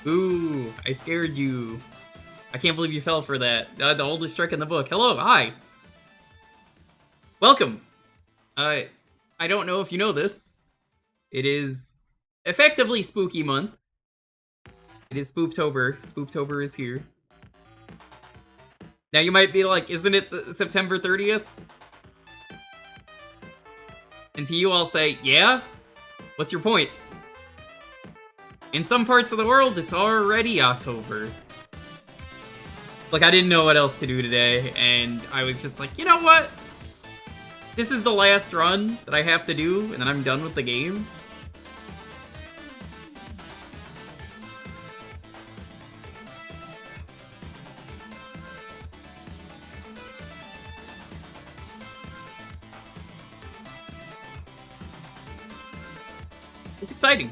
Ooh, I scared you. I can't believe you fell for that. The oldest trick in the book. Hello, hi. Welcome. I don't know if you know this. It is effectively spooky month. It is Spooptober. Spooptober is here. Now you might be like, isn't it September 30th? And to you I'll say, yeah? What's your point? In some parts of the world, it's already October. Like, I didn't know what else to do today, and I was just like, you know what? This is the last run that I have to do, and then I'm done with the game. It's exciting.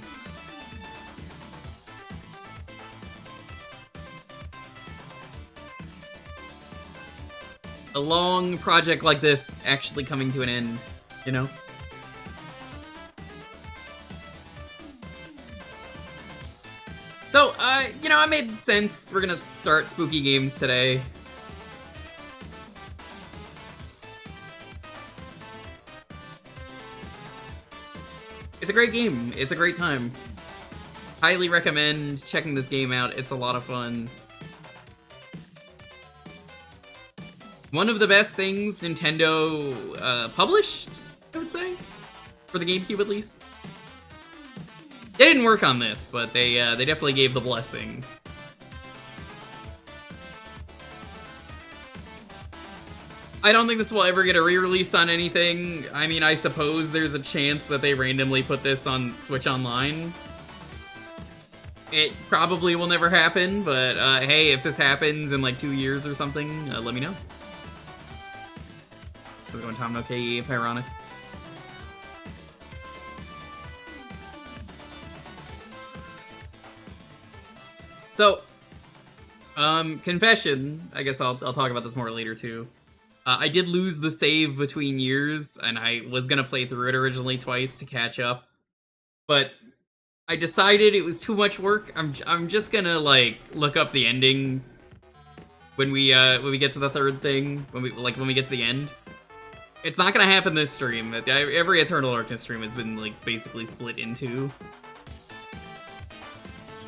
A long project like this actually coming to an end, you know? So, you know, it made sense. We're gonna start spooky games today. It's a great game. It's a great time. Highly recommend checking this game out. It's a lot of fun. One of the best things Nintendo published, I would say, for the GameCube at least. They didn't work on this, but they definitely gave the blessing. I don't think this will ever get a re-release on anything. I mean, I suppose there's a chance that they randomly put this on Switch Online. It probably will never happen, but hey, if this happens in like 2 years or something, let me know. How's it going, Tom? Okay, Pyronic. So, confession. I guess I'll talk about this more later too. I did lose the save between years, and I was gonna play through it originally twice to catch up, but I decided it was too much work. I'm just gonna like look up the ending when we get to the third thing, when we get to the end. It's not gonna happen this stream. Every Eternal Darkness stream has been like basically split in two.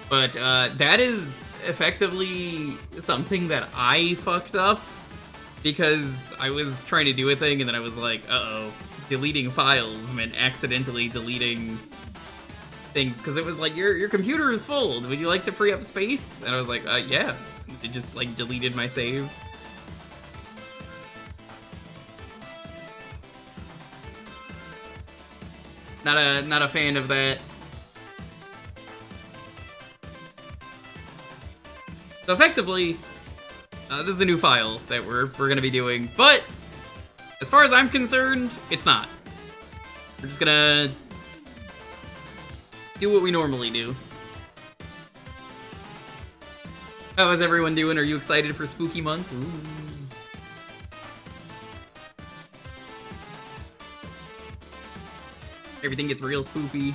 But that is effectively something that I fucked up because I was trying to do a thing and then I was like, uh-oh, deleting files meant accidentally deleting things because it was like, your computer is full. Would you like to free up space? And I was like, yeah. It just like deleted my save. Not a fan of that. So effectively, this is a new file that we're gonna be doing, but as far as I'm concerned, it's not. We're just gonna do what we normally do. How is everyone doing? Are you excited for Spooky Month? Ooh. Everything gets real spoopy.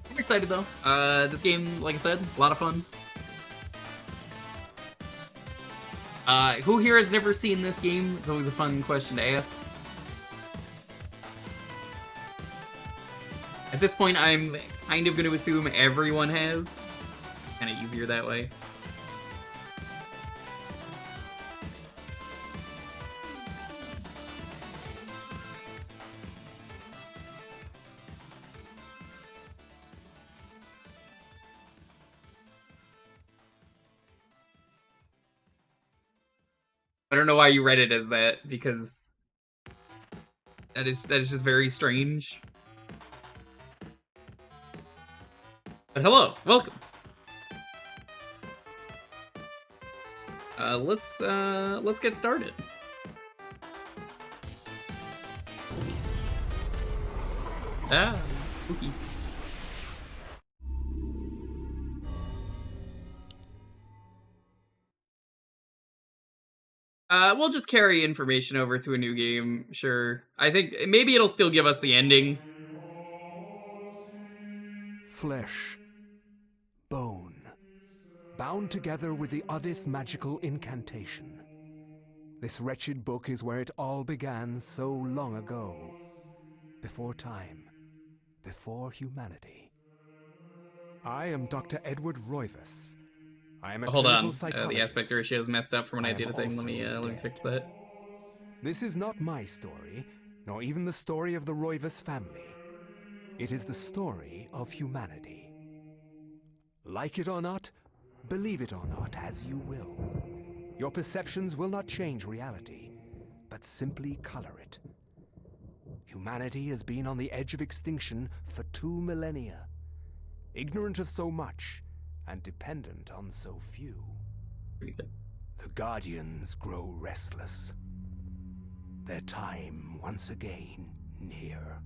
I'm excited though. This game, like I said, a lot of fun. Who here has never seen this game? It's always a fun question to ask. At this point, I'm kind of going to assume everyone has. Kind of easier that way. I don't know why you read it as that, because that is just very strange. But hello, welcome. Let's get started. Ah, spooky. We'll just carry information over to a new game, sure. I think maybe it'll still give us the ending. Flesh, bone, bound together with the oddest magical incantation. This wretched book is where it all began so long ago. Before time, before humanity. I am Dr. Edward Roivas. I am a Hold clinical on, the aspect psychologist. ratio is messed up from when I I am did a thing. also Let me fix dead. that. This is not my story, nor even the story of the Roivas family. It is the story of humanity. Like it or not, believe it or not, as you will. Your perceptions will not change reality, but simply color it. Humanity has been on the edge of extinction for 2 millennia, ignorant of so much and dependent on so few. Pretty good. The Guardians grow restless. Their time once again near.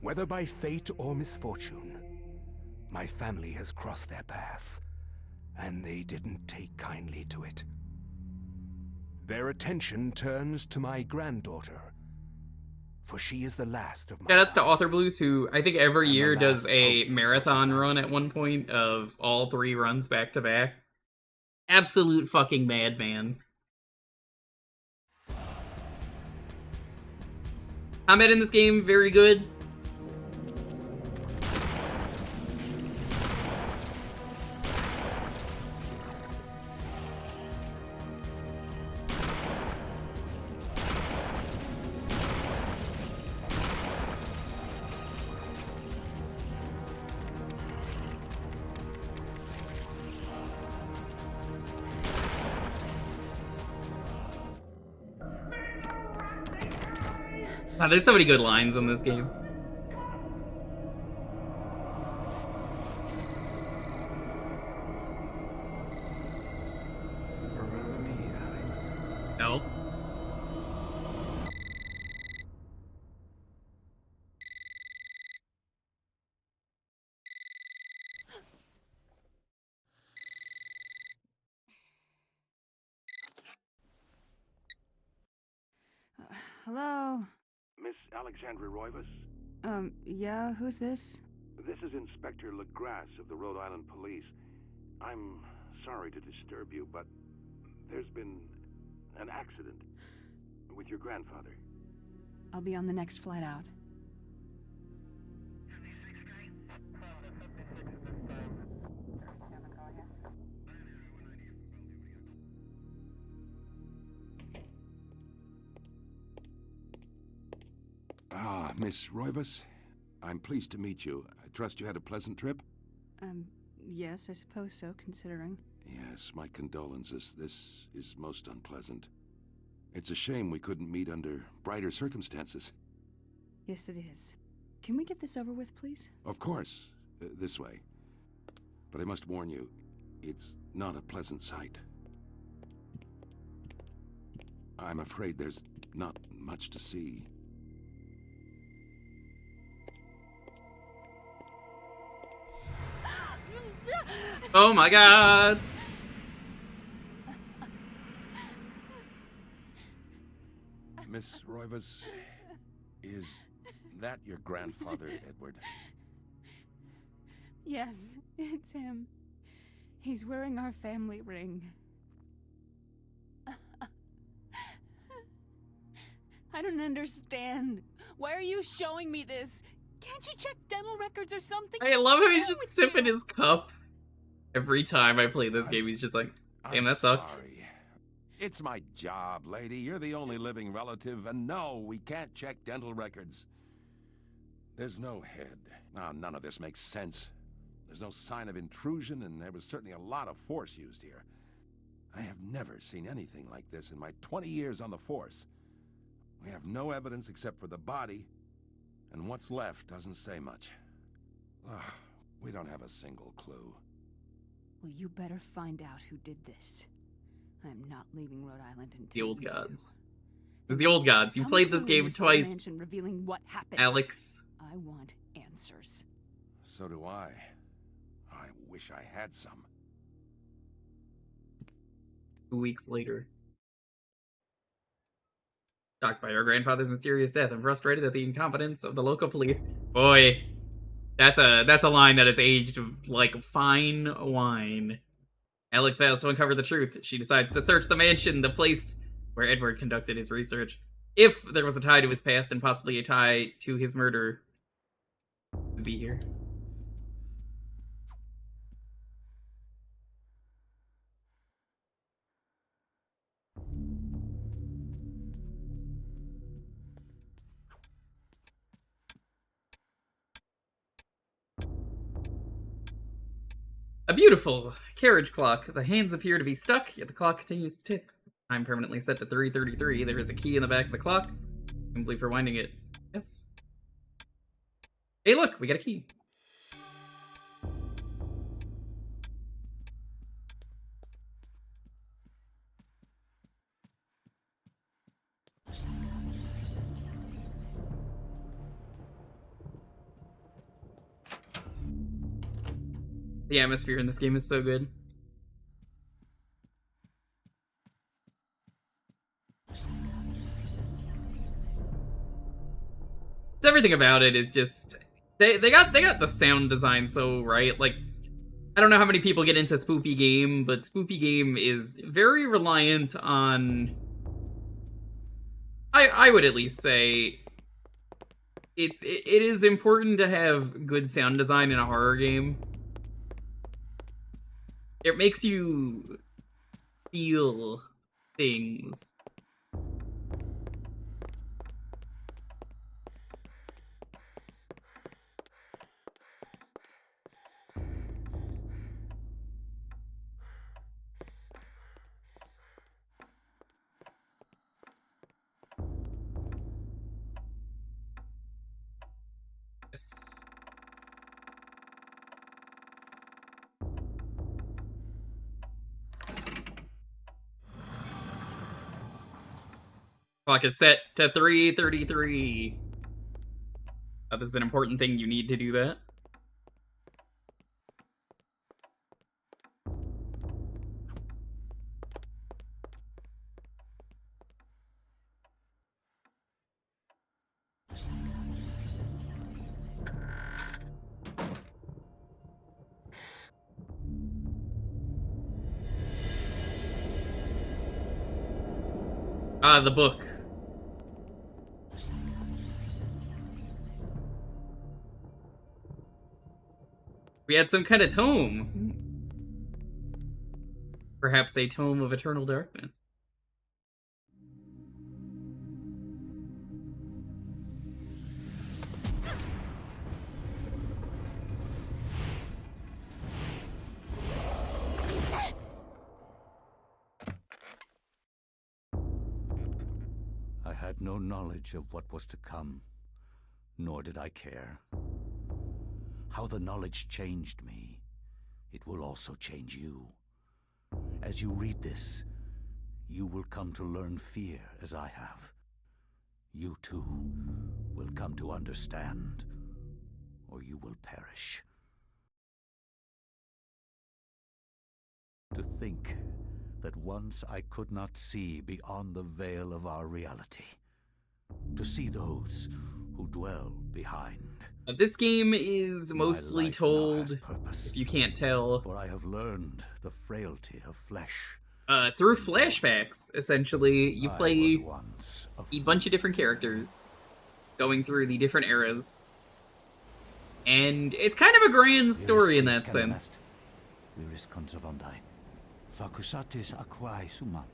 Whether by fate or misfortune, my family has crossed their path, and they didn't take kindly to it. Their attention turns to my granddaughter, for she is the last of my Shoutouts to line. Author Blues, who I think every And the year does last a hope for marathon run humanity. at one point of all 3 runs back to back. Absolute fucking madman. Combat in this game, very good. There's so many good lines in this game. Remember me, Alex? No. Hello? Miss Alexandra Roivas? Yeah, who's this? This is Inspector LaGrasse of the Rhode Island Police. I'm sorry to disturb you, but there's been an accident with your grandfather. I'll be on the next flight out. Ah, Miss Roivas, I'm pleased to meet you. I trust you had a pleasant trip? Yes, I suppose so, considering. Yes, my condolences. This is most unpleasant. It's a shame we couldn't meet under brighter circumstances. Yes, it is. Can we get this over with, please? Of course, this way. But I must warn you, it's not a pleasant sight. I'm afraid there's not much to see. Oh my god! Miss Roivas, is that your grandfather, Edward? Yes, it's him. He's wearing our family ring. I don't understand. Why are you showing me this? Can't you check dental records or something? I love how he's What's just wrong with sipping you? his cup. Every time I play this game, he's just like, damn, I'm that sucks. sorry. It's my job, lady. You're the only living relative, and no, we can't check dental records. There's no head. None of this makes sense. There's no sign of intrusion, and there was certainly a lot of force used here. I have never seen anything like this in my 20 years on the force. We have no evidence except for the body, and what's left doesn't say much. Ugh, we don't have a single clue. Well, you better find out who did this. I'm not leaving Rhode Island until The old you gods. do. It was the old gods. You Some played this clue in game old twice, mansion revealing what happened. Alex. I want answers. So do I. I wish I had some. 2 weeks later. Shocked by her grandfather's mysterious death and frustrated at the incompetence of the local police. Boy, that's a line that has aged like fine wine. Alex fails to uncover the truth. She decides to search the mansion, the place where Edward conducted his research. If there was a tie to his past and possibly a tie to his murder, it would be here. A beautiful carriage clock. The hands appear to be stuck, yet the clock continues to tick. Time permanently set to 3:33. There is a key in the back of the clock, simply for winding it. Yes. Hey, look, we got a key. The atmosphere in this game is so good. It's everything about it is just they got the sound design so right. Like, I don't know how many people get into Spoopy Game, but Spoopy Game is very reliant on, I would at least say it is important to have good sound design in a horror game. It makes you feel things. Yes. Clock is set to 3:33. This is an important thing. You need to do that. Ah, the book. We had some kind of tome. Perhaps a tome of eternal darkness. I had no knowledge of what was to come, nor did I care. How the knowledge changed me, it will also change you. As you read this, you will come to learn fear as I have. You too will come to understand, or you will perish. To think that once I could not see beyond the veil of our reality. To see those who dwell behind. This game is mostly told, if you can't tell, for I have learned the frailty of flesh. Through flashbacks, essentially. You play a bunch of different characters, going through the different eras. And it's kind of a grand story in that sense. Facusatis aquae sumam,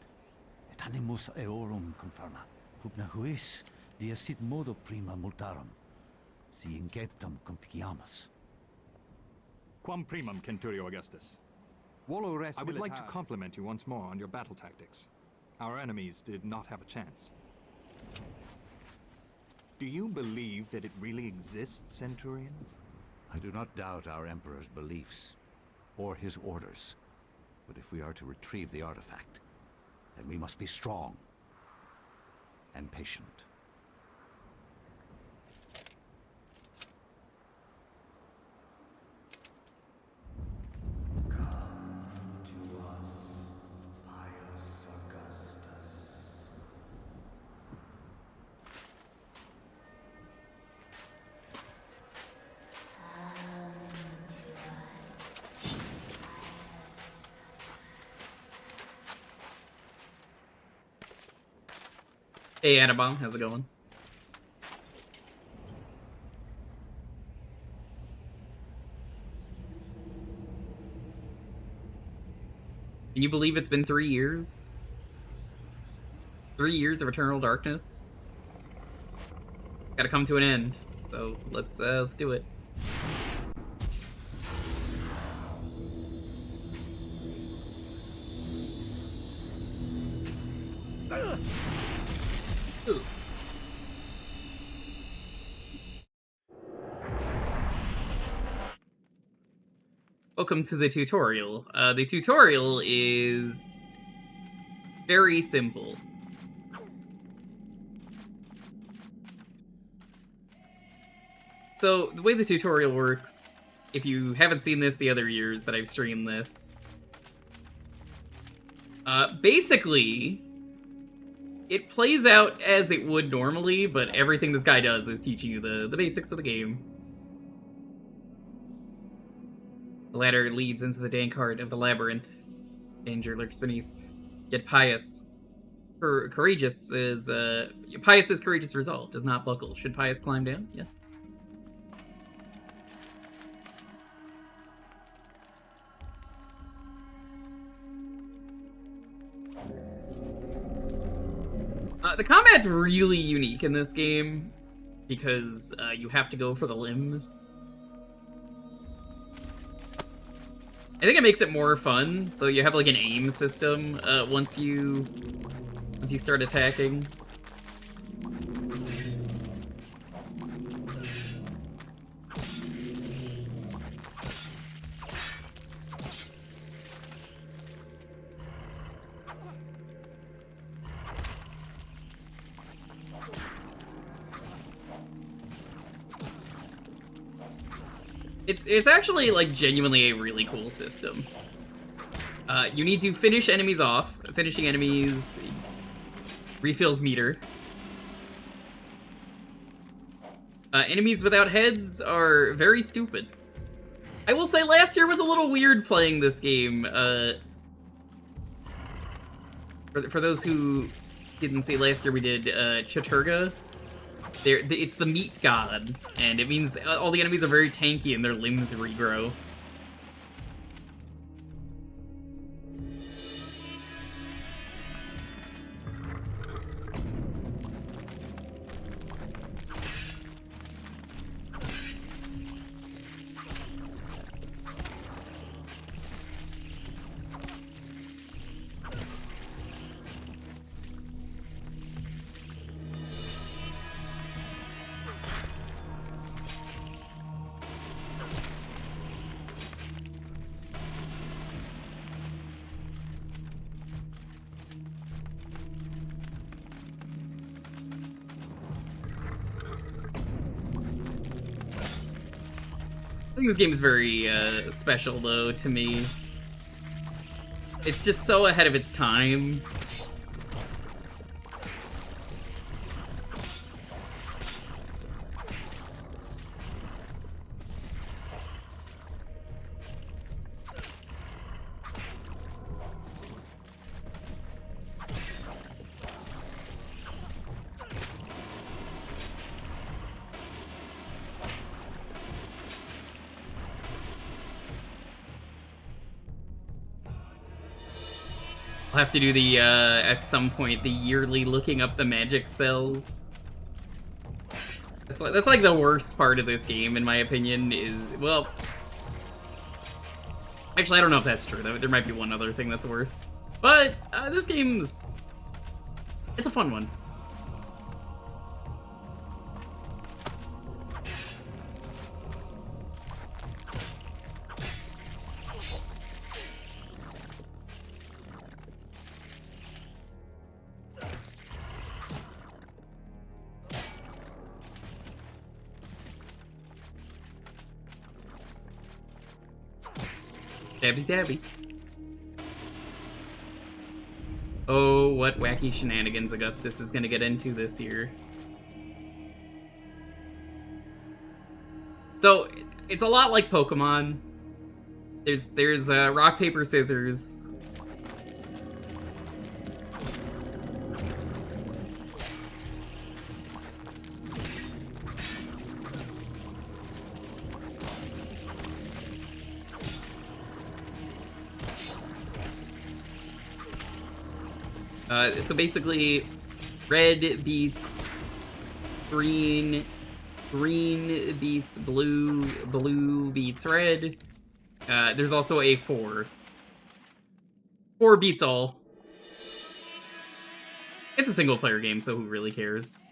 et animus eorum conferma, pugna huis dia sit modo prima multarum, si inceptum conficiamus. Quam primum, Centurio Augustus. I would like to compliment you once more on your battle tactics. Our enemies did not have a chance. Do you believe that it really exists, Centurion? I do not doubt our Emperor's beliefs, or his orders. But if we are to retrieve the artifact, then we must be strong and patient. Come to us, pious Augustus. Hey, Anabom, how's it going? Can you believe it's been 3 years? 3 years of eternal darkness? Gotta come to an end. So let's do it. Ooh. Welcome to the tutorial. The tutorial is very simple. So, the way the tutorial works, if you haven't seen this the other years that I've streamed this, basically, it plays out as it would normally, but everything this guy does is teaching you the basics of the game. The ladder leads into the dank heart of the labyrinth. Danger lurks beneath. Yet pious. Courageous is, Pious' courageous resolve does not buckle. Should Pious climb down? Yes. The combat's really unique in this game because you have to go for the limbs. I think it makes it more fun, so you have like an aim system once you start attacking. It's actually, like, genuinely a really cool system. You need to finish enemies off. Finishing enemies refills meter. Enemies without heads are very stupid. I will say last year was a little weird playing this game. For those who didn't see last year, we did Chattur'gha. It's the meat god, and it means all the enemies are very tanky and their limbs regrow. I think this game is very special, though, to me. It's just so ahead of its time. I'll have to do the, at some point, the yearly looking up the magic spells. That's like the worst part of this game, in my opinion, is, well... Actually, I don't know if that's true. There might be one other thing that's worse. But, this game's... It's a fun one. Stabby stabby. Oh, what wacky shenanigans Augustus is gonna get into this year. So, it's a lot like Pokemon. There's rock, paper, scissors. So basically, red beats green, green beats blue, blue beats red. There's also a 4. 4 beats all. It's a single-player game, so who really cares?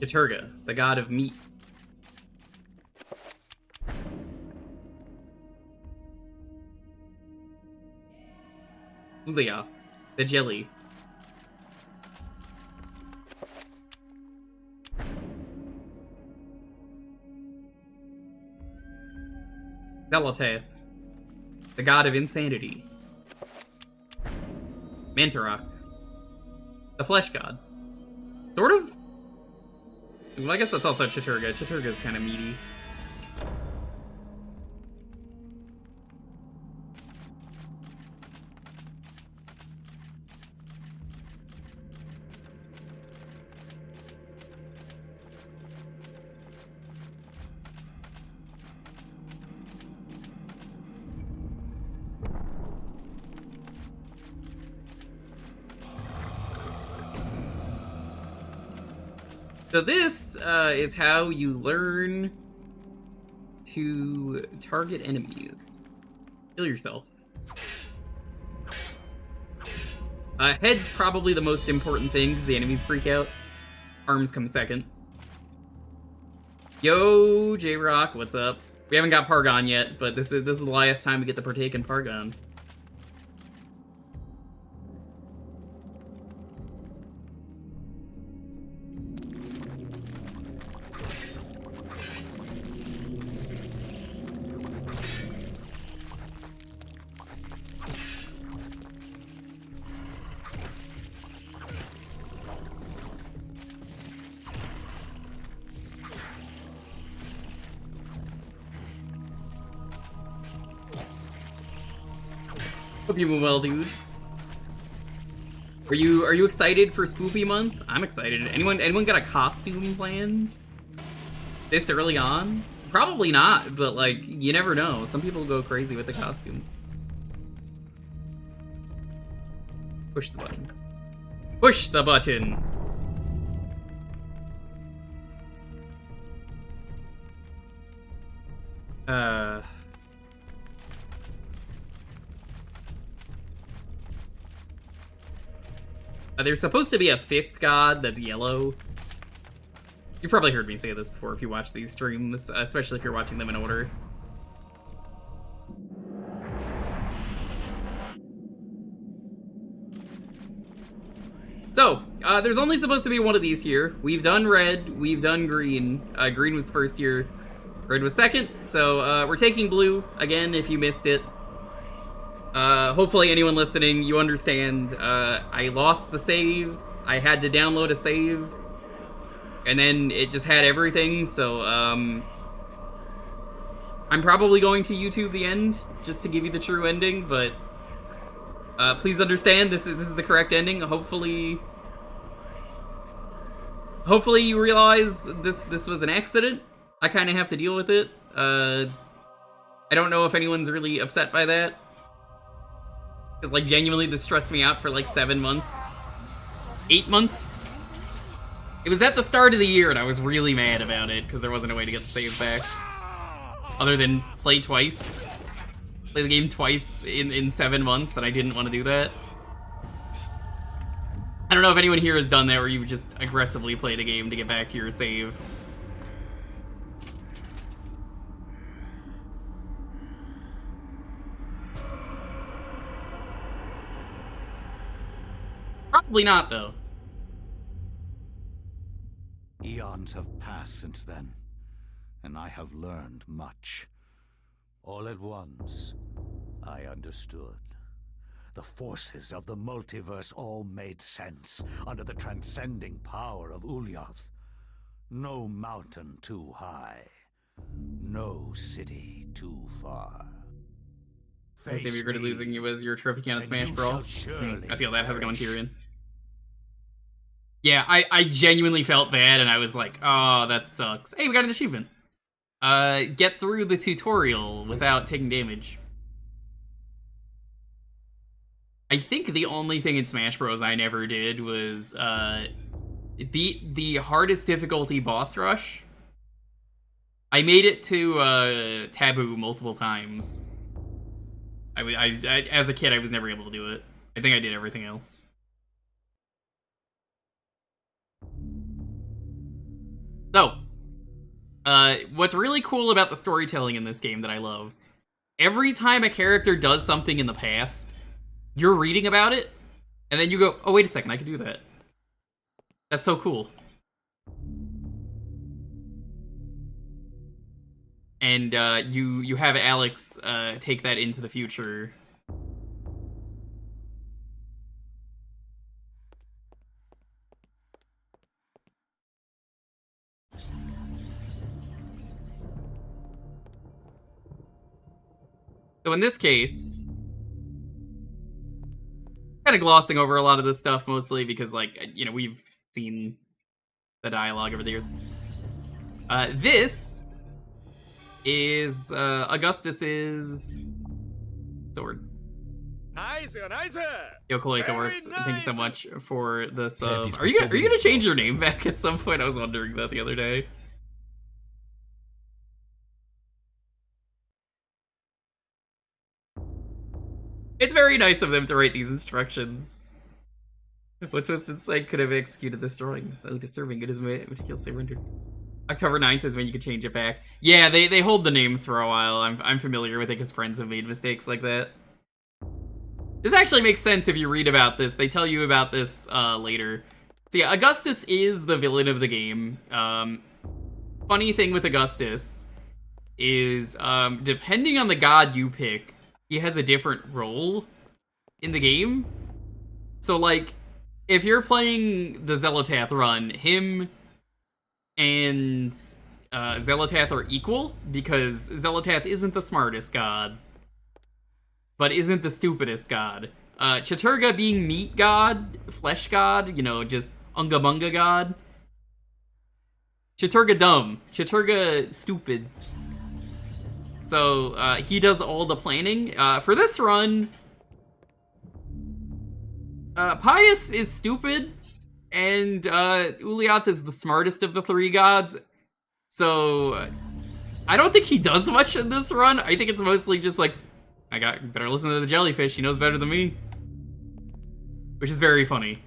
Chattur'gha, the god of meat. Ulyaoths, the jelly. Xel'lotath, the god of insanity. Mantarok, the flesh god. Sort of? Well, I guess that's also Chattur'gha. Chattur'gha's kind of meaty. So this is how you learn to target enemies. Kill yourself. Head's probably the most important thing because the enemies freak out. Arms come second. Yo, J-Rock, what's up? We haven't got Pargon yet, but this is the last time we get to partake in Pargon. Hope you're doing well, dude. Are you excited for Spoopy Month? I'm excited. Anyone got a costume planned this early on? Probably not, but like you never know. Some people go crazy with the costumes. Push the button. Push the button. There's supposed to be a 5th god that's yellow. You probably heard me say this before if you watch these streams, especially if you're watching them in order. So, there's only supposed to be one of these here. We've done red, we've done green. Green was first here, red was second. So, we're taking blue, again, if you missed it. Hopefully anyone listening, you understand, I lost the save, I had to download a save, and then it just had everything, so, I'm probably going to YouTube the end, just to give you the true ending, but, please understand, this is the correct ending. Hopefully you realize this was an accident. I kind of have to deal with it. I don't know if anyone's really upset by that. Because, like, genuinely, this stressed me out for, like, 7 months. 8 months? It was at the start of the year, and I was really mad about it, because there wasn't a way to get the save back. Other than play twice. Play the game twice in 7 months, and I didn't want to do that. I don't know if anyone here has done that, where you've just aggressively played a game to get back to your save. Probably not, though. Eons have passed since then, and I have learned much. All at once, I understood. the forces of the multiverse all made sense under the transcending power of Ulyaoths. No mountain too high, no city too far. I see you're good at losing you as your trophy count at Smash Brawl. I feel that has gone Tyrion. Yeah, I genuinely felt bad, and I was like, oh, that sucks. Hey, we got an achievement. Get through the tutorial without taking damage. I think the only thing in Smash Bros. I never did was beat the hardest difficulty boss rush. I made it to Taboo multiple times. I as a kid, I was never able to do it. I think I did everything else. So, what's really cool about the storytelling in this game that I love, every time a character does something in the past, you're reading about it, and then you go, oh, wait a second, I could do that. That's so cool. And you have Alex take that into the future. So in this case, kind of glossing over a lot of this stuff mostly because, like, you know, we've seen the dialogue over the years. This is Augustus's sword. Nice, nice. Yo, Kaleika Works, Very thank you so nice. much for the sub. these Are you people gonna change your name back at some point? I was wondering that the other day. It's very nice of them to write these instructions. What Twisted Sight could have executed this drawing? Oh, disturbing. It is meticulously rendered. October 9th is when you can change it back. Yeah, they hold the names for a while. I'm familiar with it because friends have made mistakes like that. This actually makes sense if you read about this. They tell you about this later. So yeah, Augustus is the villain of the game. Funny thing with Augustus is, depending on the god you pick, he has a different role in the game. So, like, if you're playing the Xel'lotath run, him and Xel'lotath are equal, because Xel'lotath isn't the smartest god, but isn't the stupidest god. Chattur'gha being meat god, flesh god, you know, just unga bunga god. Chattur'gha dumb. Chattur'gha stupid. So, he does all the planning. For this run, Pius is stupid, and Ulyaoth is the smartest of the three gods. So, I don't think he does much in this run. I think it's mostly just like, better listen to the jellyfish, he knows better than me. Which is very funny.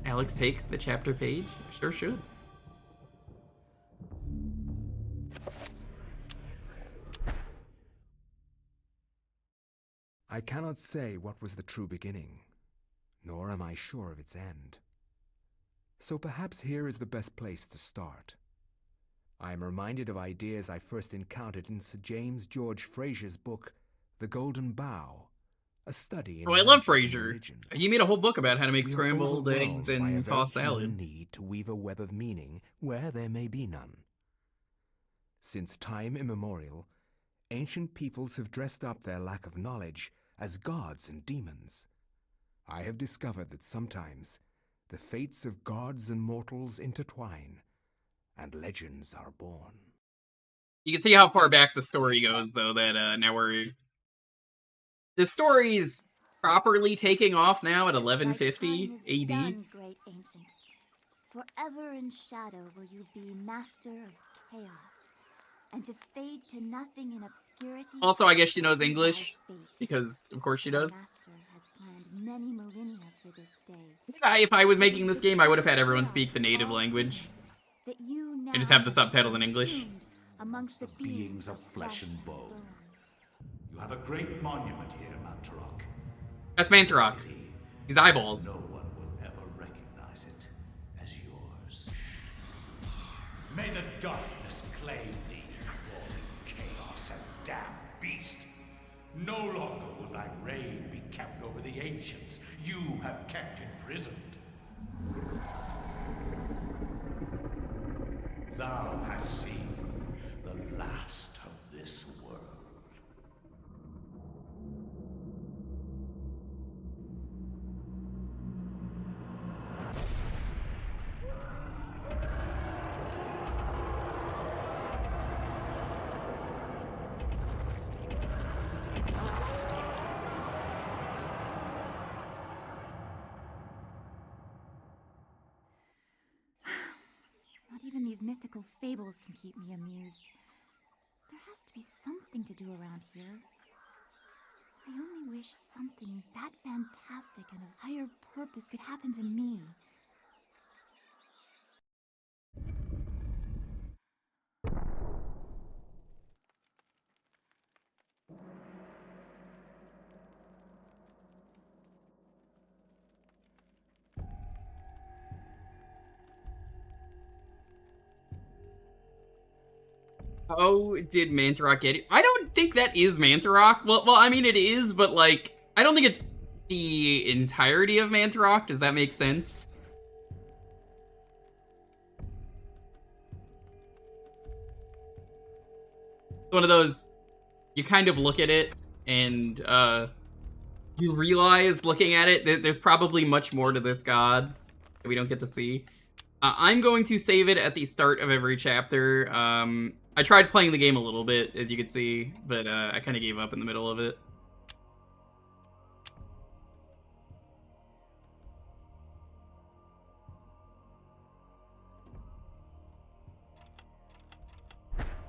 Alex takes the chapter page? Sure should. I cannot say what was the true beginning, nor am I sure of its end. So perhaps here is the best place to start. I am reminded of ideas I first encountered in Sir James George Fraser's book, The Golden Bough, a study in Oh, I love magic and Fraser. religion. He made a whole book about how to make We are scrambled overwhelmed eggs by a and very tossed salad. human need to weave a web of meaning where there may be none. Since time immemorial, ancient peoples have dressed up their lack of knowledge as gods and demons. I have discovered that sometimes the fates of gods and mortals intertwine, and legends are born. You can see how far back the story goes, though, that now the story's properly taking off now at 1150 AD. Done, great ancient. Forever in shadow will you be master of chaos, and to fade to nothing in obscurity. Also, I guess she knows English, because of course she does. Master has planned many millennia for this day. If I was making this game, I would have had everyone speak the native language. That you now And just have the subtitles in English. entombed amongst the Beings of flesh and bone. You have a great monument here, Mantarok. That's Mantarok. His eyeballs. No one will ever recognize it as yours. May the darkness claim thee, beast. No longer will thy reign be kept over the ancients you have kept imprisoned. Thou hast seen the last of this world. Not even these mythical fables can keep me amused. There has to be something to do around here. I only wish something that fantastic and of higher purpose could happen to me. Oh, did Mantarok get it? I don't think that is Mantarok. Well, I mean, it is, but, like, I don't think it's the entirety of Mantarok. Does that make sense? One of those, you kind of look at it, and, you realize, looking at it, that there's probably much more to this god that we don't get to see. I'm going to save it at the start of every chapter. I tried playing the game a little bit, as you can see, but I kind of gave up in the middle of it.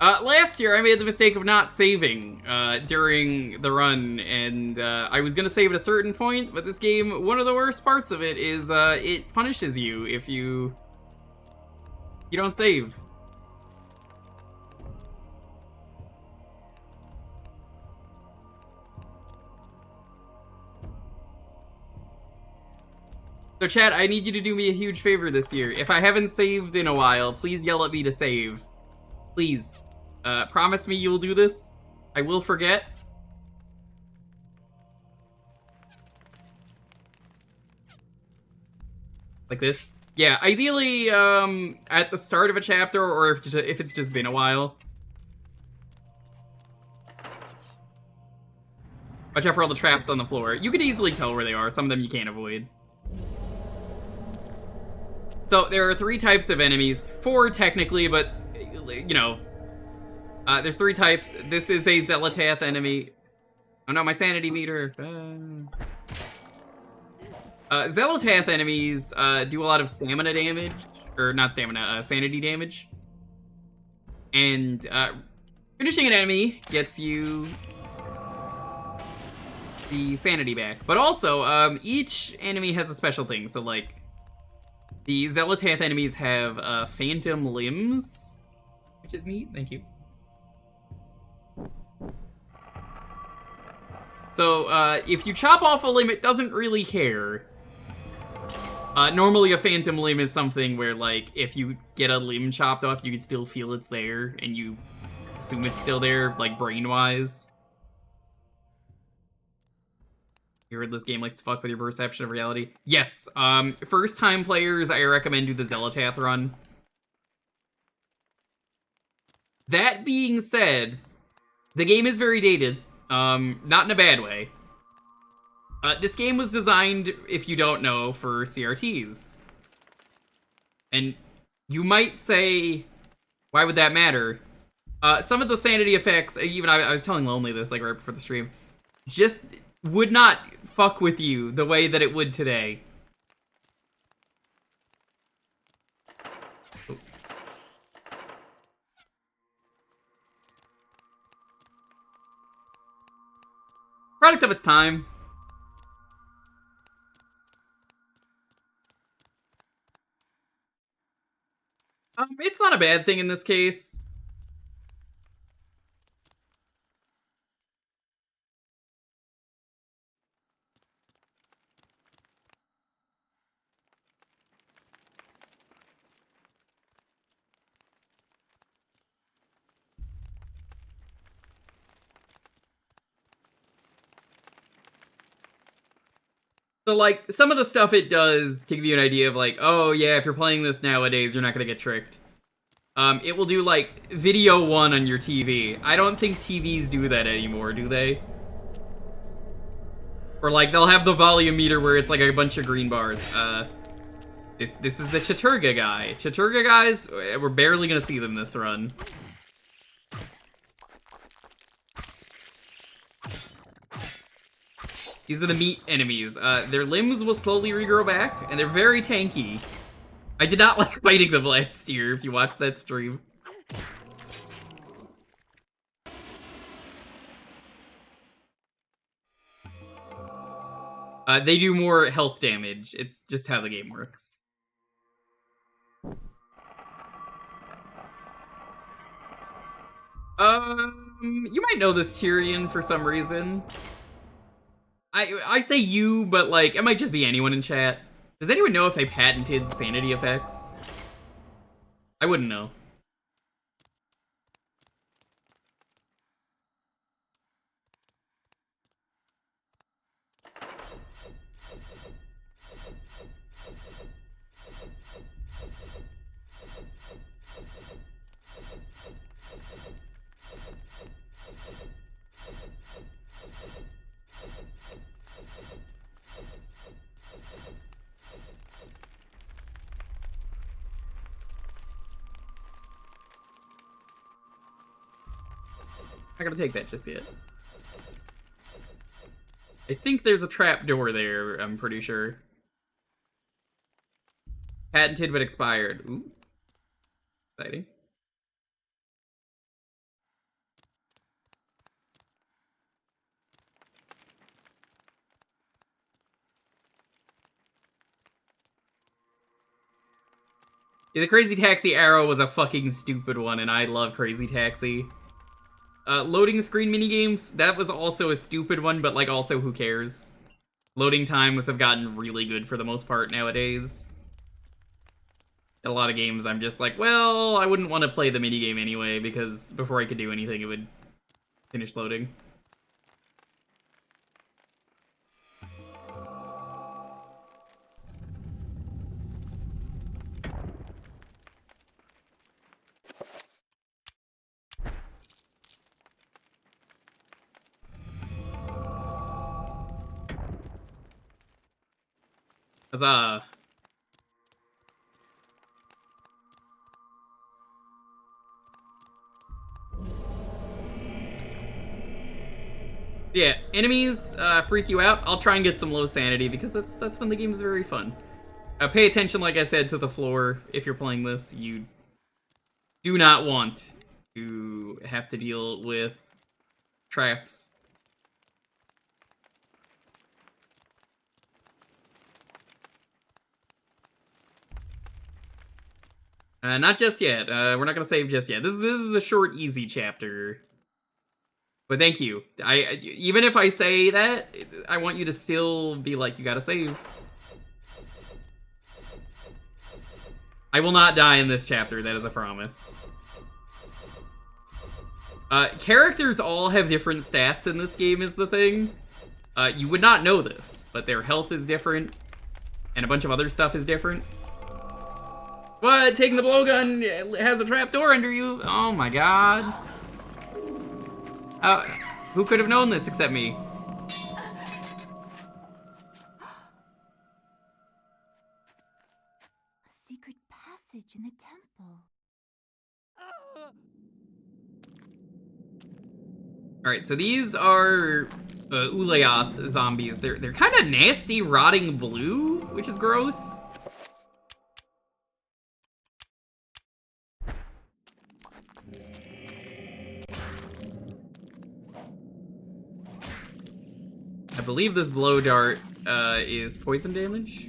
Last year, I made the mistake of not saving during the run, and I was gonna save at a certain point, but this game, one of the worst parts of it is it punishes you if you don't save. So chat, I need you to do me a huge favor this year. If I haven't saved in a while, please yell at me to save. Please. Promise me you will do this. I will forget. Like this. Yeah, ideally, at the start of a chapter, or if it's just been a while. Watch out for all the traps on the floor. You can easily tell where they are. Some of them you can't avoid. So, there are 3 types of enemies. 4, technically, but, you know. There's 3 types. This is a Xel'lotath enemy. Oh no, my sanity meter. Xel'lotath enemies do a lot of stamina damage. Or, not stamina, sanity damage. And, finishing an enemy gets you the sanity back. But also, each enemy has a special thing. So, like, the Xel'lotath enemies have phantom limbs, which is neat. Thank you. So, if you chop off a limb, it doesn't really care. Normally a phantom limb is something where, like, if you get a limb chopped off, you can still feel it's there, and you assume it's still there, like, brain-wise. You heard this game likes to fuck with your perception of reality? Yes, first-time players, I recommend do the Xel'lotath run. That being said, the game is very dated. Not in a bad way. This game was designed, if you don't know, for CRTs. And you might say, why would that matter? Some of the sanity effects, even I was telling Lonely this, like, right before the stream, just would not fuck with you the way that it would today. Oh. Product of its time. It's not a bad thing in this case. So, like, some of the stuff it does to give you an idea of, like, oh, yeah, if you're playing this nowadays, you're not gonna get tricked. It will do, like, video 1 on your TV. I don't think TVs do that anymore, do they? Or, like, they'll have the volume meter where it's, like, a bunch of green bars. This is a Chattur'gha guy. Chattur'gha guys, we're barely gonna see them this run. These are the meat enemies. Their limbs will slowly regrow back, and they're very tanky. I did not like fighting them last year, if you watched that stream. They do more health damage. It's just how the game works. You might know this Tyrion for some reason. I say you, but like, it might just be anyone in chat. Does anyone know if they patented sanity effects? I wouldn't know. Not gonna take that just yet. I think there's a trap door there, I'm pretty sure. Patented but expired. Ooh. Exciting. Yeah, the Crazy Taxi arrow was a fucking stupid one, and I love Crazy Taxi. Loading screen minigames, that was also a stupid one, but like also who cares? Loading times have gotten really good for the most part nowadays. In a lot of games I'm just like, well, I wouldn't want to play the minigame anyway, because before I could do anything it would finish loading. Huzzah. Yeah, enemies freak you out. I'll try and get some low sanity because that's when the game's very fun. Pay attention, like I said, to the floor. If you're playing this, you do not want to have to deal with traps. Not just yet. We're not gonna save just yet. This is a short, easy chapter. But thank you. Even if I say that, I want you to still be like, you gotta save. I will not die in this chapter, that is a promise. Characters all have different stats in this game is the thing. You would not know this, but their health is different, and a bunch of other stuff is different. What? Taking the blowgun has a trapdoor under you? Oh my god. Who could have known this except me? A secret passage in the temple. Alright, so these are Ulyaoth zombies. They're kind of nasty, rotting blue, which is gross. I believe this blow dart is poison damage.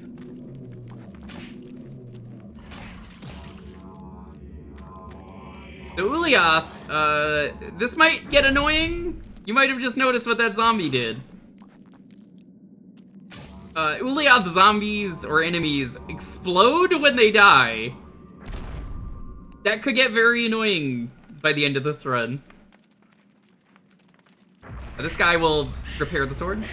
The Ulyaoth, this might get annoying. You might have just noticed what that zombie did. Ulyaoth zombies or enemies explode when they die. That could get very annoying by the end of this run. This guy will repair the sword.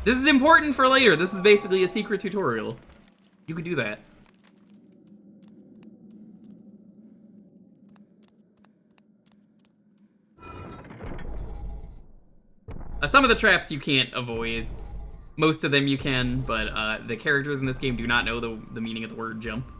This is important for later. This is basically a secret tutorial. You could do that. Some of the traps you can't avoid. Most of them you can, but the characters in this game do not know the meaning of the word jump.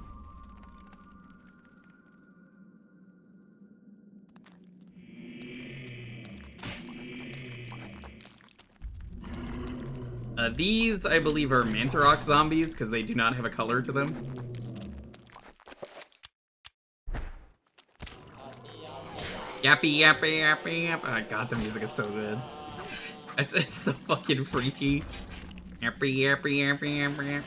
These, I believe, are Mantarok zombies, because they do not have a color to them. Yappy, yappy, yappy, yappy. Oh god, the music is so good. It's so fucking freaky. Yappy, yappy, yappy, yappy.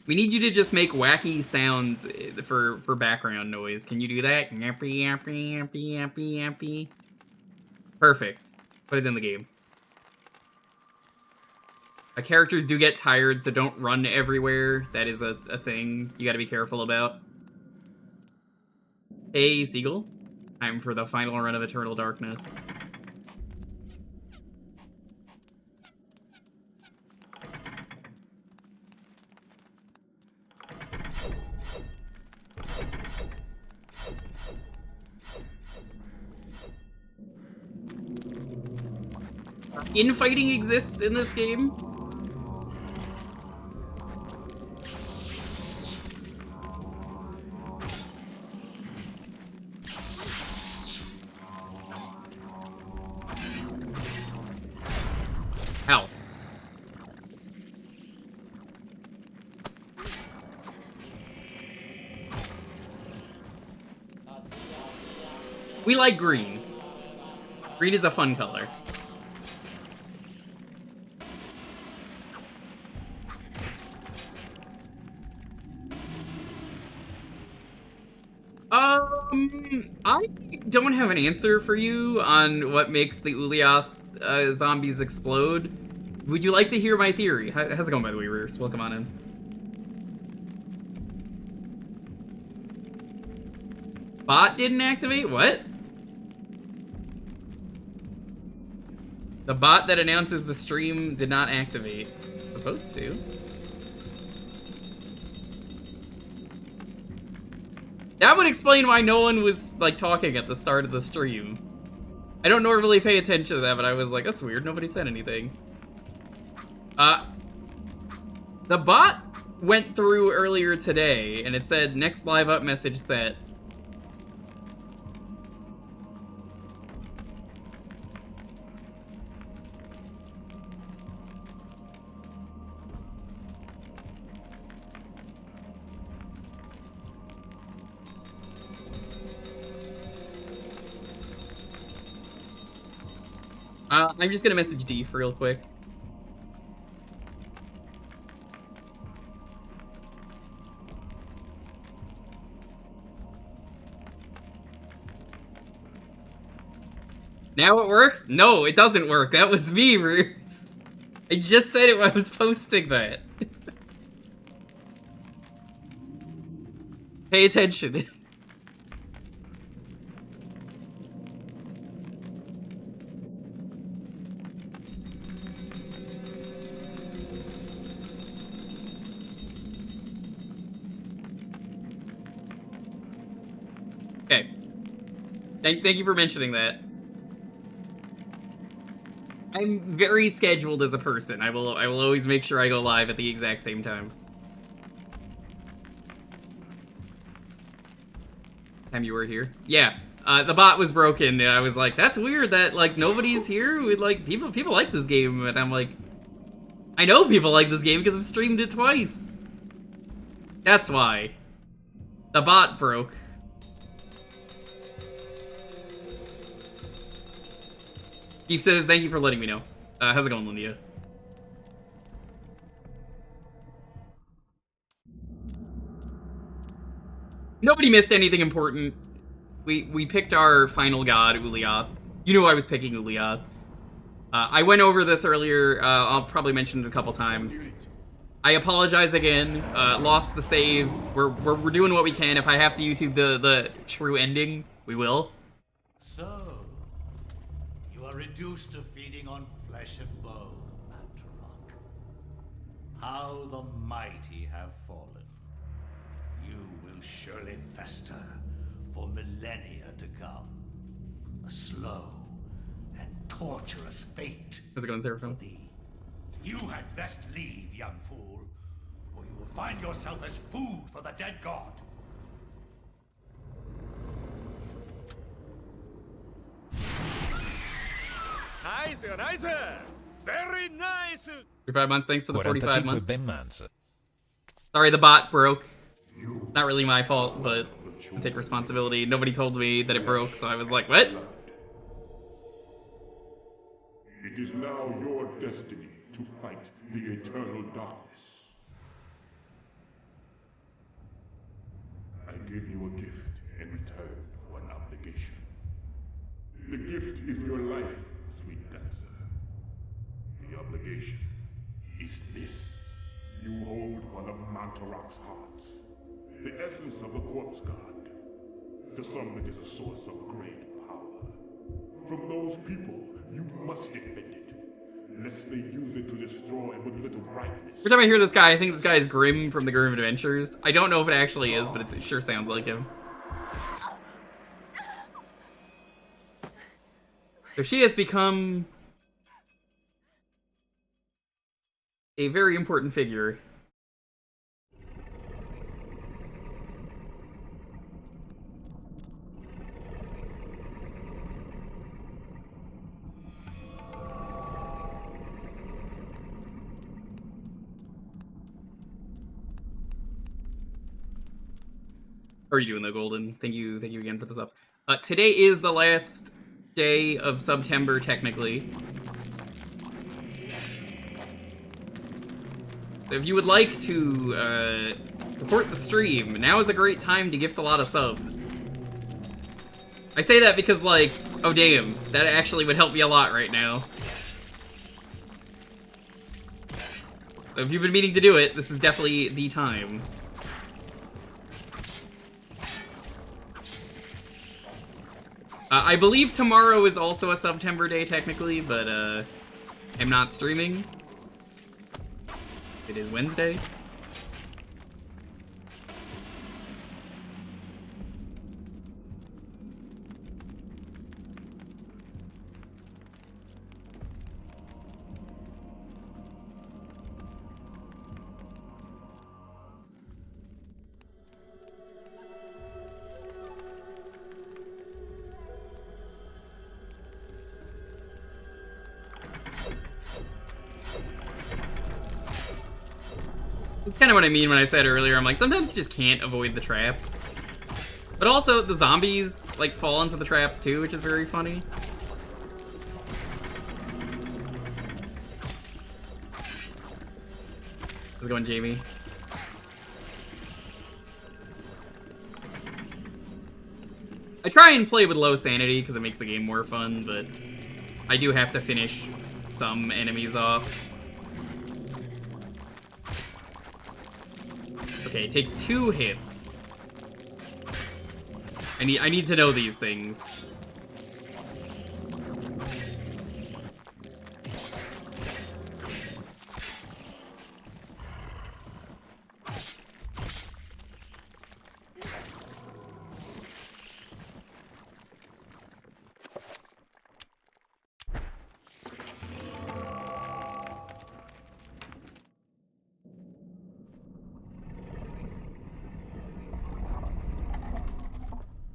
We need you to just make wacky sounds for background noise. Can you do that? Yappy, yappy, yappy, yappy, yappy. Perfect. Put it in the game. Characters do get tired, so don't run everywhere. That is a thing you gotta be careful about. Hey, Seagull. Time for the final run of Eternal Darkness. Infighting exists in this game. Hell. We like green. Green is a fun color. I don't have an answer for you on what makes the Ulyaoth zombies explode. Would you like to hear my theory? How's it going, by the way, Rears? Welcome on in. Bot didn't activate? What? The bot that announces the stream did not activate. Supposed to. That would explain why no one was, like, talking at the start of the stream. I don't normally pay attention to that, but I was like, that's weird, nobody said anything. The bot went through earlier today, and it said, next live up message set. I'm just gonna message D for real quick. Now it works? No, it doesn't work. That was me, Bruce. I just said it when I was posting that. Pay attention. Okay. Thank you for mentioning that. I'm very scheduled as a person. I will always make sure I go live at the exact same times. Time you were here? Yeah. The bot was broken, and I was like, that's weird that, like, nobody's here. We, like, people like this game, and I'm like, I know people like this game because I've streamed it twice. That's why. The bot broke. Keith says, thank you for letting me know. How's it going, Lindia? Nobody missed anything important. We picked our final god, Ulyaoth. You knew I was picking Ulyaoth. I went over this earlier. I'll probably mention it a couple times. I apologize again. Lost the save. We're doing what we can. If I have to YouTube the true ending, we will. So, you are reduced to feeding on flesh and bone, Mantarok. How the mighty have fallen. You will surely fester for millennia to come. A slow and torturous fate How's it going, for Seraphim? thee. You had best leave, young fool, or you will find yourself as food for the dead god. Nice, nice. Very nice. 45 months, thanks for the 45 months. ben maanden. Sorry, the bot broke. Not really my fault, but I take responsibility. Nobody told me that it broke, so I was like, what? It is now your destiny to fight the eternal darkness. I give you a gift in return for an obligation. The gift is your life, sweet dancer. The obligation is this. You hold one of Mantarok's hearts, the essence of a corpse god. To some, it is a source of great power. From those people, you must defend it, lest they use it to destroy with little brightness. Every time I hear this guy, I think this guy is Grim from the Grim Adventures. I don't know if it actually is, but it sure sounds like him. So she has become a very important figure. How are you doing though, Golden? Thank you again for the subs. Today is the last day of September, technically. So if you would like to support the stream, now is a great time to gift a lot of subs. I say that because, like, oh damn, that actually would help me a lot right now. So if you've been meaning to do it, this is definitely the time. I believe tomorrow is also a September day, technically, but I'm not streaming. It is Wednesday. That's kind of what I mean when I said earlier. I'm like, sometimes you just can't avoid the traps. But also, the zombies, like, fall into the traps too, which is very funny. How's it going, Jamie? I try and play with low sanity because it makes the game more fun, but I do have to finish some enemies off. Okay, it takes 2 hits. I need to know these things.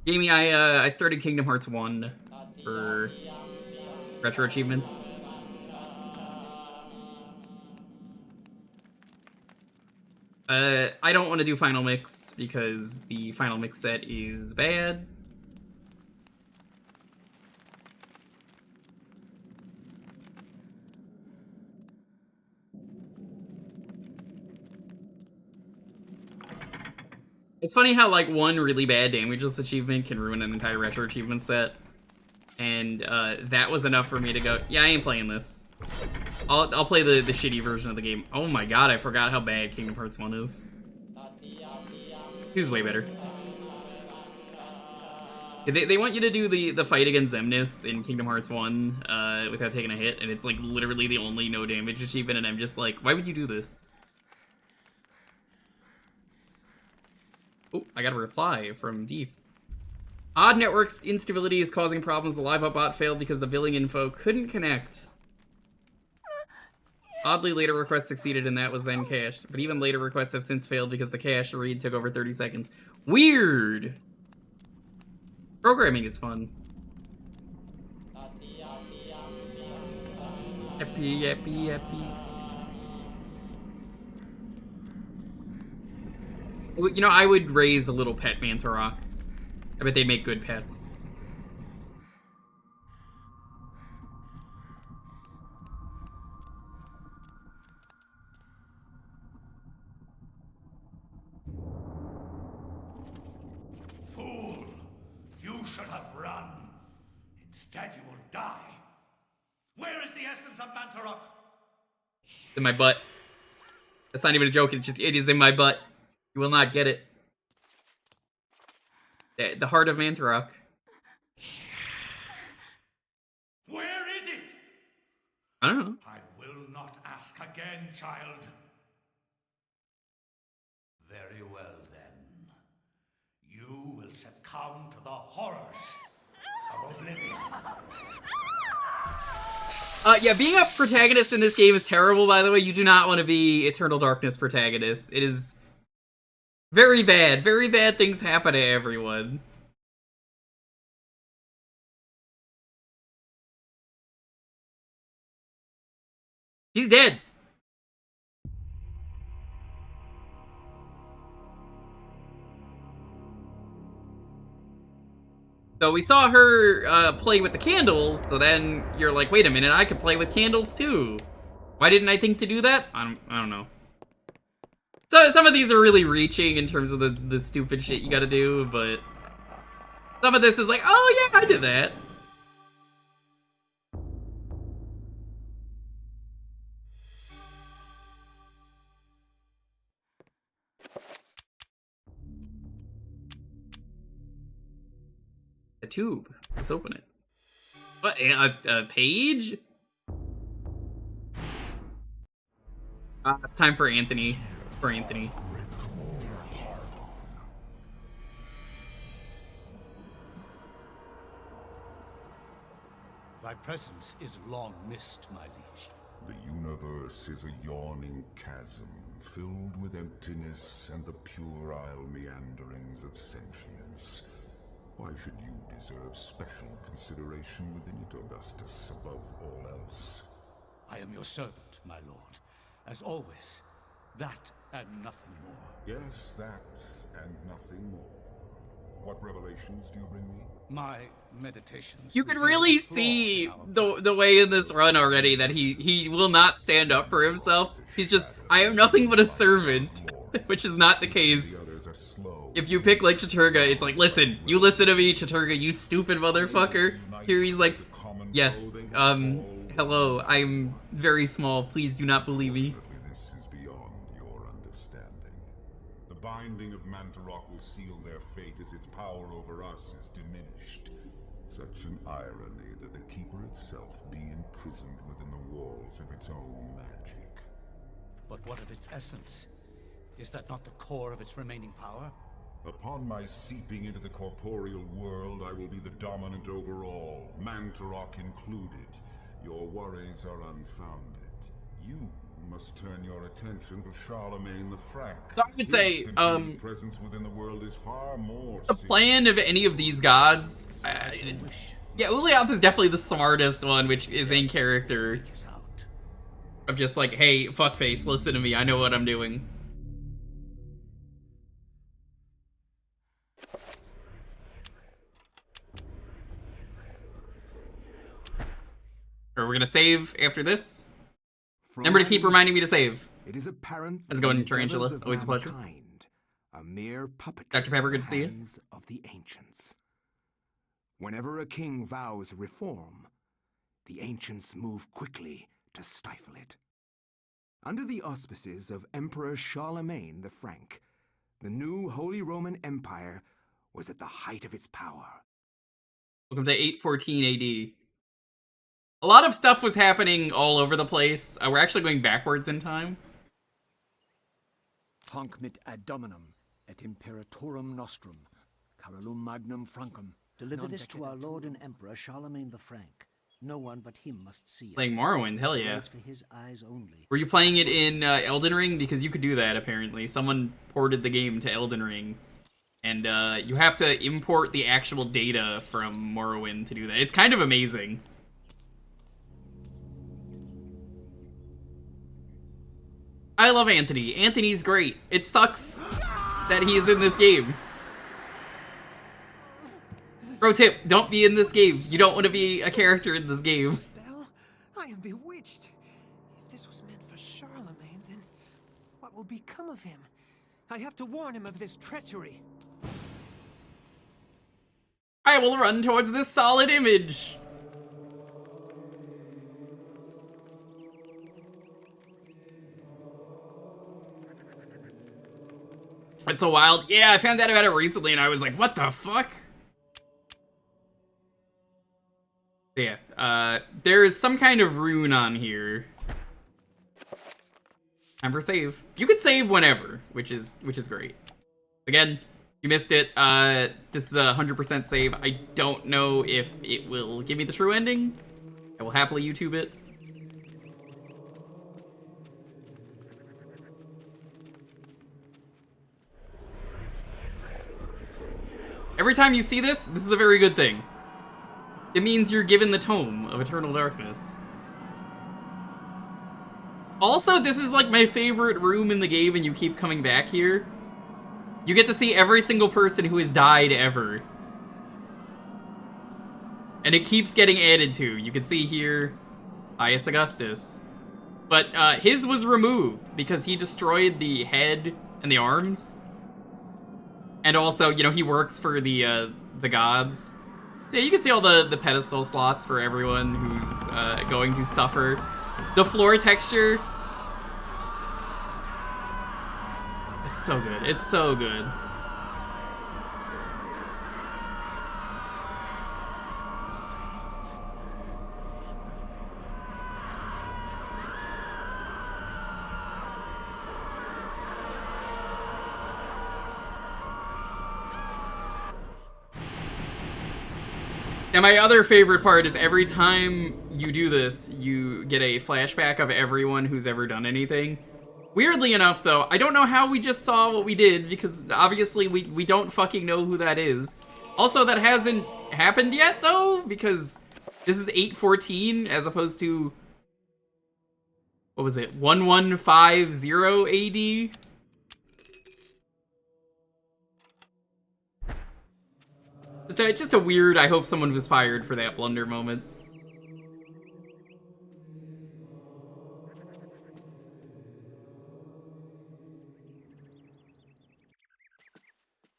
Jamie, I started Kingdom Hearts 1 for retro achievements. I don't want to do Final Mix because the Final Mix set is bad. It's funny how, like, one really bad damageless achievement can ruin an entire retro achievement set. And, that was enough for me to go, yeah, I ain't playing this. I'll play the shitty version of the game. Oh my god, I forgot how bad Kingdom Hearts 1 is. 2's way better. They want you to do the fight against Xemnas in Kingdom Hearts 1 without taking a hit, and it's like literally the only no damage achievement, and I'm just like, why would you do this? Oh, I got a reply from Deef. Odd network instability is causing problems. The live bot failed because the billing info couldn't connect. Oddly, later requests succeeded and that was then cached, but even later requests have since failed because the cache read took over 30 seconds. Weird! Programming is fun. Happy, happy, happy. You know, I would raise a little pet Mantarok. I bet they make good pets. Fool! You should have run. Instead, you will die. Where is the essence of Mantarok? In my butt. That's not even a joke, it is in my butt. You will not get it. The heart of Mantarok. Where is it? I don't know. I will not ask again, child. Very well, then. You will succumb to the horrors of oblivion. Yeah, being a protagonist in this game is terrible, by the way. You do not want to be Eternal Darkness protagonist. It is very bad. Very bad things happen to everyone. He's dead. So we saw her play with the candles, so then you're like, wait a minute, I could play with candles too. Why didn't I think to do that? I don't know. So some of these are really reaching in terms of the stupid shit you gotta do, but some of this is like, oh yeah, I did that. A tube. Let's open it. What? A page? It's time for Anthony. For Anthony. Thy presence is long missed, my liege. The universe is a yawning chasm, filled with emptiness and the puerile meanderings of sentience. Why should you deserve special consideration within it, Augustus, above all else? I am your servant, my lord. As always. That and nothing more. Yes, that and nothing more. What revelations do you bring me? My meditations. You can really see the way in this run already that he will not stand up for himself. He's just, I am nothing but a servant, which is not the case. If you pick like Chattur'gha, it's like, listen, you listen to me, Chattur'gha, you stupid motherfucker. Here he's like, yes, hello, I'm very small, please do not believe me. This is beyond your understanding. The binding of Mantarok will seal their fate as its power over us is diminished. Such an irony that the Keeper itself be imprisoned within the walls of its own magic. But what of its essence? Is that not the core of its remaining power? Upon my seeping into the corporeal world, I will be the dominant over all, Mantarok included. Your worries are unfounded. You must turn your attention to Charlemagne the Frank. So I would say, His presence within the world is far more the plan of any of these gods, yeah, Ulyaoth is definitely the smartest one, which is in character. Of just like, hey, fuckface, listen to me, I know what I'm doing. Are we gonna save after this? Remember to keep reminding me to save. It is apparent. How's it going, Tarantula? Always a pleasure. A mere puppet. Dr. Pepper, good to see you. Of the ancients. Whenever a king vows reform, the ancients move quickly to stifle it. Under the auspices of Emperor Charlemagne the Frank, the new Holy Roman Empire was at the height of its power. Welcome to 814 AD. A lot of stuff was happening all over the place. We're actually going backwards in time. Hanc mit ad dominum et imperatorum nostrum, carolum magnum francum. Deliver this to our Lord and Emperor Charlemagne the Frank. No one but him must see it. Playing Morrowind, hell yeah. For his eyes only. Were you playing it in Elden Ring? Because you could do that, apparently. Someone ported the game to Elden Ring. And you have to import the actual data from Morrowind to do that. It's kind of amazing. I love Anthony. Anthony's great. It sucks that he is in this game. Pro tip, don't be in this game. You don't want to be a character in this game. Spell? I am bewitched. If this was meant for Charlemagne, then what will become of him? I have to warn him of this treachery. I will run towards this solid image. It's so wild. Yeah, I found out about it recently and I was like, what the fuck? Yeah, there is some kind of rune on here. Time for save. You could save whenever, which is great. Again, you missed it. This is a 100% save. I don't know if it will give me the true ending. I will happily YouTube it. Every time you see this is a very good thing. It means you're given the Tome of Eternal Darkness. Also, this is like my favorite room in the game and you keep coming back here. You get to see every single person who has died ever. And it keeps getting added to. You can see here, Pius Augustus. But his was removed because he destroyed the head and the arms. And also, you know, he works for the gods. So yeah, you can see all the pedestal slots for everyone who's going to suffer. The floor texture. It's so good. It's so good. Now my other favorite part is every time you do this, you get a flashback of everyone who's ever done anything. Weirdly enough, though, I don't know how we just saw what we did, because obviously we don't fucking know who that is. Also, that hasn't happened yet, though, because this is 814 as opposed to... What was it? 1150 AD? It's just a weird, I hope someone was fired for that blunder moment.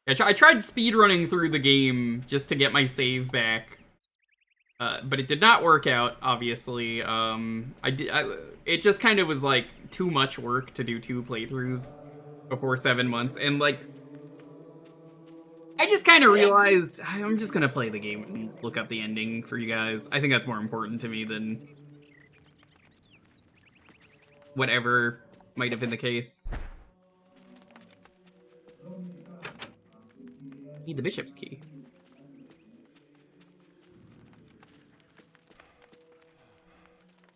I tried speedrunning through the game just to get my save back. But it did not work out, obviously. It just kind of was like too much work to do 2 playthroughs before 7 months. And like, I just kind of realized I'm just gonna play the game and look up the ending for you guys. I think that's more important to me than whatever might have been the case. Need the bishop's key.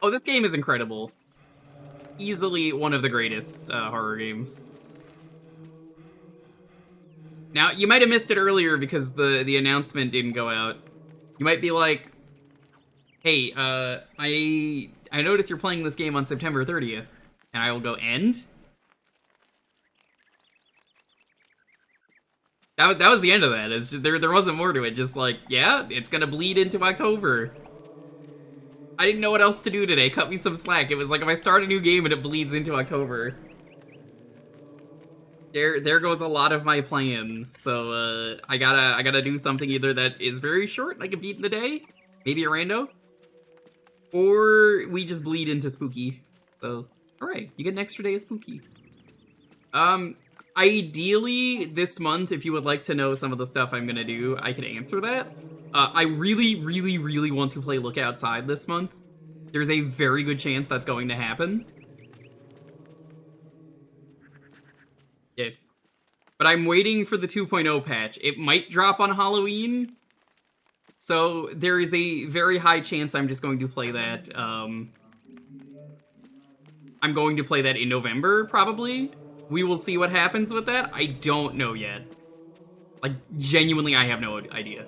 Oh, this game is incredible. Easily one of the greatest horror games. Now, you might have missed it earlier because the announcement didn't go out. You might be like, hey, I noticed you're playing this game on September 30th. And I will go, and? That was the end of that. It's just, there wasn't more to it. Just like, yeah, it's gonna bleed into October. I didn't know what else to do today. Cut me some slack. It was like if I start a new game and it bleeds into October. There goes a lot of my plan. So I gotta do something either that is very short, like a beat in the day, maybe a rando, or we just bleed into spooky. So all right, you get an extra day of spooky. Ideally, this month, if you would like to know some of the stuff I'm gonna do, I could answer that. I really, really, really want to play Look Outside this month. There's a very good chance that's going to happen. Yeah. But I'm waiting for the 2.0 patch. It might drop on Halloween. So there is a very high chance I'm just going to play that. I'm going to play that in November, probably. We will see what happens with that. I don't know yet. Like, genuinely, I have no idea.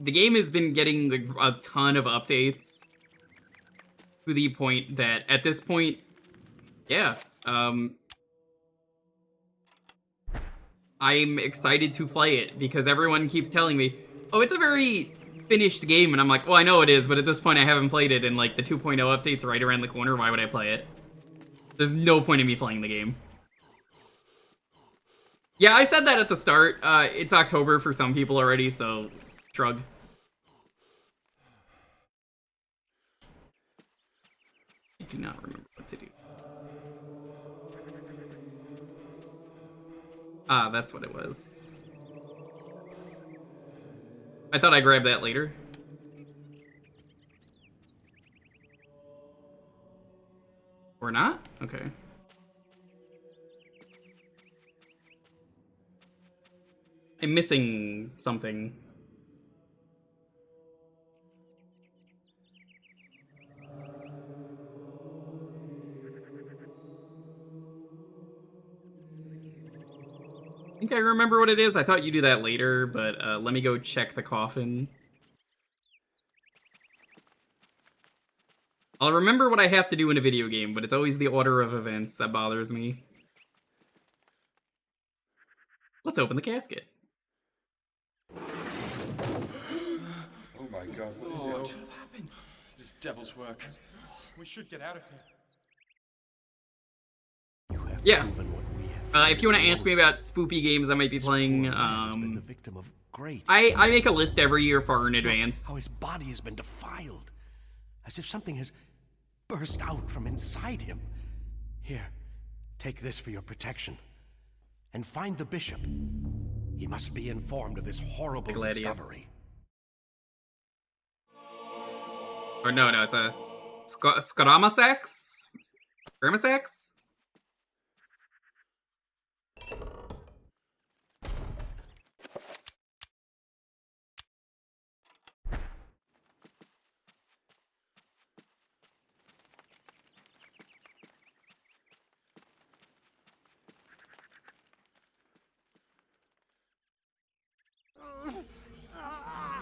The game has been getting like, a ton of updates to the point that at this point, yeah, I'm excited to play it because everyone keeps telling me, oh, it's a very finished game, and I'm like, well, I know it is, but at this point I haven't played it, and like the 2.0 update's right around the corner. Why would I play it? There's no point in me playing the game. Yeah, I said that at the start. It's October for some people already, so shrug. I do not remember what to do. Ah, that's what it was. I thought I grabbed that later. Or not? Okay. I'm missing something. I think I remember what it is. I thought you do that later, but let me go check the coffin. I'll remember what I have to do in a video game, but it's always the order of events that bothers me. Let's open the casket. Oh my god, what is it? What happened? This devil's work. We should get out of here. Yeah. If you want to ask me about spoopy games I might be playing, I make a list every year far in advance. How his body has been defiled, as if something has burst out from inside him. Here, take this for your protection, and find the bishop. He must be informed of this horrible discovery. Or no, it's a Skaramasax? Gramasax?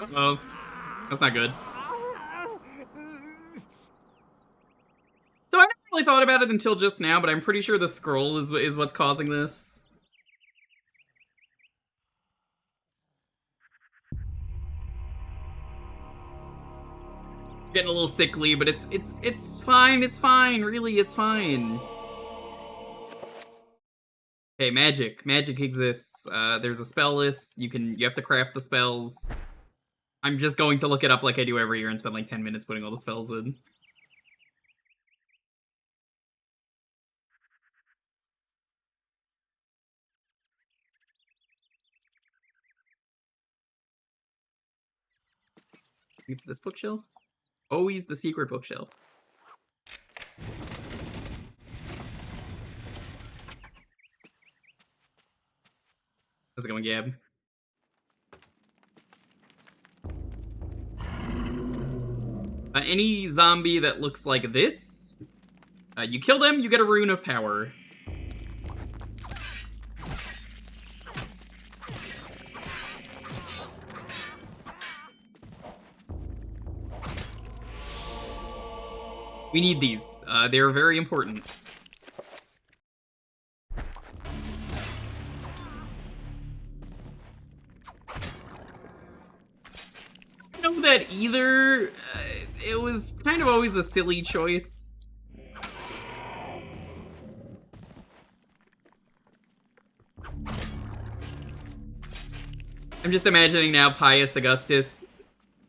Uh-oh. That's not good. So I never really thought about it until just now, but I'm pretty sure the scroll is what's causing this. Getting a little sickly, but it's fine, it's fine, really, it's fine. Okay, magic. Magic exists. There's a spell list. You have to craft the spells. I'm just going to look it up like I do every year and spend like 10 minutes putting all the spells in. It's this bookshelf? Always the secret bookshelf. How's it going, Gab? Any zombie that looks like this, you kill them, you get a rune of power. We need these. They're very important. I don't know that either. It was kind of always a silly choice. I'm just imagining now Pius Augustus,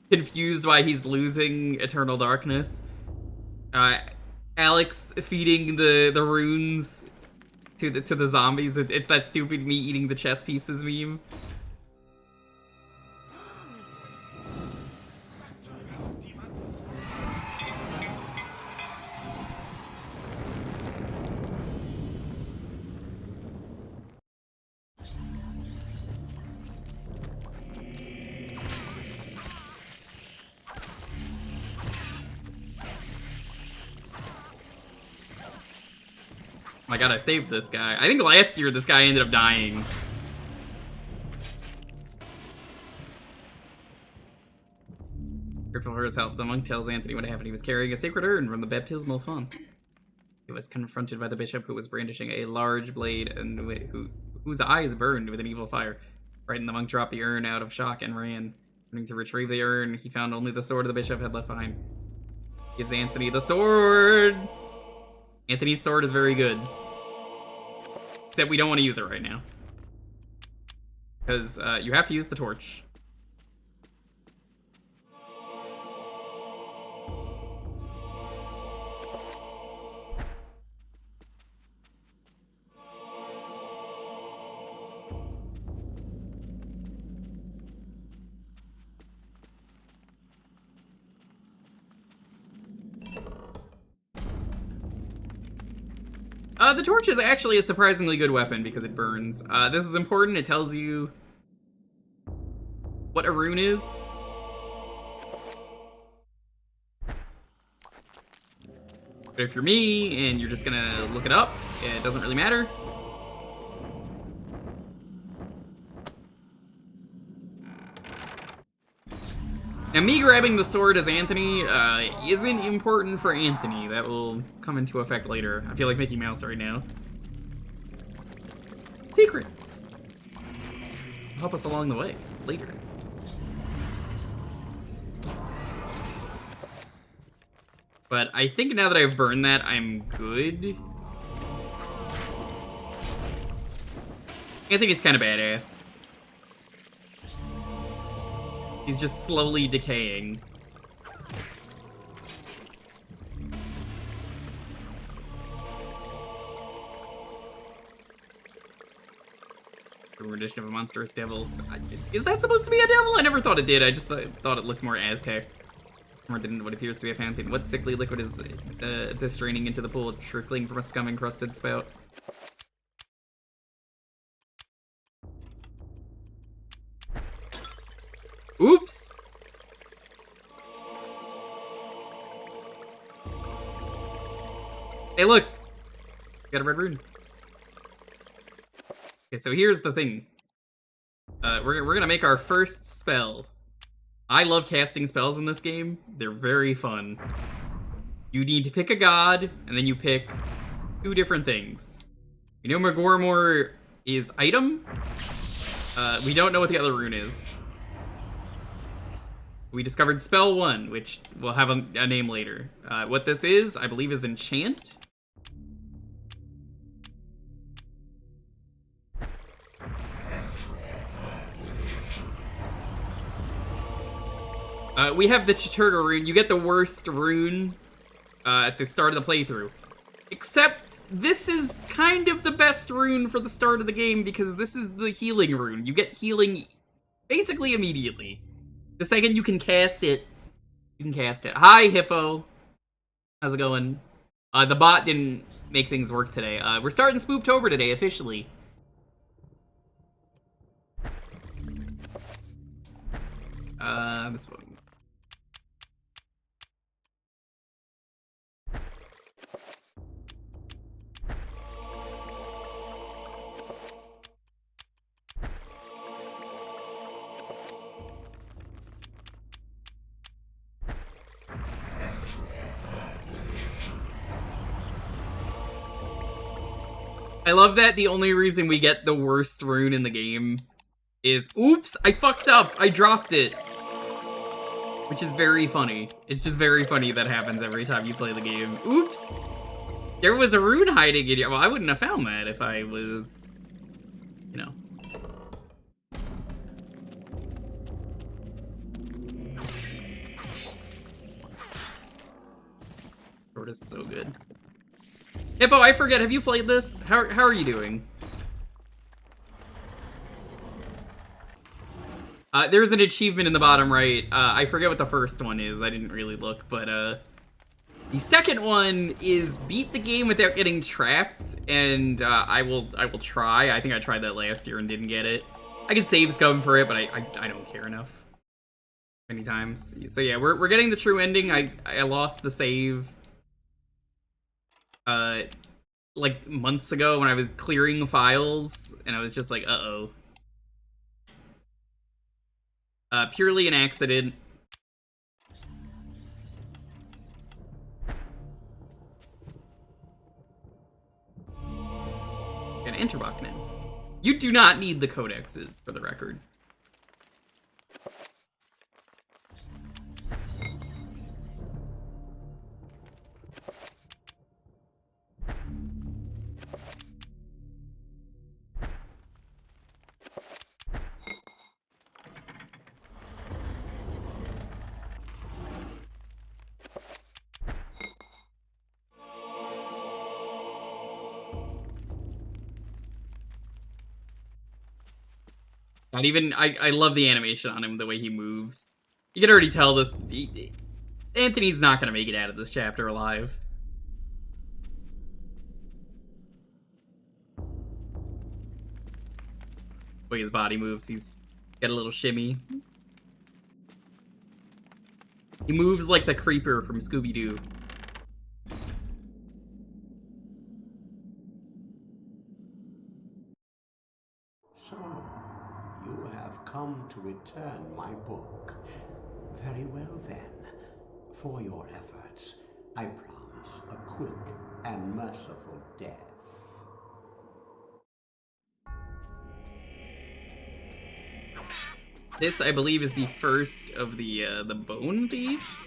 confused why he's losing Eternal Darkness. Alex feeding the runes to the zombies. It's that stupid me eating the chess pieces meme. My god, I saved this guy. I think last year this guy ended up dying. Grateful for his help, the monk tells Anthony what happened. He was carrying a sacred urn from the baptismal font. He was confronted by the bishop, who was brandishing a large blade and whose eyes burned with an evil fire. Frightened, the monk dropped the urn out of shock and ran. Turning to retrieve the urn, he found only the sword the bishop had left behind. Gives Anthony the sword! Anthony's sword is very good. Except we don't want to use it right now. Because you have to use the torch. The torch is actually a surprisingly good weapon because it burns. This is important. It tells you what a rune is. But if you're me and you're just gonna look it up, it doesn't really matter. Now, me grabbing the sword as Anthony isn't important for Anthony. That will come into effect later. I feel like Mickey Mouse right now. Secret. Help us along the way later. But I think now that I've burned that, I'm good. Anthony's kind of badass. He's just slowly decaying. A rendition of a monstrous devil. Is that supposed to be a devil? I never thought it did. I just thought it looked more Aztec. More than what appears to be a fountain. What sickly liquid is this draining into the pool, trickling from a scum-encrusted spout? Oops! Hey, look! Got a red rune. Okay, so here's the thing. We're gonna make our first spell. I love casting spells in this game. They're very fun. You need to pick a god, and then you pick 2 different things. You know Magormor is item. We don't know what the other rune is. We discovered spell 1, which will have a name later. What this is, I believe, is enchant. We have the Chattur'gha rune. You get the worst rune at the start of the playthrough. Except this is kind of the best rune for the start of the game because this is the healing rune. You get healing basically immediately. The second you can cast it, you can cast it. Hi, Hippo. How's it going? The bot didn't make things work today. We're starting Spooptober today, officially. This one. I love that the only reason we get the worst rune in the game is, oops, I fucked up, I dropped it. Which is very funny. It's just very funny that happens every time you play the game. Oops. There was a rune hiding in here. Well, I wouldn't have found that if I was, you know. sword is so good. Hippo, I forget, have you played this? How are you doing? There's an achievement in the bottom right. I forget what the first one is. I didn't really look, but the second one is beat the game without getting trapped, and I will try. I think I tried that last year and didn't get it. I can save scum for it, but I don't care enough. Many times. So yeah, we're getting the true ending. I lost the save like months ago when I was clearing files, and I was just like, uh-oh. Purely an accident. An Interbach now. You do not need the codexes, for the record. Not even, I love the animation on him, the way he moves. You can already tell this, Anthony's not gonna make it out of this chapter alive. The way his body moves, he's got a little shimmy. He moves like the creeper from Scooby-Doo. So, you have come to return my book. Very well then. For your efforts, I promise a quick and merciful death. This, I believe, is the first of the Bone Thieves?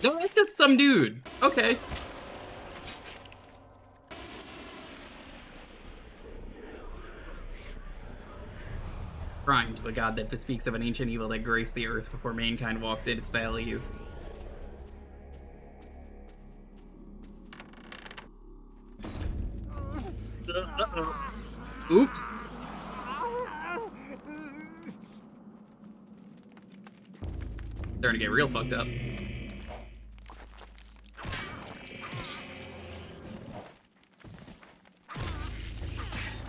No, that's just some dude. Okay. Crying to a god that bespeaks of an ancient evil that graced the earth before mankind walked in its valleys. Uh-oh. Oops. Starting to get real fucked up.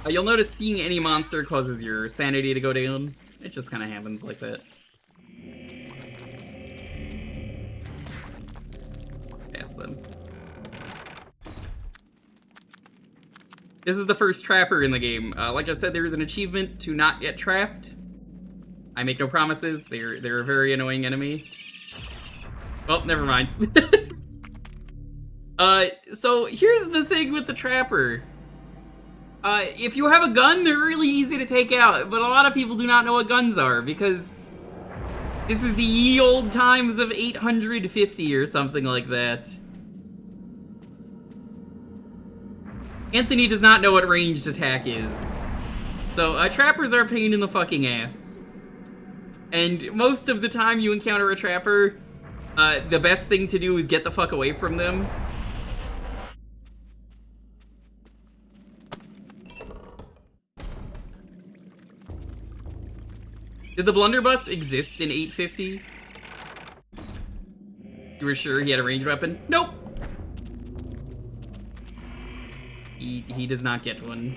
You'll notice seeing any monster causes your sanity to go down. It just kind of happens like that. Pass them. This is the first trapper in the game. Like I said, there is an achievement to not get trapped. I make no promises. They're a very annoying enemy. Well, never mind. So here's the thing with the trapper. If you have a gun, they're really easy to take out, but a lot of people do not know what guns are, because this is the ye old times of 850 or something like that. Anthony does not know what ranged attack is. So, trappers are a pain in the fucking ass. And most of the time you encounter a trapper, the best thing to do is get the fuck away from them. Did the blunderbuss exist in 850? You were sure he had a ranged weapon? Nope! He does not get one.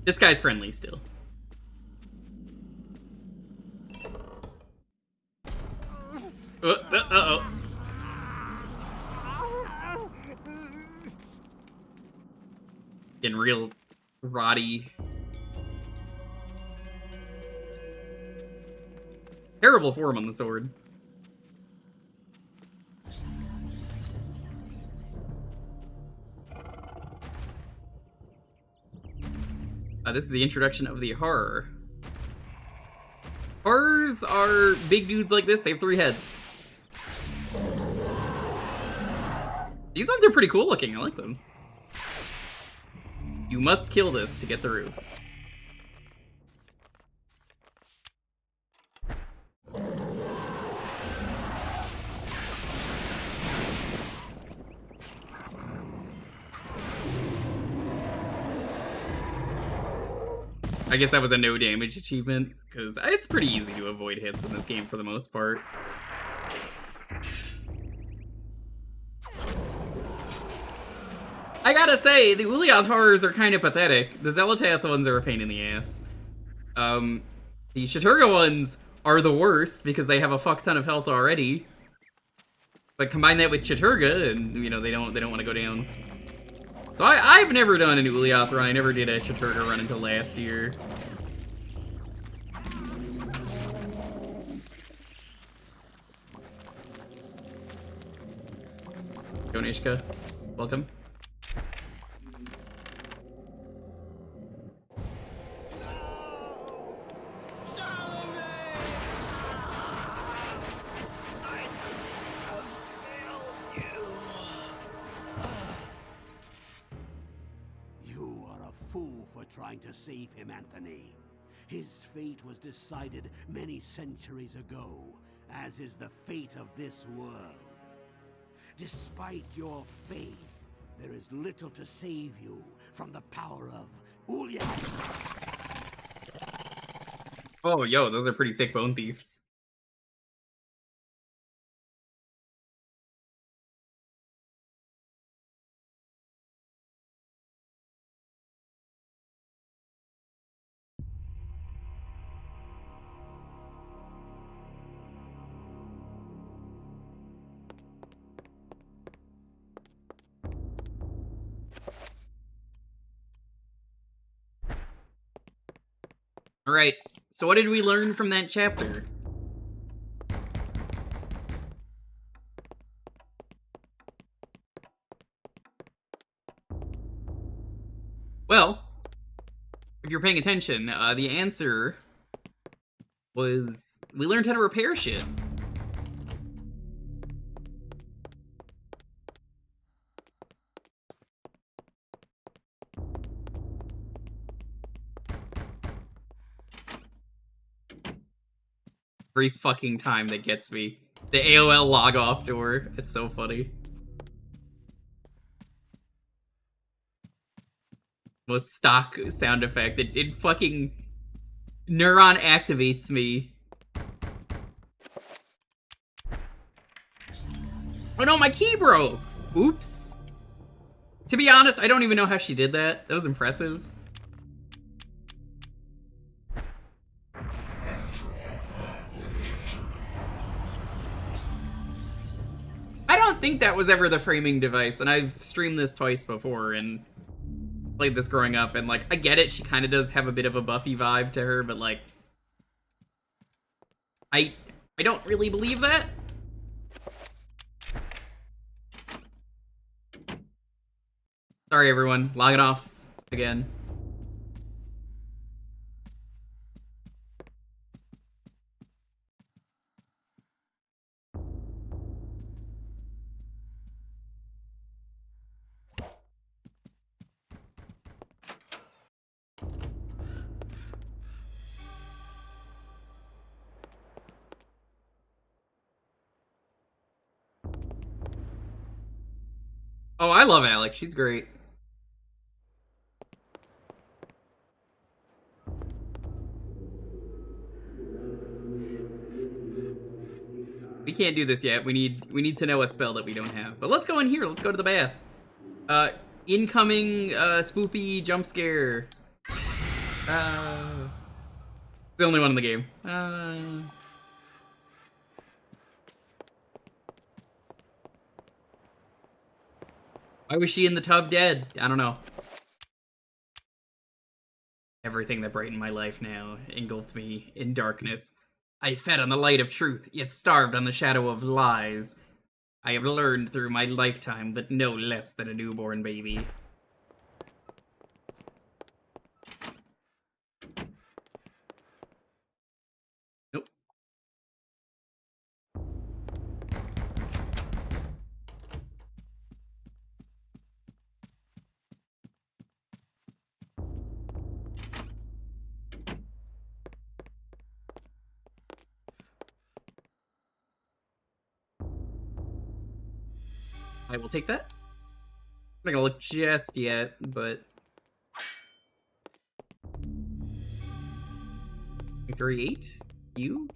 This guy's friendly still. Uh-oh. Getting real roddy. Terrible form on the sword. This is the introduction of the horror. Horrors are big dudes like this. They have 3 heads. These ones are pretty cool looking. I like them. You must kill this to get through. I guess that was a no damage achievement, because it's pretty easy to avoid hits in this game for the most part. I gotta say, the Ulyaoth horrors are kind of pathetic. The Xel'lotath ones are a pain in the ass. The Chattur'gha ones are the worst, because they have a fuck ton of health already. But combine that with Chattur'gha, and, you know, they don't want to go down. So I've never done an Ulyaoth run. I never did a Chattur'gha run until last year. Donishka, welcome. Trying to save him, Anthony. His fate was decided many centuries ago, as is the fate of this world. Despite your faith, there is little to save you from the power of Ulyaoths. Oh, yo, those are pretty sick bone thieves. Alright, so what did we learn from that chapter? Well, if you're paying attention, the answer was we learned how to repair shit. Every fucking time that gets me. The AOL log off door. It's so funny. Most stock sound effect. It fucking neuron activates me. Oh no, my key broke! Oops. To be honest, I don't even know how she did that. That was impressive. I don't think that was ever the framing device, and I've streamed this twice before and played this growing up, and like, I get it, she kind of does have a bit of a Buffy vibe to her, but like, I don't really believe that. Sorry everyone, logging off again. Oh, I love Alex. She's great. We can't do this yet. We need to know a spell that we don't have. But let's go in here. Let's go to the bath. Incoming spoopy jump scare. The only one in the game. Why was she in the tub dead? I don't know. Everything that brightened my life now engulfed me in darkness. I fed on the light of truth, yet starved on the shadow of lies. I have learned through my lifetime, but no less than a newborn baby. I will take that. I'm not gonna look just yet, but 38. You.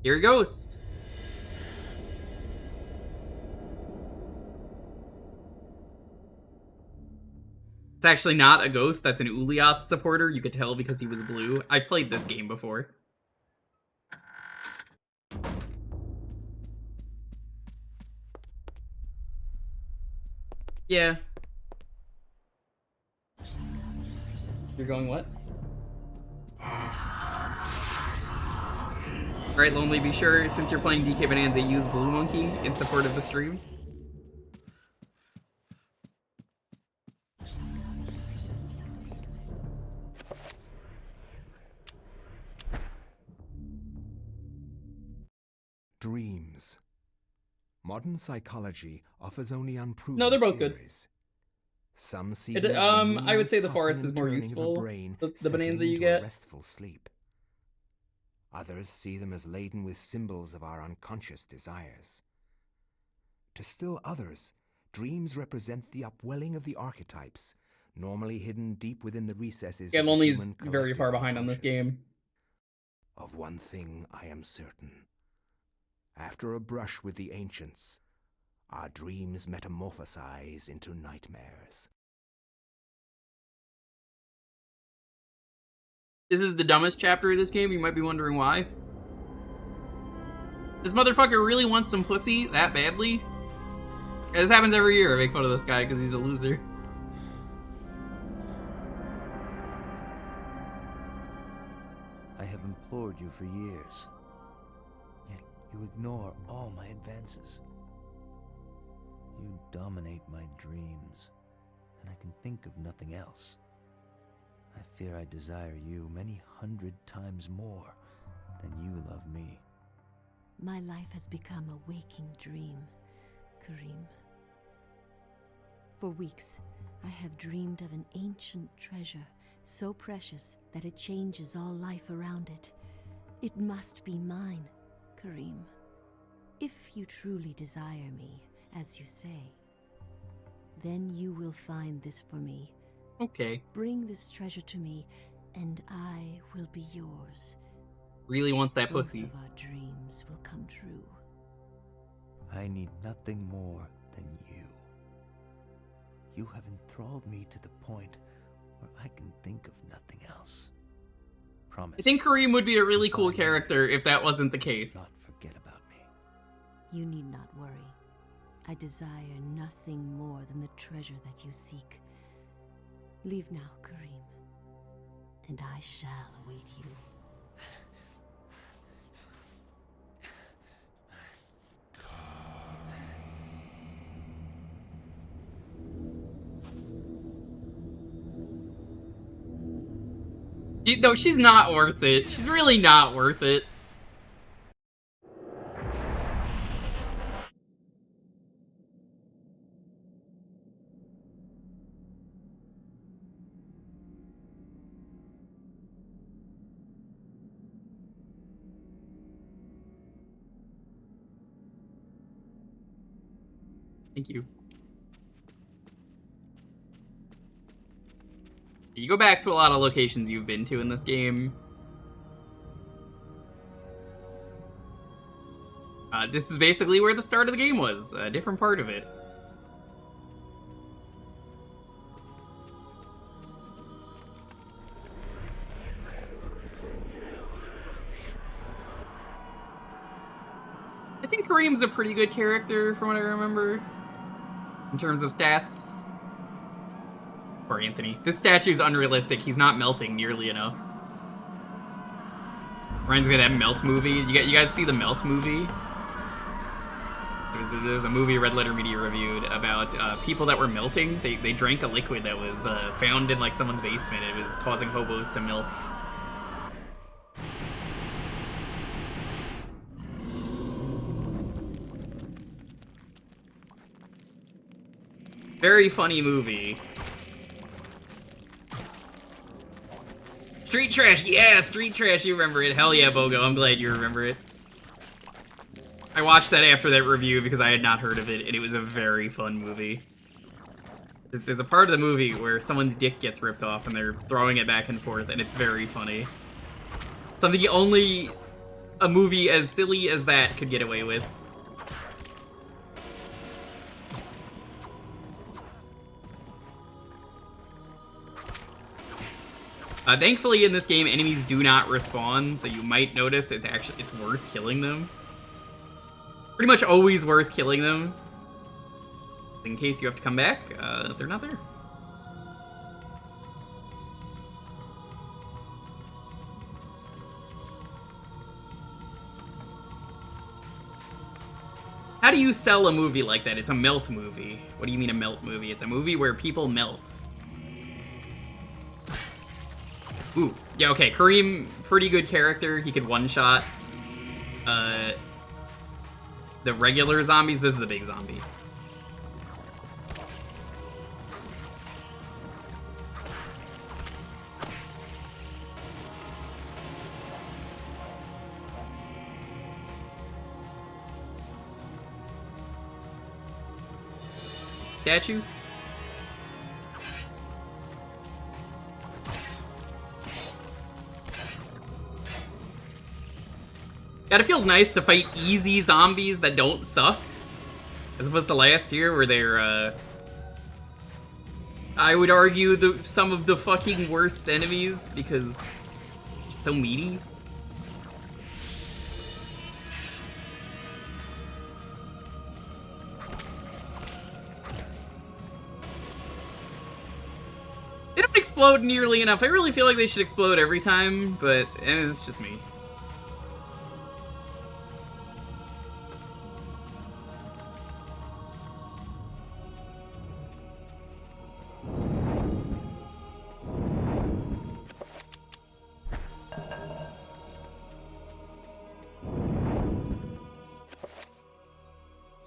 Here he goes. It's actually not a ghost, that's an Ulyaoths supporter. You could tell because he was blue. I've played this game before. Yeah. You're going what? Alright, Lonely, be sure, since you're playing DK Bonanza, use Blue Monkey in support of the stream. Dreams. Modern psychology offers only unproven No, they're both theories. Some see good. I would say the forest is more useful. The Bonanza you get. Restful sleep. Others see them as laden with symbols of our unconscious desires. To still others, dreams represent the upwelling of the archetypes, normally hidden deep within the recesses of the Lonely's human very far collective behind on this game. Of one thing I am certain. After a brush with the ancients, our dreams metamorphosize into nightmares. This is the dumbest chapter of this game, you might be wondering why. This motherfucker really wants some pussy that badly? This happens every year, I make fun of this guy because he's a loser. I have implored you for years, yet you ignore all my advances. You dominate my dreams, and I can think of nothing else. I fear I desire you many 100 times more than you love me. My life has become a waking dream, Karim. For weeks, I have dreamed of an ancient treasure so precious that it changes all life around it. It must be mine, Karim. If you truly desire me, as you say, then you will find this for me. Okay. Bring this treasure to me, and I will be yours. Really wants that Both pussy. of our dreams will come true. I need nothing more than you. You have enthralled me to the point where I can think of nothing else. Promise. I think Karim would be a really cool character if that wasn't the case. Not forget about me. You need not worry. I desire nothing more than the treasure that you seek. Leave now, Karim, and I shall await you. No, she's not worth it. She's really not worth it. Thank you. You go back to a lot of locations you've been to in this game. This is basically where the start of the game was, a different part of it. I think Karim's a pretty good character from what I remember, in terms of stats. Or Anthony. This statue's unrealistic. He's not melting nearly enough. Reminds me of that Melt movie. You guys see the Melt movie? There was a movie Red Letter Media reviewed about people that were melting. They drank a liquid that was found in like someone's basement. It was causing hobos to melt. Very funny movie. Street Trash, yeah, Street Trash, you remember it. Hell yeah, Bogo, I'm glad you remember it. I watched that after that review because I had not heard of it, and it was a very fun movie. There's a part of the movie where someone's dick gets ripped off and they're throwing it back and forth, and it's very funny. Something only a movie as silly as that could get away with. Thankfully, in this game, enemies do not respawn, so you might notice it's worth killing them. Pretty much always worth killing them. In case you have to come back, they're not there. How do you sell a movie like that? It's a melt movie. What do you mean a melt movie? It's a movie where people melt. Ooh, yeah, okay, Kareem, pretty good character. He could one-shot the regular zombies. This is a big zombie. Statue? God, it feels nice to fight easy zombies that don't suck. As opposed to last year where they're, I would argue some of the fucking worst enemies because they're so meaty. They don't explode nearly enough. I really feel like they should explode every time, but it's just me.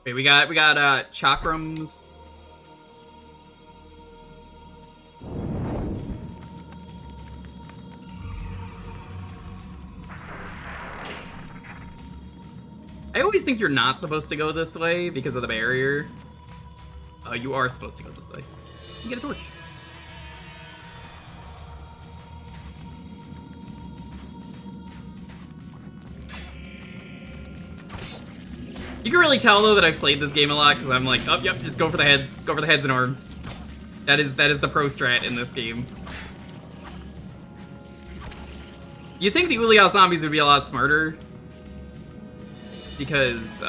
Okay, we got chakrams. I always think you're not supposed to go this way because of the barrier. You are supposed to go this way. You get a torch. You can really tell though that I've played this game a lot because I'm like, oh yep, just go for the heads, and arms. That is the pro strat in this game. You'd think the Ulyaoths zombies would be a lot smarter because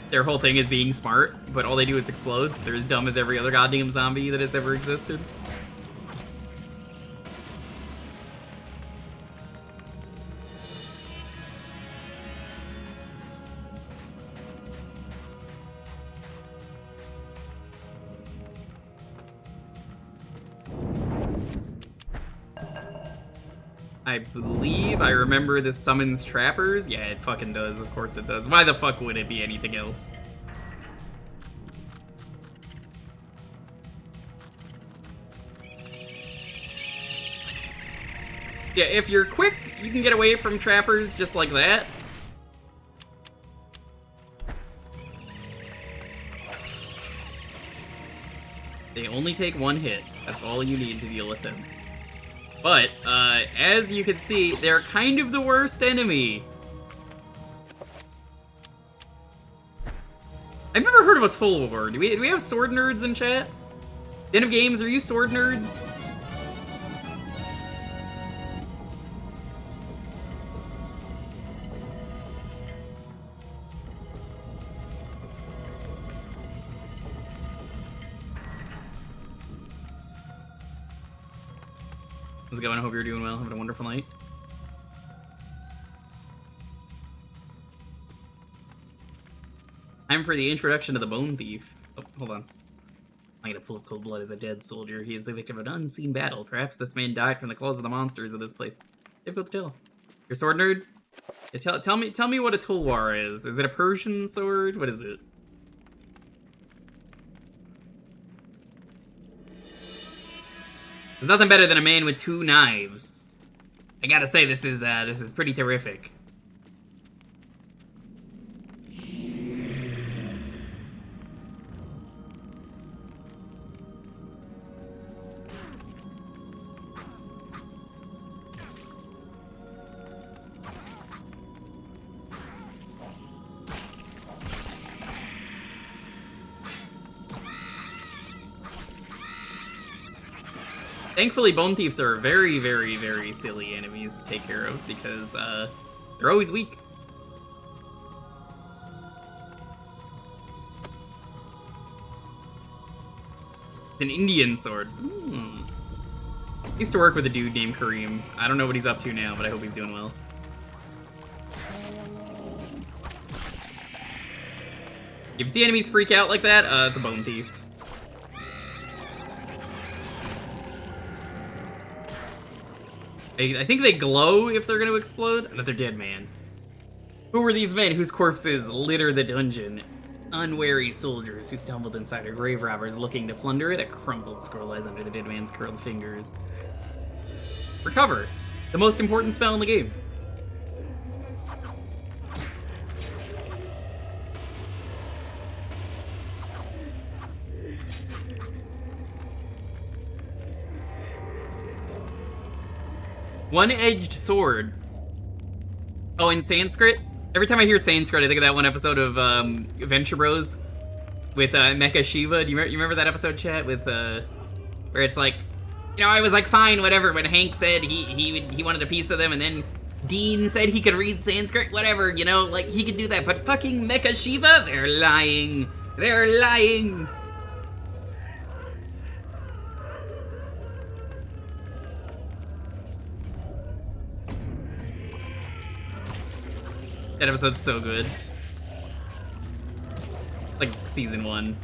their whole thing is being smart, but all they do is explode. So they're as dumb as every other goddamn zombie that has ever existed. I believe I remember this summons trappers. Yeah, it fucking does. Of course it does. Why the fuck would it be anything else? Yeah, if you're quick, you can get away from trappers just like that. They only take one hit. That's all you need to deal with them. But, as you can see, they're kind of the worst enemy. I've never heard of a toll war. Do we have sword nerds in chat? The end of games, are you sword nerds? How's it going? I hope you're doing well. Having a wonderful night. Time for the introduction to the Bone Thief. Oh, hold on. I'm gonna pull up Cold Blood as a dead soldier. He is the victim of an unseen battle. Perhaps this man died from the claws of the monsters of this place. Difficult to tell. You're a sword nerd? Yeah, tell me what a tulwar is. Is it a Persian sword? What is it? There's nothing better than a man with two knives. I gotta say, this is pretty terrific. Thankfully, Bone Thieves are very, very, very silly enemies to take care of because they're always weak. It's an Indian sword. Ooh. I used to work with a dude named Kareem. I don't know what he's up to now, but I hope he's doing well. If you see enemies freak out like that, it's a Bone Thief. I think they glow if they're gonna explode, but they're dead, man. Who were these men whose corpses litter the dungeon? Unwary soldiers who stumbled inside a grave robbers looking to plunder it. A crumpled scroll lies under the dead man's curled fingers. Recover. The most important spell in the game. One-edged sword. Oh, in Sanskrit? Every time I hear Sanskrit, I think of that one episode of Venture Bros with Mecha Shiva. Do you remember that episode, chat? With where it's like, you know, I was like, fine, whatever. When Hank said he wanted a piece of them, and then Dean said he could read Sanskrit, whatever. You know, like he could do that. But fucking Mecha Shiva, they're lying. They're lying. That episode's so good. Like season 1.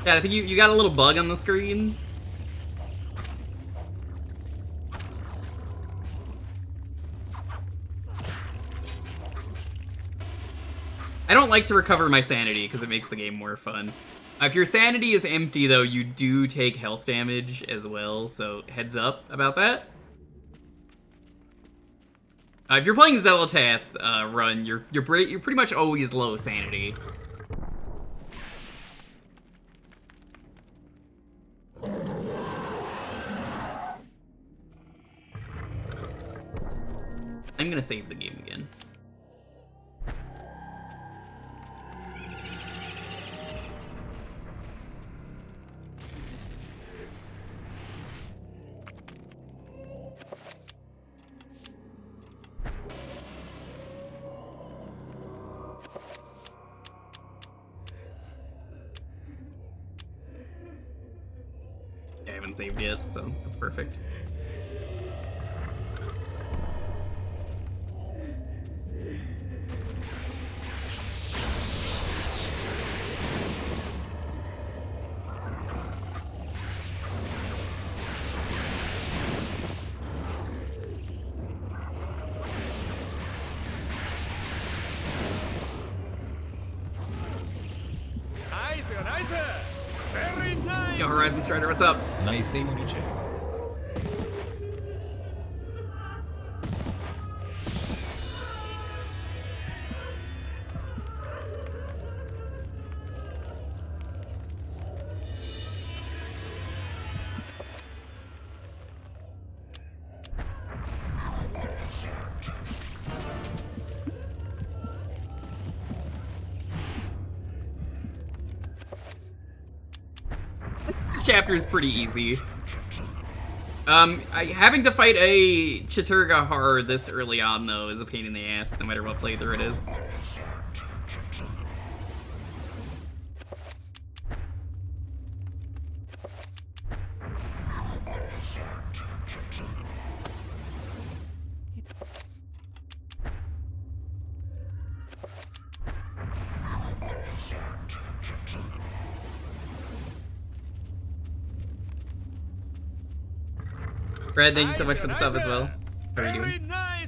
Yeah, I think you got a little bug on the screen. I don't like to recover my sanity because it makes the game more fun. If your sanity is empty, though, you do take health damage as well, so heads up about that. If you're playing Xel'lotath run, you're pretty much always low sanity. I'm gonna save the game again. I haven't saved yet, so that's perfect. Nice, nice. Very nice. Yo, Horizon Strider, what's up? Nice day when you check. This chapter is pretty easy. Having to fight a Chattur'gha horror this early on, though, is a pain in the ass, no matter what playthrough it is. Brad, thank you so much for the sub as well. How are you doing? I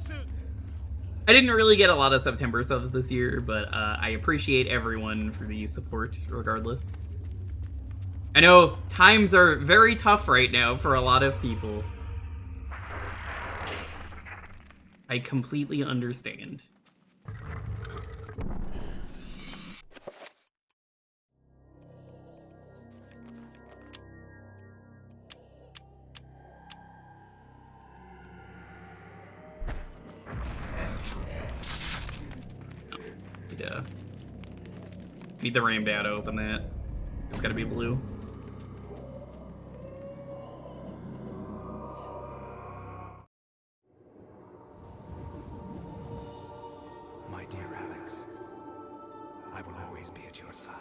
didn't really get a lot of September subs this year, but I appreciate everyone for the support regardless. I know times are very tough right now for a lot of people. I completely understand. Need the rain dad to open that. It's gotta be blue. My dear Alex, I will always be at your side.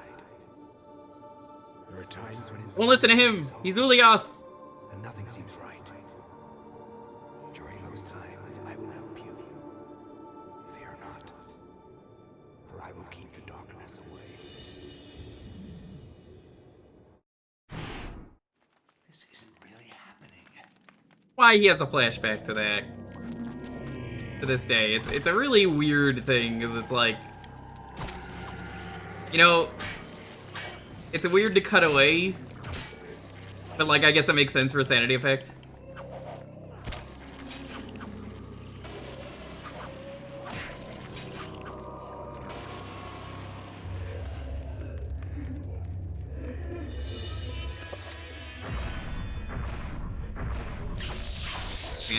There are times when Don't listen to him! He's Ulyaoth! and nothing seems right. During those times, I will help you. Fear not, for I will keep the darkness away. This isn't really happening. Why he has a flashback to that. To this day. It's a really weird thing, because it's like... You know... It's weird to cut away. But, like, I guess that makes sense for a sanity effect.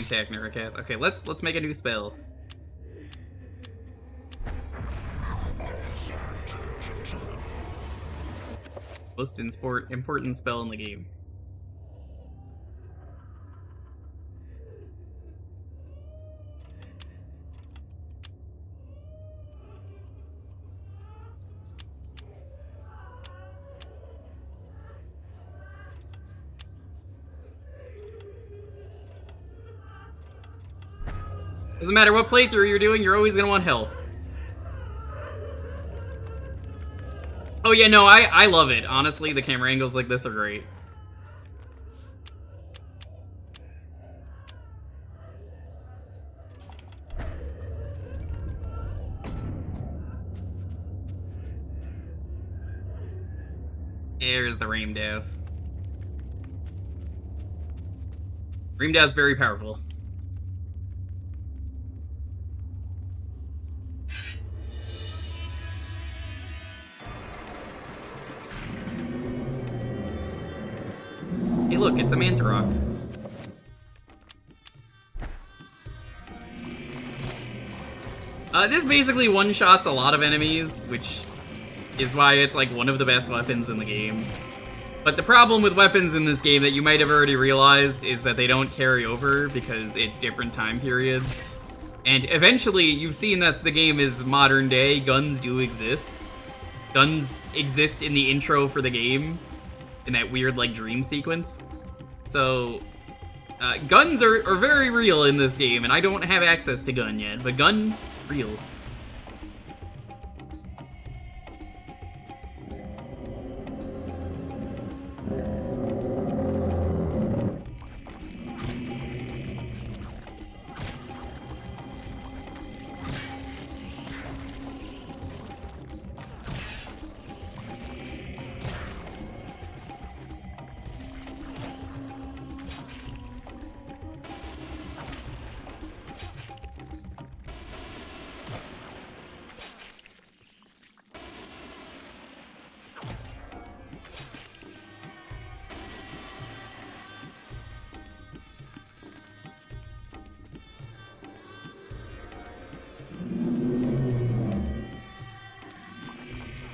Chattur'gha. Okay, let's make a new spell. Most important spell in the game. Doesn't matter what playthrough you're doing, you're always gonna want health. Oh yeah, no, I love it. Honestly, the camera angles like this are great. There's the Reimdao. Reimdao's very powerful. Hey look, it's a Mantarok. This basically one-shots a lot of enemies, which is why it's like one of the best weapons in the game. But the problem with weapons in this game that you might have already realized is that they don't carry over because it's different time periods. And eventually, you've seen that the game is modern day, guns do exist. Guns exist in the intro for the game, in that weird, like, dream sequence. So, guns are very real in this game, and I don't have access to gun yet, but gun, real.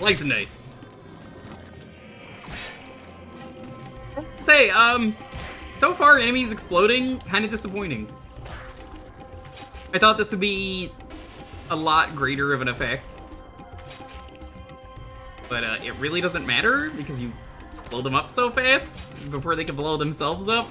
Nice and nice. Say, so far enemies exploding, kind of disappointing. I thought this would be a lot greater of an effect. But it really doesn't matter because you blow them up so fast before they can blow themselves up.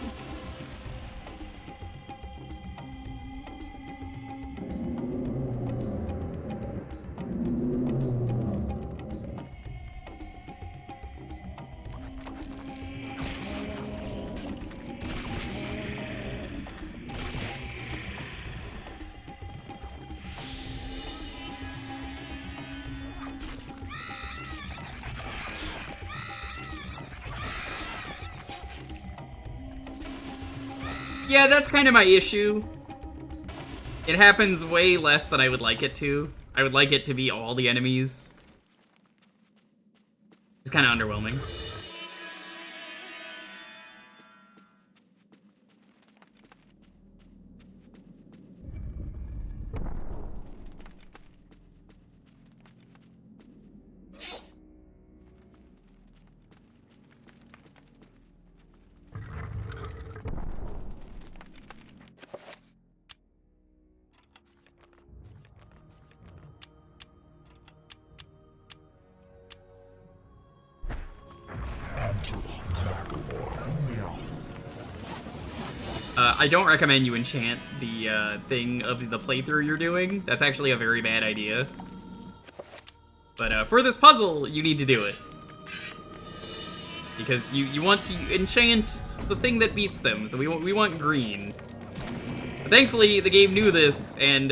Yeah, that's kind of my issue. It happens way less than I would like it to. I would like it to be all the enemies. It's kind of underwhelming. I don't recommend you enchant the thing of the playthrough you're doing. That's actually a very bad idea. But for this puzzle, you need to do it. Because you want to enchant the thing that beats them, so we want green. But thankfully, the game knew this, and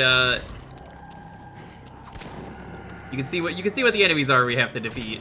you can see what the enemies are we have to defeat.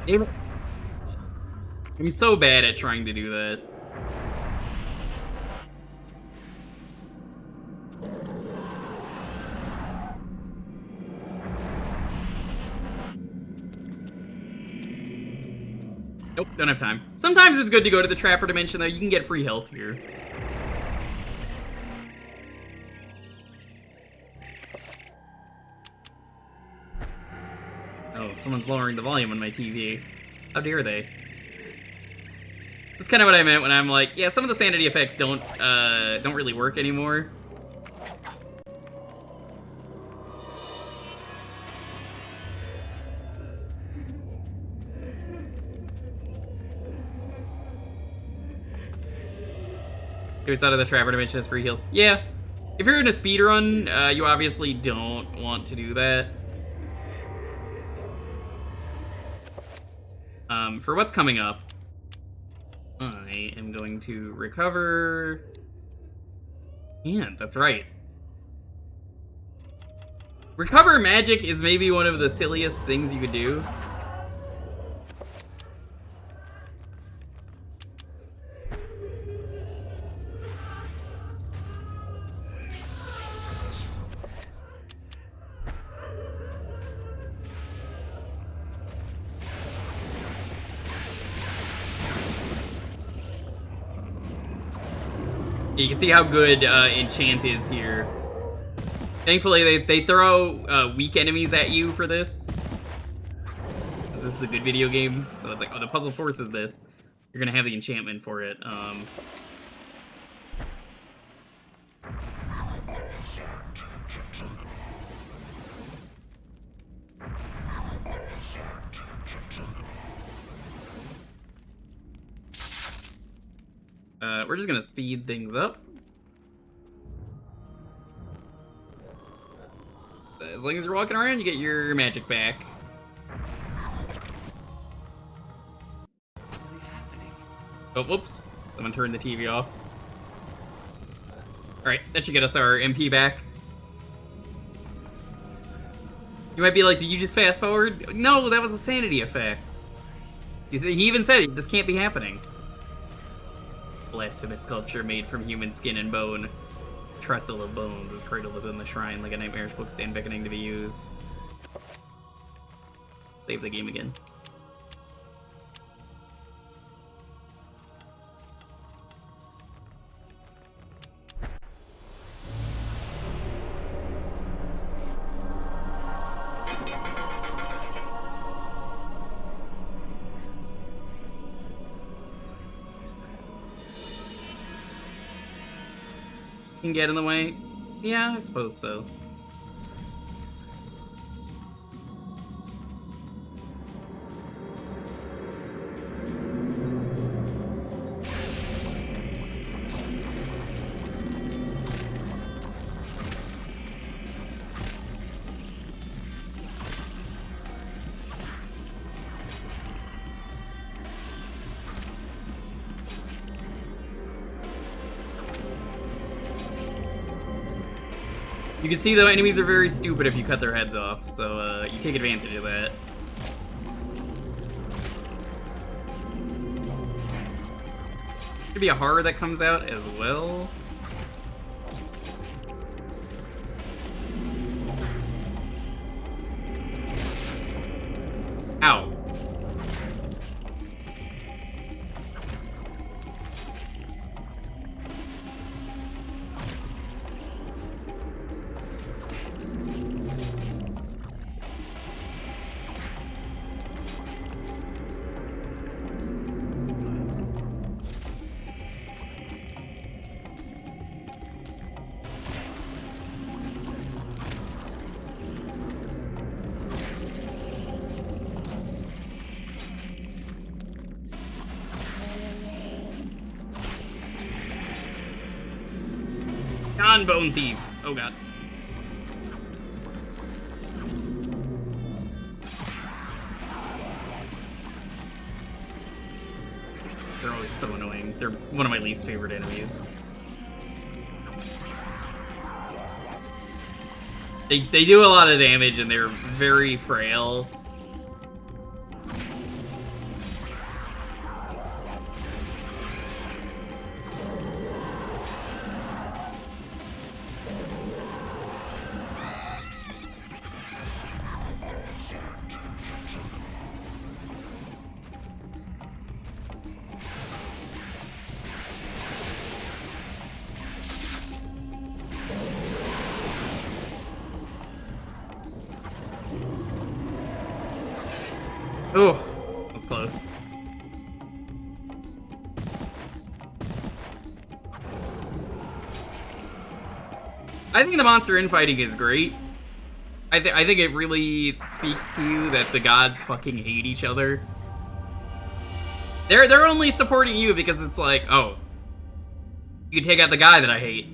Damn it. I'm so bad at trying to do that. Nope, don't have time. Sometimes it's good to go to the Trapper Dimension, though. You can get free health here. Oh, someone's lowering the volume on my TV. How dare they? That's kind of what I meant when I'm like, yeah, some of the sanity effects don't really work anymore. You always thought of the Trapper Dimension as free heals. Yeah. If you're in a speedrun, you obviously don't want to do that. For what's coming up, I am going to recover. Yeah, that's right. Recover magic is maybe one of the silliest things you could do. You can see how good Enchant is here. Thankfully, they throw weak enemies at you for this. This is a good video game, so it's like, oh, the puzzle forces this. You're gonna have the enchantment for it. We're just gonna speed things up. As long as you're walking around, you get your magic back. Oh, whoops. Someone turned the TV off. Alright, that should get us our MP back. You might be like, did you just fast forward? No, that was a sanity effect. He even said, this can't be happening. Blasphemous sculpture made from human skin and bone. Trestle of bones is cradled within the shrine like a nightmarish book stand beckoning to be used. Save the game again. Can get in the way? Yeah, I suppose so. You can see, though, enemies are very stupid if you cut their heads off, so you take advantage of that. Could be a horror that comes out as well. Ow. Con Bone Thief. Oh god. They're always so annoying. They're one of my least favorite enemies. They do a lot of damage and they're very frail. Oh, that was close. I think the monster infighting is great. I think it really speaks to you that the gods fucking hate each other. They're only supporting you because it's like, oh, you can take out the guy that I hate.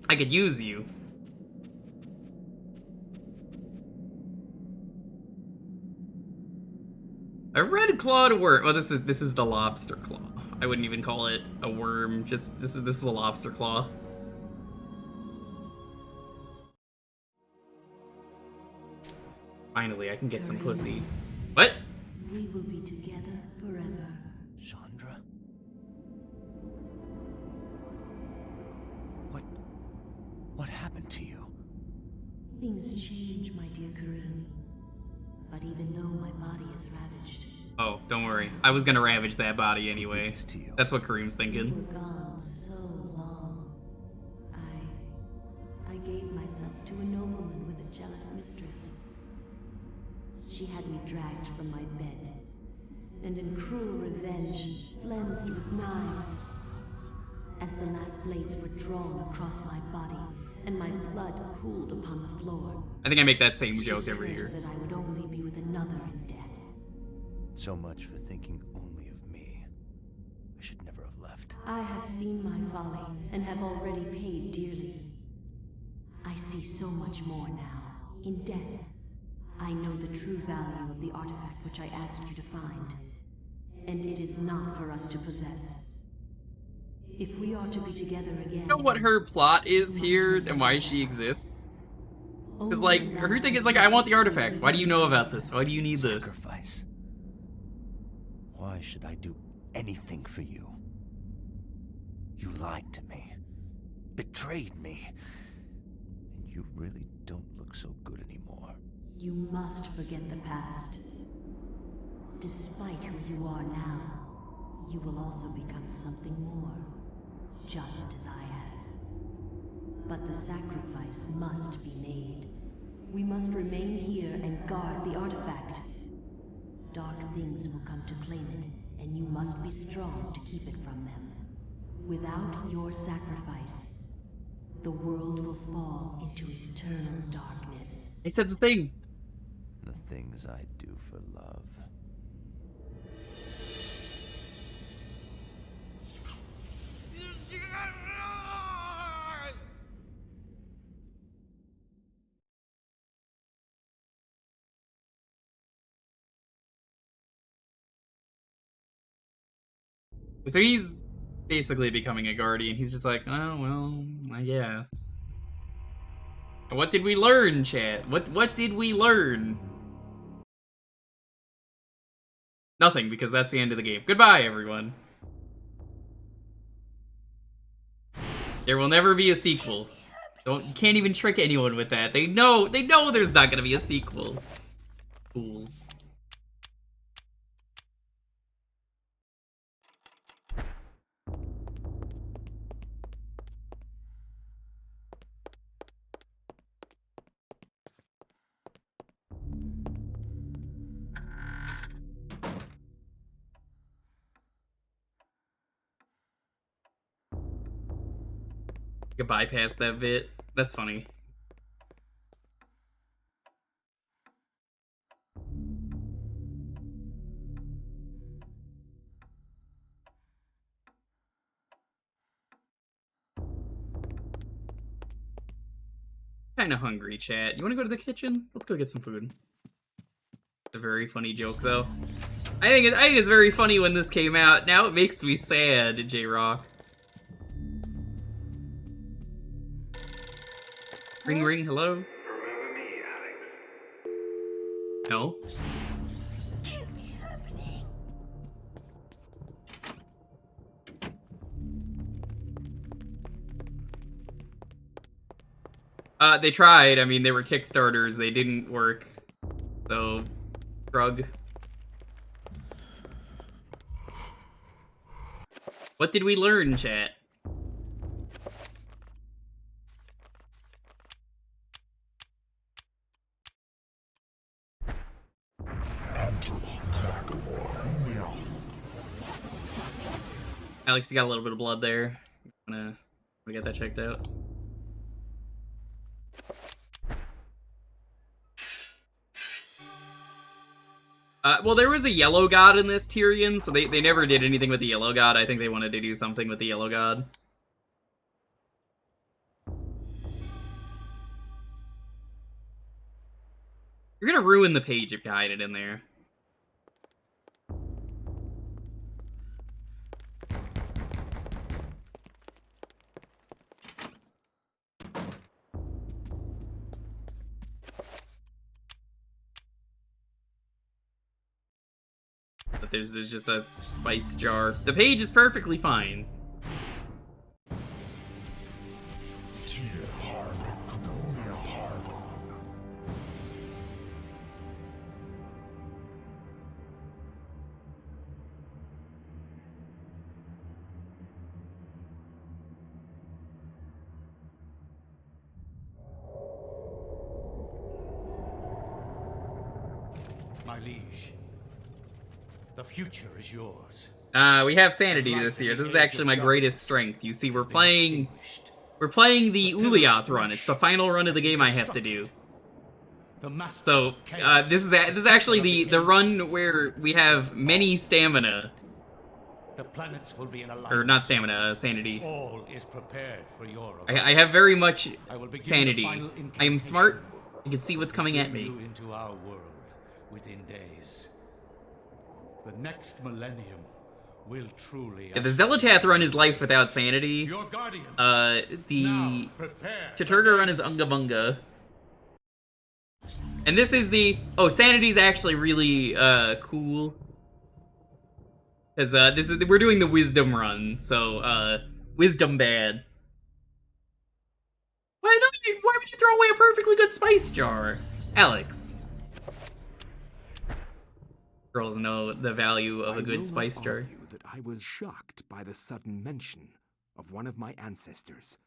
I could use you. A red clawed worm. Oh, this is the lobster claw. I wouldn't even call it a worm. Just this is a lobster claw. Finally, I can get some pussy. What? We will be together forever. Chandra? What happened to you? Things change, my dear Kareem. But even though my body is ravaged, Oh, don't worry. I was gonna ravage that body anyway. That's what Kareem's you thinking. were gone so long. I gave myself to a nobleman with a jealous mistress. She had me dragged from my bed, and in cruel revenge, flensed with knives. As the last blades were drawn across my body, and my blood cooled upon the floor, I think I make that same joke she every cursed year. that I would only be with another in death. So much for thinking only of me. I should never have left. I have seen my folly, and have already paid dearly. I see so much more now. In death, I know the true value of the artifact which I asked you to find. And it is not for us to possess. If we are to be together again... You know what her plot is here and why she exists? Because, like, her thing is, like, I want the artifact. Why do you know about this? Why do you need this? Sacrifice. Why should I do anything for you? You lied to me. Betrayed me. And you really don't look so good anymore. You must forget the past. Despite who you are now, you will also become something more, just as I have. But the sacrifice must be made. We must remain here and guard the artifact. Dark things will come to claim it, and you must be strong to keep it from them. Without your sacrifice, the world will fall into eternal darkness. I said the thing. The things I do for love. So he's basically becoming a guardian. He's just like, oh, well, I guess. What did we learn, chat? What did we learn? Nothing, because that's the end of the game. Goodbye, everyone. There will never be a sequel. You can't even trick anyone with that. They know there's not gonna be a sequel. Fools. You can bypass that bit. That's funny. kind of hungry, chat. You want to go to the kitchen? Let's go get some food. It's a very funny joke, though. I think it's very funny when this came out. Now it makes me sad, J-Rock. Ring ring, hello? Remember me, Alex? No? They tried. I mean, they were Kickstarters. They didn't work. So, shrug. What did we learn, chat? Alex, you got a little bit of blood there. Wanna get that checked out? Well, there was a yellow god in this Tyrion, so they never did anything with the yellow god. I think they wanted to do something with the yellow god. You're gonna ruin the page if you hide it in there. But there's just a spice jar. The page is perfectly fine. My liege, the future is yours. We have Sanity this year. This is actually my greatest strength. You see, we're playing the Ulyaoth run. It's the final run of the game I have to do. So, this is actually the run where we have many stamina. The planets will be in alignment. Or not stamina, sanity. All is prepared for your I have very much begin sanity. the final I am smart. I can see what's coming at me. You into our world within days. The next millennium will truly. Yeah, the Xel'lotath run is life without sanity. Your guardians. The Chattur'gha run is Unga Bunga. And this is the... Oh, sanity's actually really, cool. Because, we're doing the wisdom run, so, wisdom bad. Why would you throw away a perfectly good spice jar? Alex. Girls know the value of a good spice jar. I will not argue that I was shocked by the sudden mention of one of my ancestors,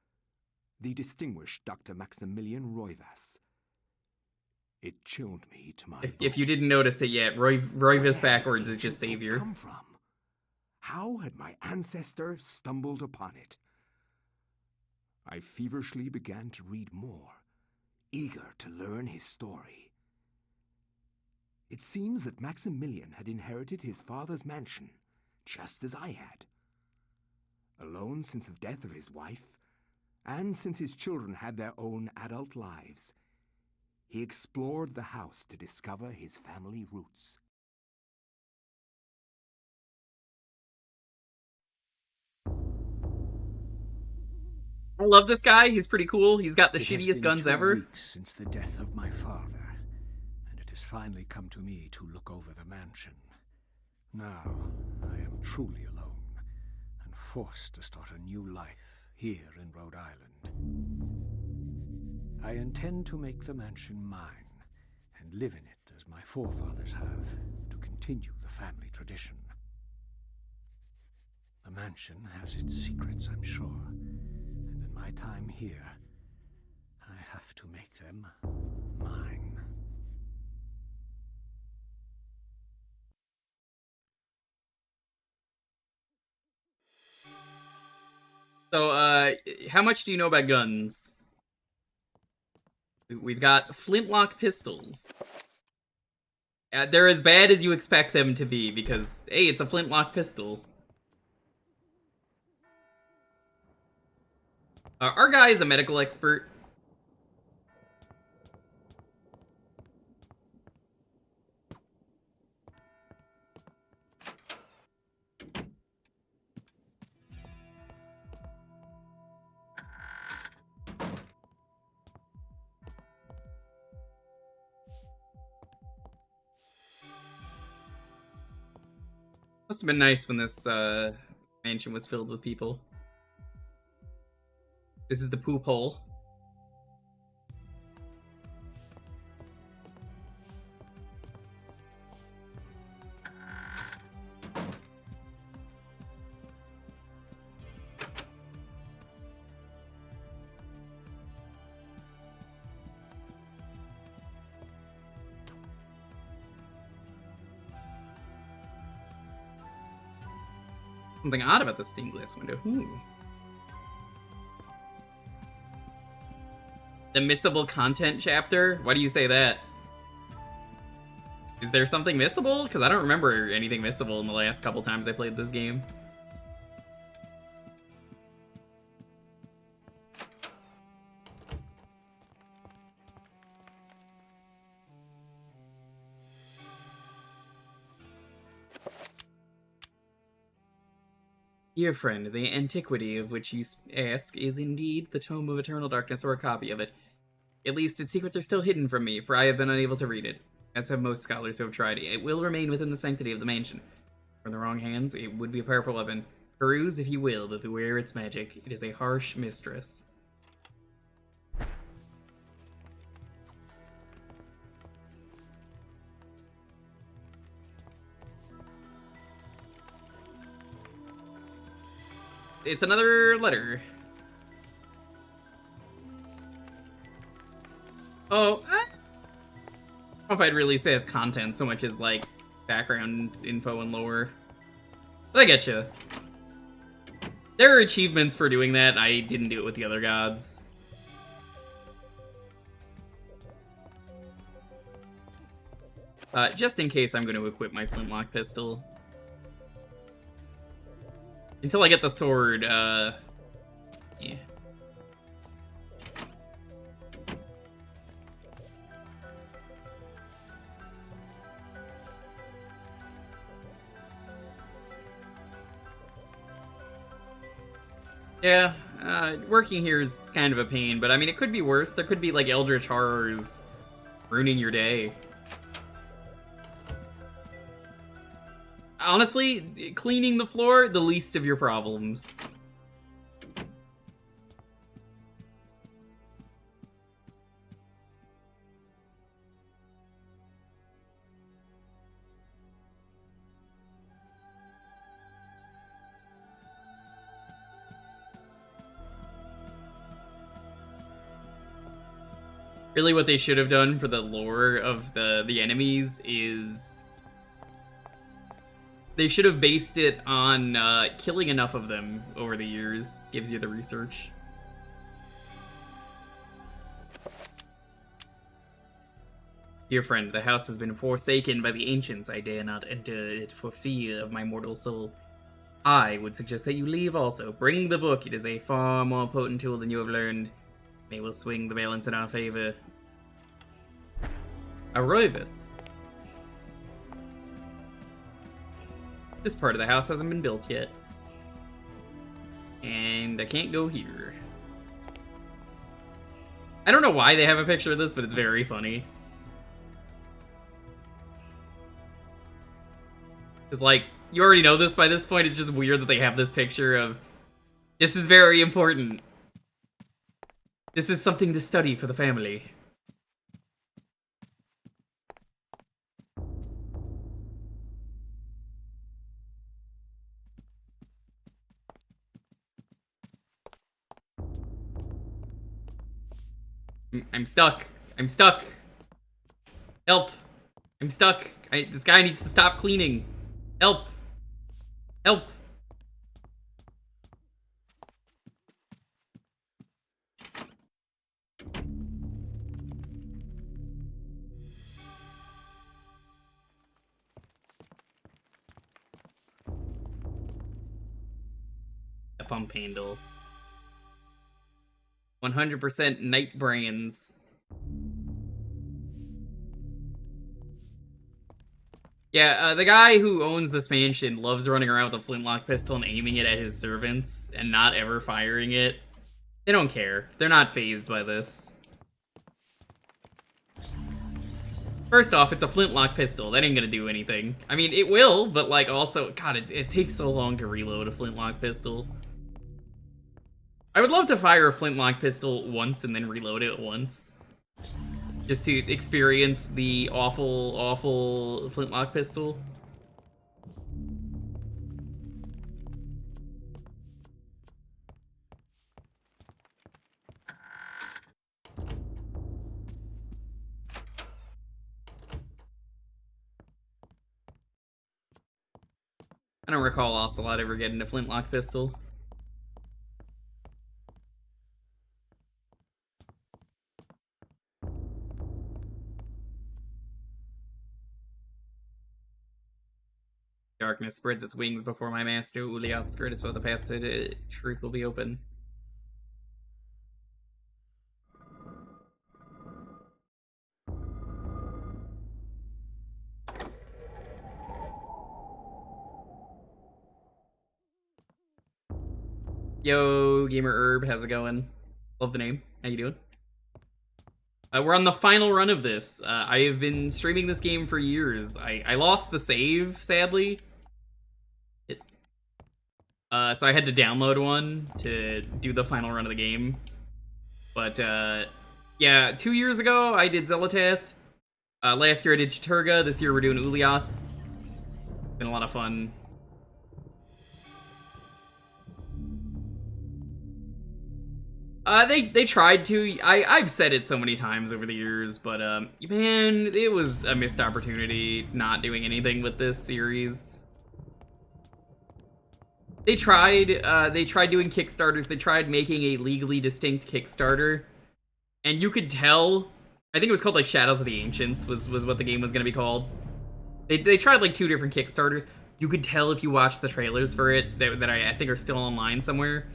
the distinguished Dr. Maximilian Roivas. It chilled me to my If you didn't notice it yet, Roivas backwards is just savior. Come from? How had my ancestor stumbled upon it? I feverishly began to read more, eager to learn his story. It seems that Maximilian had inherited his father's mansion, just as I had. Alone since the death of his wife, and since his children had their own adult lives, he explored the house to discover his family roots. I love this guy. He's pretty cool. He's got the shittiest guns ever. It has been 2 weeks since the death of my father, and it has finally come to me to look over the mansion. Now, I am truly alone, and forced to start a new life here in Rhode Island. I intend to make the mansion mine, and live in it as my forefathers have, to continue the family tradition. The mansion has its secrets, I'm sure, and in my time here, I have to make them mine. So, how much do you know about guns? We've got flintlock pistols. They're as bad as you expect them to be, because, hey, it's a flintlock pistol. Our guy is a medical expert. Must have been nice when this mansion was filled with people. This is the poop hole. Something odd about the stained glass window. The missable content chapter? Why do you say that? Is there something missable? Because I don't remember anything missable in the last couple times I played this game. Dear friend, the antiquity of which you ask is indeed the Tome of Eternal Darkness or a copy of it. At least its secrets are still hidden from me, for I have been unable to read it, as have most scholars who have tried. It will remain within the sanctity of the mansion. For in the wrong hands, it would be a powerful weapon. Peruse if you will, but beware its magic. It is a harsh mistress. It's another letter. Oh, I don't know if I'd really say it's content so much as, like, background info and lore. But I get you. There are achievements for doing that. I didn't do it with the other gods. Just in case, I'm going to equip my flintlock pistol. Until I get the sword, yeah. Yeah, working here is kind of a pain, but I mean, it could be worse. There could be, like, eldritch horrors ruining your day. Honestly, cleaning the floor, the least of your problems. Really what they should have done for the lore of the enemies is they should have based it on killing enough of them over the years. Gives you the research. Dear friend, the house has been forsaken by the ancients. I dare not enter it for fear of my mortal soul. I would suggest that you leave also. Bring the book. It is a far more potent tool than you have learned. May will swing the balance in our favor. Aroivus. This part of the house hasn't been built yet. And I can't go here. I don't know why they have a picture of this, but it's very funny. It's like, you already know this by this point, it's just weird that they have this picture of, this is very important. This is something to study for the family. I'm stuck. I'm stuck. Help. I'm stuck. This guy needs to stop cleaning. Help. Help. A pump handle. 100% night brains. Yeah, the guy who owns this mansion loves running around with a flintlock pistol and aiming it at his servants and not ever firing it. They don't care. They're not fazed by this. First off, it's a flintlock pistol. That ain't gonna do anything. I mean, it will, but like also, God, it takes so long to reload a flintlock pistol. I would love to fire a flintlock pistol once and then reload it once. Just to experience the awful, awful flintlock pistol. I don't recall Ocelot ever getting a flintlock pistol. Darkness spreads its wings before my master. Ulyaoths greatest for the path to truth will be open. Yo, Gamer Herb, how's it going? Love the name. How you doing? We're on the final run of this. I have been streaming this game for years. I lost the save, sadly. So I had to download one to do the final run of the game. But, yeah, 2 years ago, I did Xel'lotath. Last year I did Chattur'gha. This year we're doing Ulyaoth. Been a lot of fun. They tried to. I've said it so many times over the years, but, man, it was a missed opportunity not doing anything with this series. They tried doing Kickstarters. They tried making a legally distinct Kickstarter. And you could tell, I think it was called, like, Shadows of the Ancients was what the game was gonna be called. They tried, like, 2 different Kickstarters. You could tell if you watched the trailers for it, that I think are still online somewhere.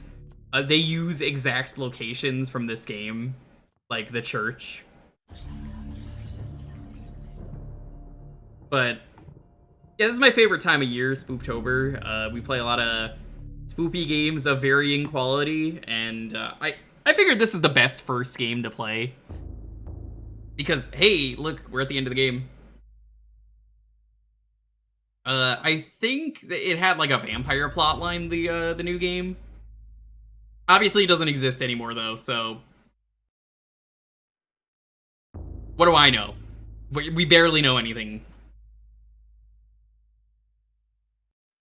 They use exact locations from this game, like the church. But yeah, this is my favorite time of year, Spooptober. We play a lot of spoopy games of varying quality, and I figured this is the best first game to play. Because, hey, look, we're at the end of the game. I think that it had, like, a vampire plotline, the new game. Obviously, it doesn't exist anymore, though, so... What do I know? We barely know anything.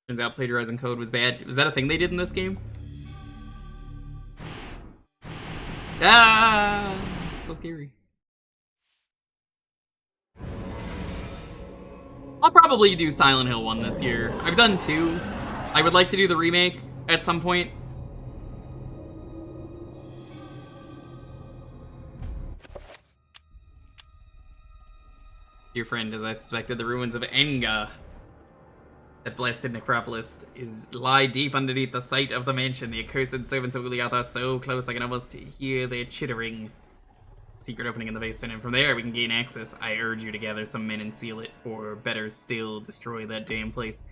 Turns out plagiarizing code was bad. Was that a thing they did in this game? Ah! So scary. I'll probably do Silent Hill 1 this year. I've done 2. I would like to do the remake at some point. Dear friend, as I suspected, the ruins of Enga, that blasted necropolis, lie deep underneath the site of the mansion. The accursed servants of Ulyaoths are so close I can almost hear their chittering. Secret opening in the basement, and from there we can gain access. I urge you to gather some men and seal it, or better still, destroy that damn place.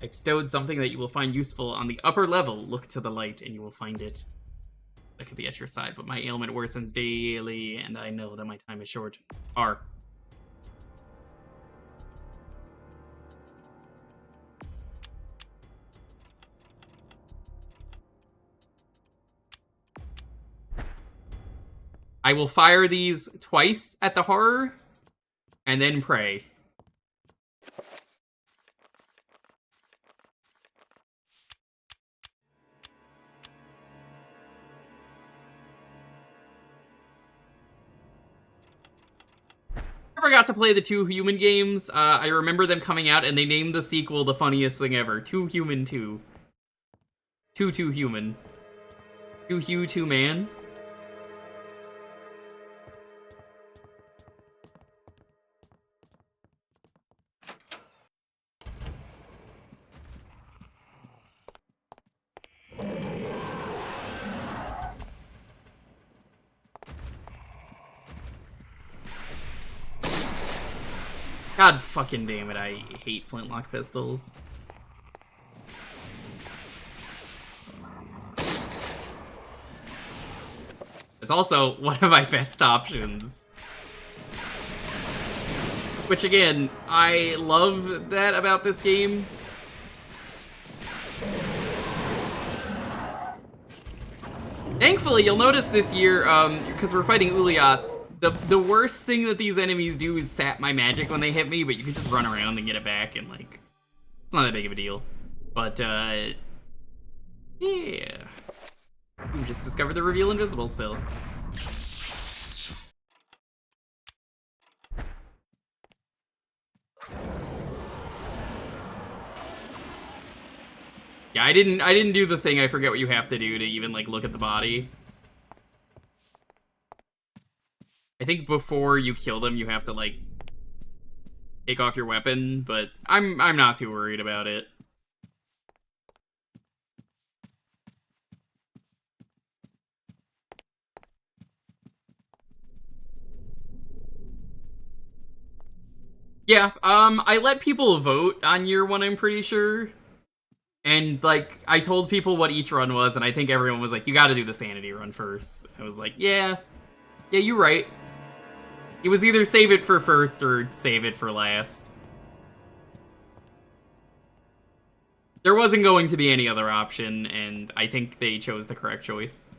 I bestowed something that you will find useful on the upper level. Look to the light, and you will find it. I could be at your side, but my ailment worsens daily, and I know that my time is short. R. I will fire these twice at the horror, and then pray. I forgot to play the 2 human games. I remember them coming out, and they named the sequel the funniest thing ever. 2 Human 2. 2 Human. 2 Hugh 2 Man. God fucking damn it, I hate flintlock pistols. It's also one of my best options. Which, again, I love that about this game. Thankfully, you'll notice this year, because we're fighting Ulyaoth, the worst thing that these enemies do is sap my magic when they hit me, but you can just run around and get it back, and, like, it's not that big of a deal. But, yeah. We just discovered the Reveal Invisible spell. Yeah, I didn't do the thing I forget what you have to do to even, like, look at the body. I think before you kill them, you have to, like, take off your weapon, but I'm not too worried about it. Yeah, I let people vote on year one, I'm pretty sure. And, like, I told people what each run was, and I think everyone was like, you gotta do the Sanity run first. I was like, yeah, you're right. It was either save it for first or save it for last. There wasn't going to be any other option, and I think they chose the correct choice.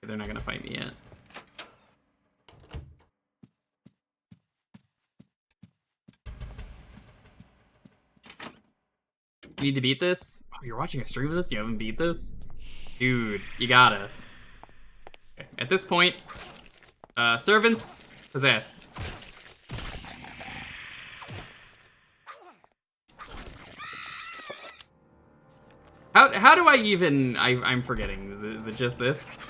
They're not gonna fight me yet. You need to beat this? Oh, you're watching a stream of this? You haven't beat this? Dude, you gotta. Okay. At this point, servants, possessed. How do I even... I'm forgetting. Is it just this?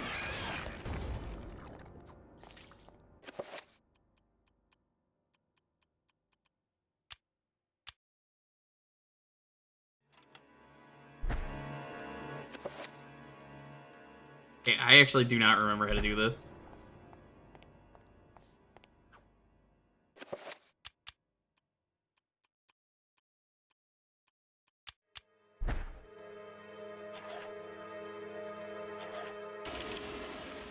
Okay, I actually do not remember how to do this.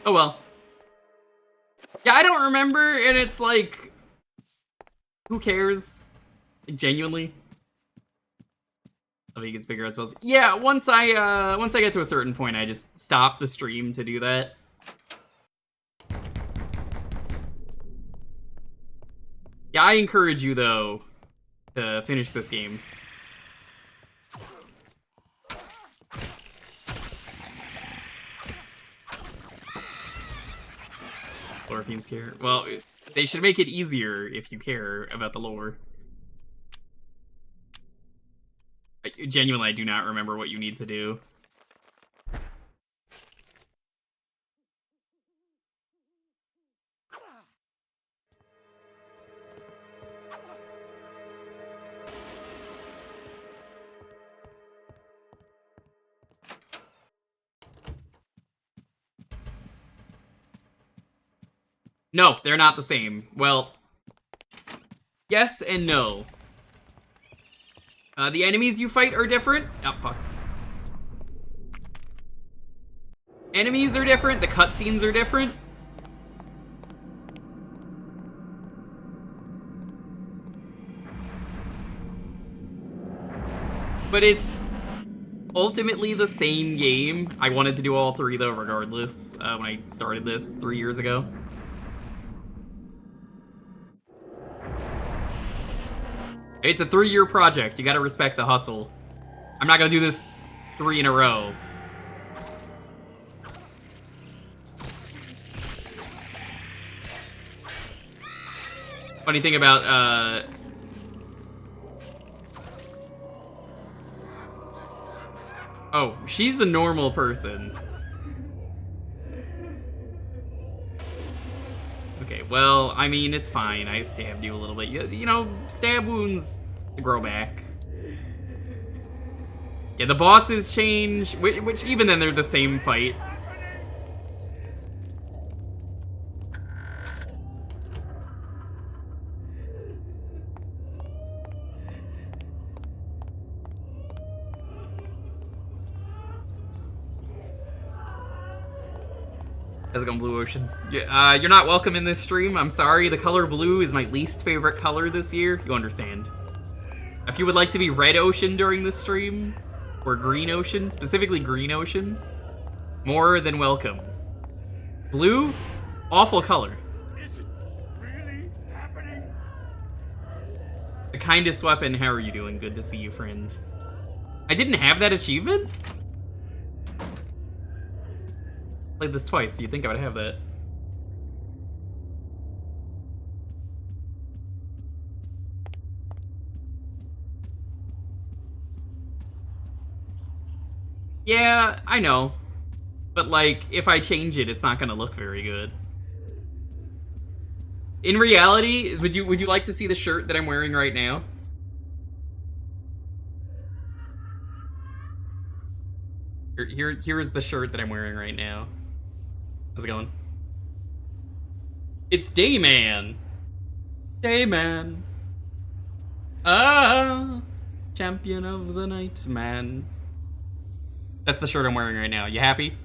Oh well. Yeah, I don't remember, and it's like... Who cares? Like, genuinely. I think he gets bigger as well. Yeah, once I get to a certain point, I just stop the stream to do that. Yeah, I encourage you, though, to finish this game. Lore fiends care. Well, they should make it easier if you care about the lore. Genuinely, I do not remember what you need to do. No, they're not the same. Well, yes and no. The enemies you fight are different. Oh, fuck. Enemies are different, the cutscenes are different. But it's ultimately the same game. I wanted to do all three, though, regardless, when I started this 3 years ago. It's a 3-year project. You gotta respect the hustle. I'm not gonna do this 3 in a row. Funny thing about, oh, she's a normal person. Okay, well, I mean, it's fine. I stabbed you a little bit. You know, stab wounds grow back. Yeah, the bosses change, which even then they're the same fight. How's it going, Blue Ocean? You're not welcome in this stream. I'm sorry. The color blue is my least favorite color this year. You understand. If you would like to be Red Ocean during this stream, or Green Ocean, specifically Green Ocean, more than welcome. Blue, awful color. Is it really happening? The kindest weapon. How are you doing? Good to see you, friend. I didn't have that achievement? Played this twice, so you'd think I would have that. Yeah, I know. But, like, if I change it, it's not gonna look very good. In reality, would you like to see the shirt that I'm wearing right now? Here is the shirt that I'm wearing right now. How's it going? It's Dayman! Dayman! Ah! Champion of the night, man. That's the shirt I'm wearing right now. You happy?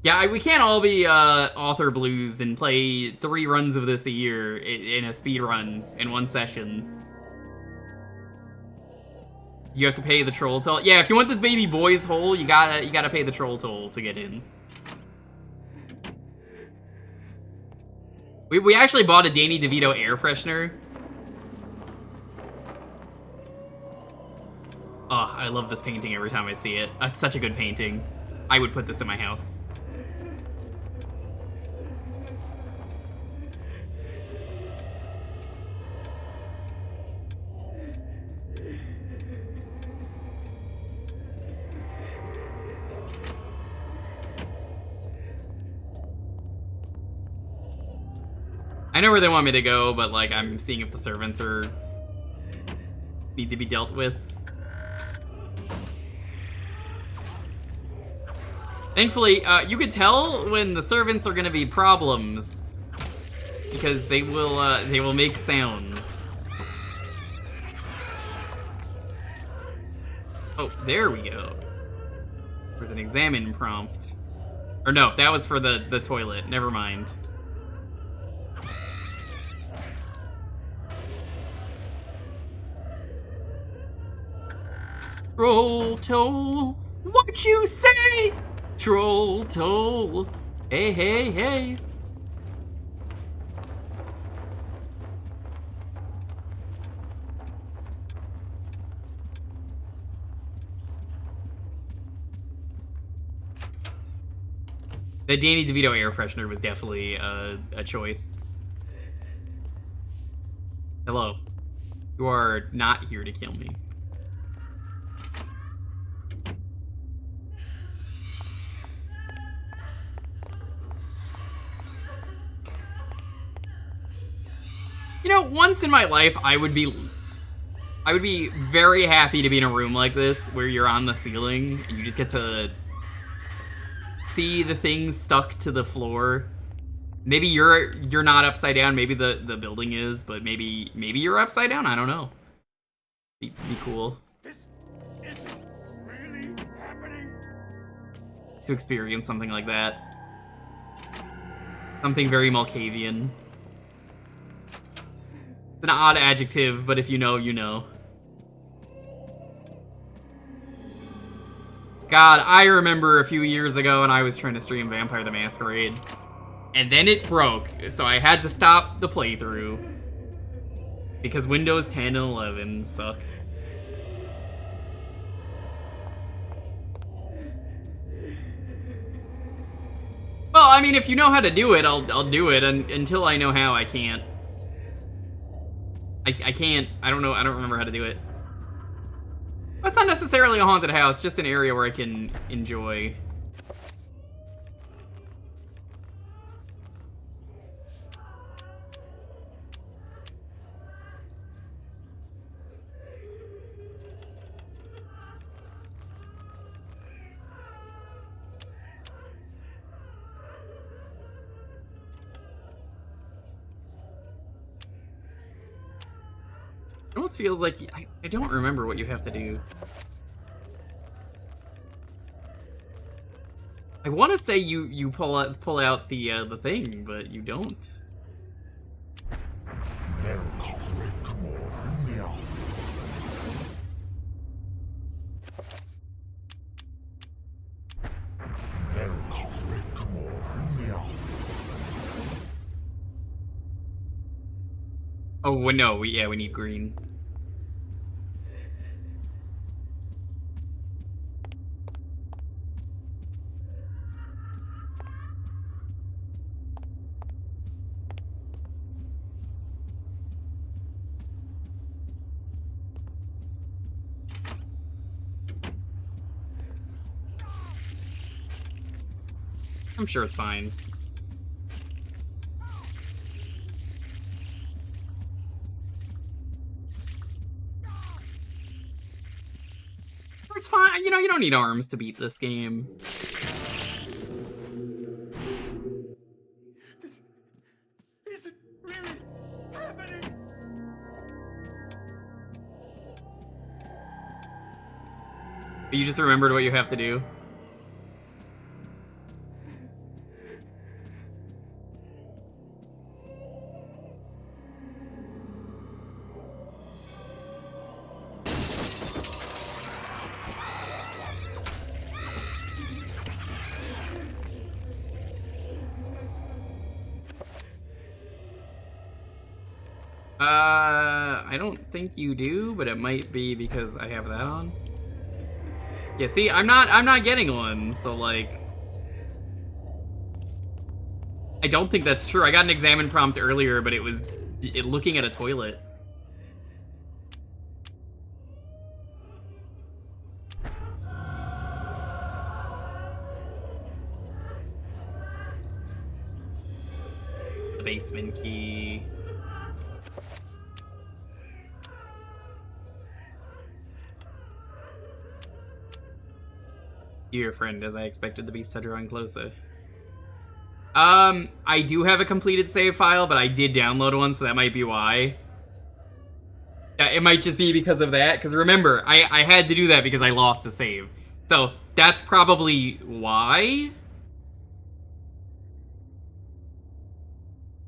Yeah, we can't all be author blues and play 3 runs of this a year in a speed run in one session. You have to pay the troll toll. Yeah, if you want this baby boy's hole, you gotta pay the troll toll to get in. We actually bought a Danny DeVito air freshener. Oh, I love this painting every time I see it. It's such a good painting. I would put this in my house. I know where they want me to go, but like I'm seeing if the servants need to be dealt with. Thankfully, you could tell when the servants are gonna be problems because they will make sounds. Oh, there we go. There's an examine prompt. Or no, that was for the toilet. Never mind. Troll toll, what you say? Troll toll, hey, hey, hey. The Danny DeVito air freshener was definitely a choice. Hello. You are not here to kill me. You know, once in my life, I would be very happy to be in a room like this where you're on the ceiling and you just get to see the things stuck to the floor. Maybe you're not upside down, maybe the building is, but maybe you're upside down, I don't know. Be cool. This isn't really happening. To experience something like that. Something very Malkavian. It's an odd adjective, but if you know, you know. God, I remember a few years ago when I was trying to stream Vampire the Masquerade. And then it broke, so I had to stop the playthrough. Because Windows 10 and 11 suck. Well, I mean, if you know how to do it, I'll do it, and until I know how, I can't. I can't, I don't remember how to do it. That's not necessarily a haunted house, just an area where I can enjoy. It almost feels like I don't remember what you have to do. I want to say you pull out the thing, but you don't. Oh well, no, we need green. I'm sure it's fine. It's fine. You know, you don't need arms to beat this game. This isn't really happening. You just remembered what you have to do. I don't think you do, but it might be because I have that on. Yeah, see, I'm not getting one, so like I don't think that's true. I got an examine prompt earlier, but it was looking at a toilet. The basement key. Dear friend, as I expected, the beasts are drawing closer. I do have a completed save file, but I did download one, so that might be why. Yeah, it might just be because of that, because remember, I had to do that because I lost a save. So, that's probably why.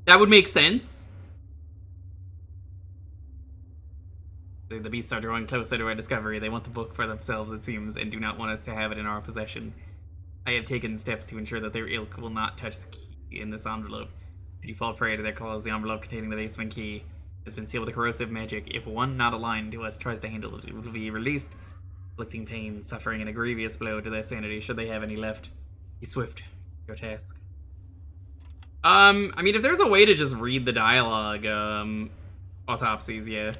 That would make sense. The beasts are drawing closer to our discovery. They want the book for themselves, it seems, and do not want us to have it in our possession. I have taken steps to ensure that their ilk will not touch the key in this envelope. If you fall prey to their claws, the envelope containing the basement key has been sealed with corrosive magic. If one not aligned to us tries to handle it, it will be released, inflicting pain, suffering, and a grievous blow to their sanity, should they have any left. Be swift. Your task. I mean, if there's a way to just read the dialogue, autopsies, yeah.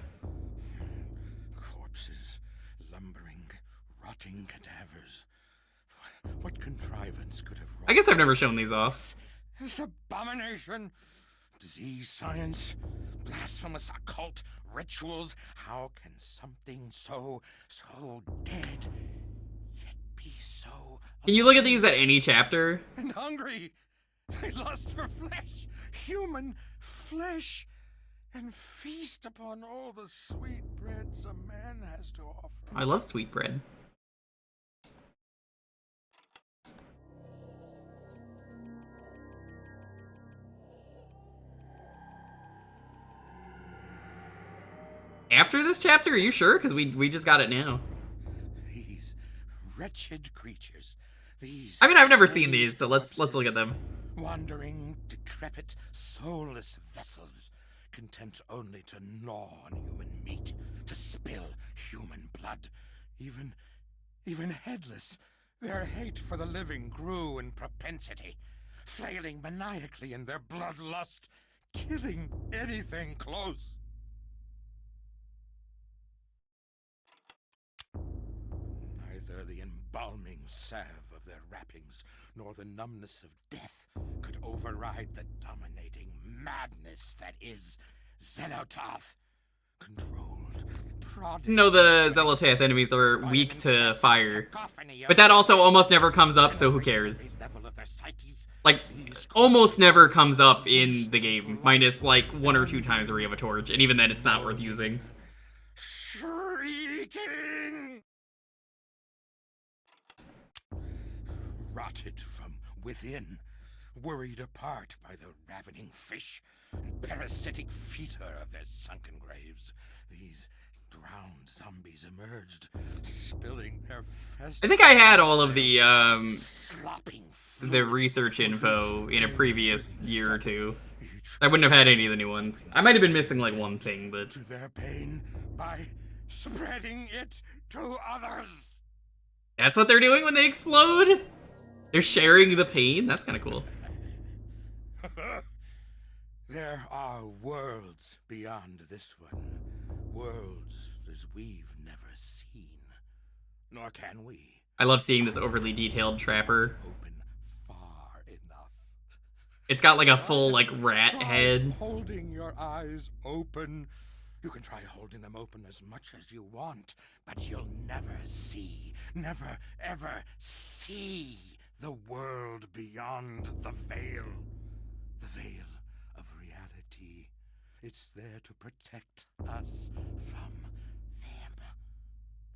Rotting cadavers. What contrivance could have I guess I've never shown these off. This abomination! Disease science, blasphemous occult rituals. How can something so dead yet be so... Can you look at these at any chapter? And hungry! They lust for flesh! Human flesh! And feast upon all the sweet breads a man has to offer. I love sweet bread. After this chapter, are you sure? Because we just got it now. These wretched creatures. These I mean, I've never seen these, so let's look at them. Wandering, decrepit, soulless vessels, content only to gnaw on human meat, to spill human blood, even headless. Their hate for the living grew in propensity, flailing maniacally in their bloodlust, killing anything close. Neither the embalming salve of their wrappings nor the numbness of death could override the dominating madness that is Xel'lotath. Controlled, prodded... No, the Xel'lotath enemies are weak to fire. But that also almost never comes up, so who cares? Like, almost never comes up in the game. Minus, like, 1 or 2 times where you have a torch. And even then, it's not worth using. Shrieking! rotted from within, worried apart by the ravening fish and parasitic fetor of their sunken graves. These drowned zombies emerged, spilling their I think I had all of the research info in a previous year or two. I wouldn't have had any of the new ones. I might have been missing like one thing, but to their pain by spreading it to others. That's what they're doing when they explode? They're sharing the pain? That's kind of cool. There are worlds beyond this one. Worlds as we've never seen. Nor can we. I love seeing this overly detailed trapper. Open far enough. It's got like a full like rat head. Holding your eyes open. You can try holding them open as much as you want, but you'll never see, never ever see the world beyond the veil. The veil of reality. It's there to protect us from them.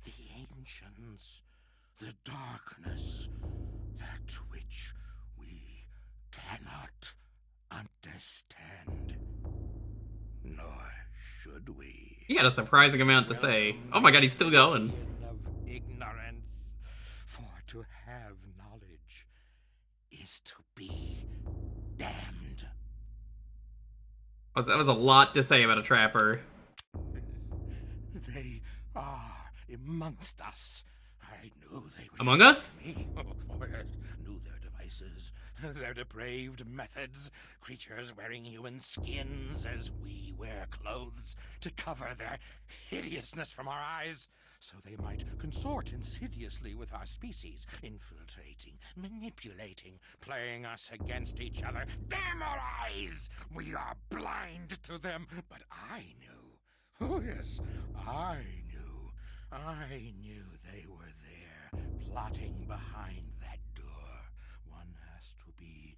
The ancients. The darkness. That which we cannot understand. Nor should we. He had a surprising amount to say. Oh my god, he's still going. Of ignorance. For to have knowledge is to be damned. That was a lot to say about a trapper. They are amongst us. I knew they would. Among us? Knew their devices, their depraved methods. Creatures wearing human skins as we wear clothes to cover their hideousness from our eyes, so they might consort insidiously with our species, infiltrating, manipulating, playing us against each other. Damn our eyes! We are blind to them, but I knew. Oh yes, I knew. I knew they were there, plotting behind that door. One has to be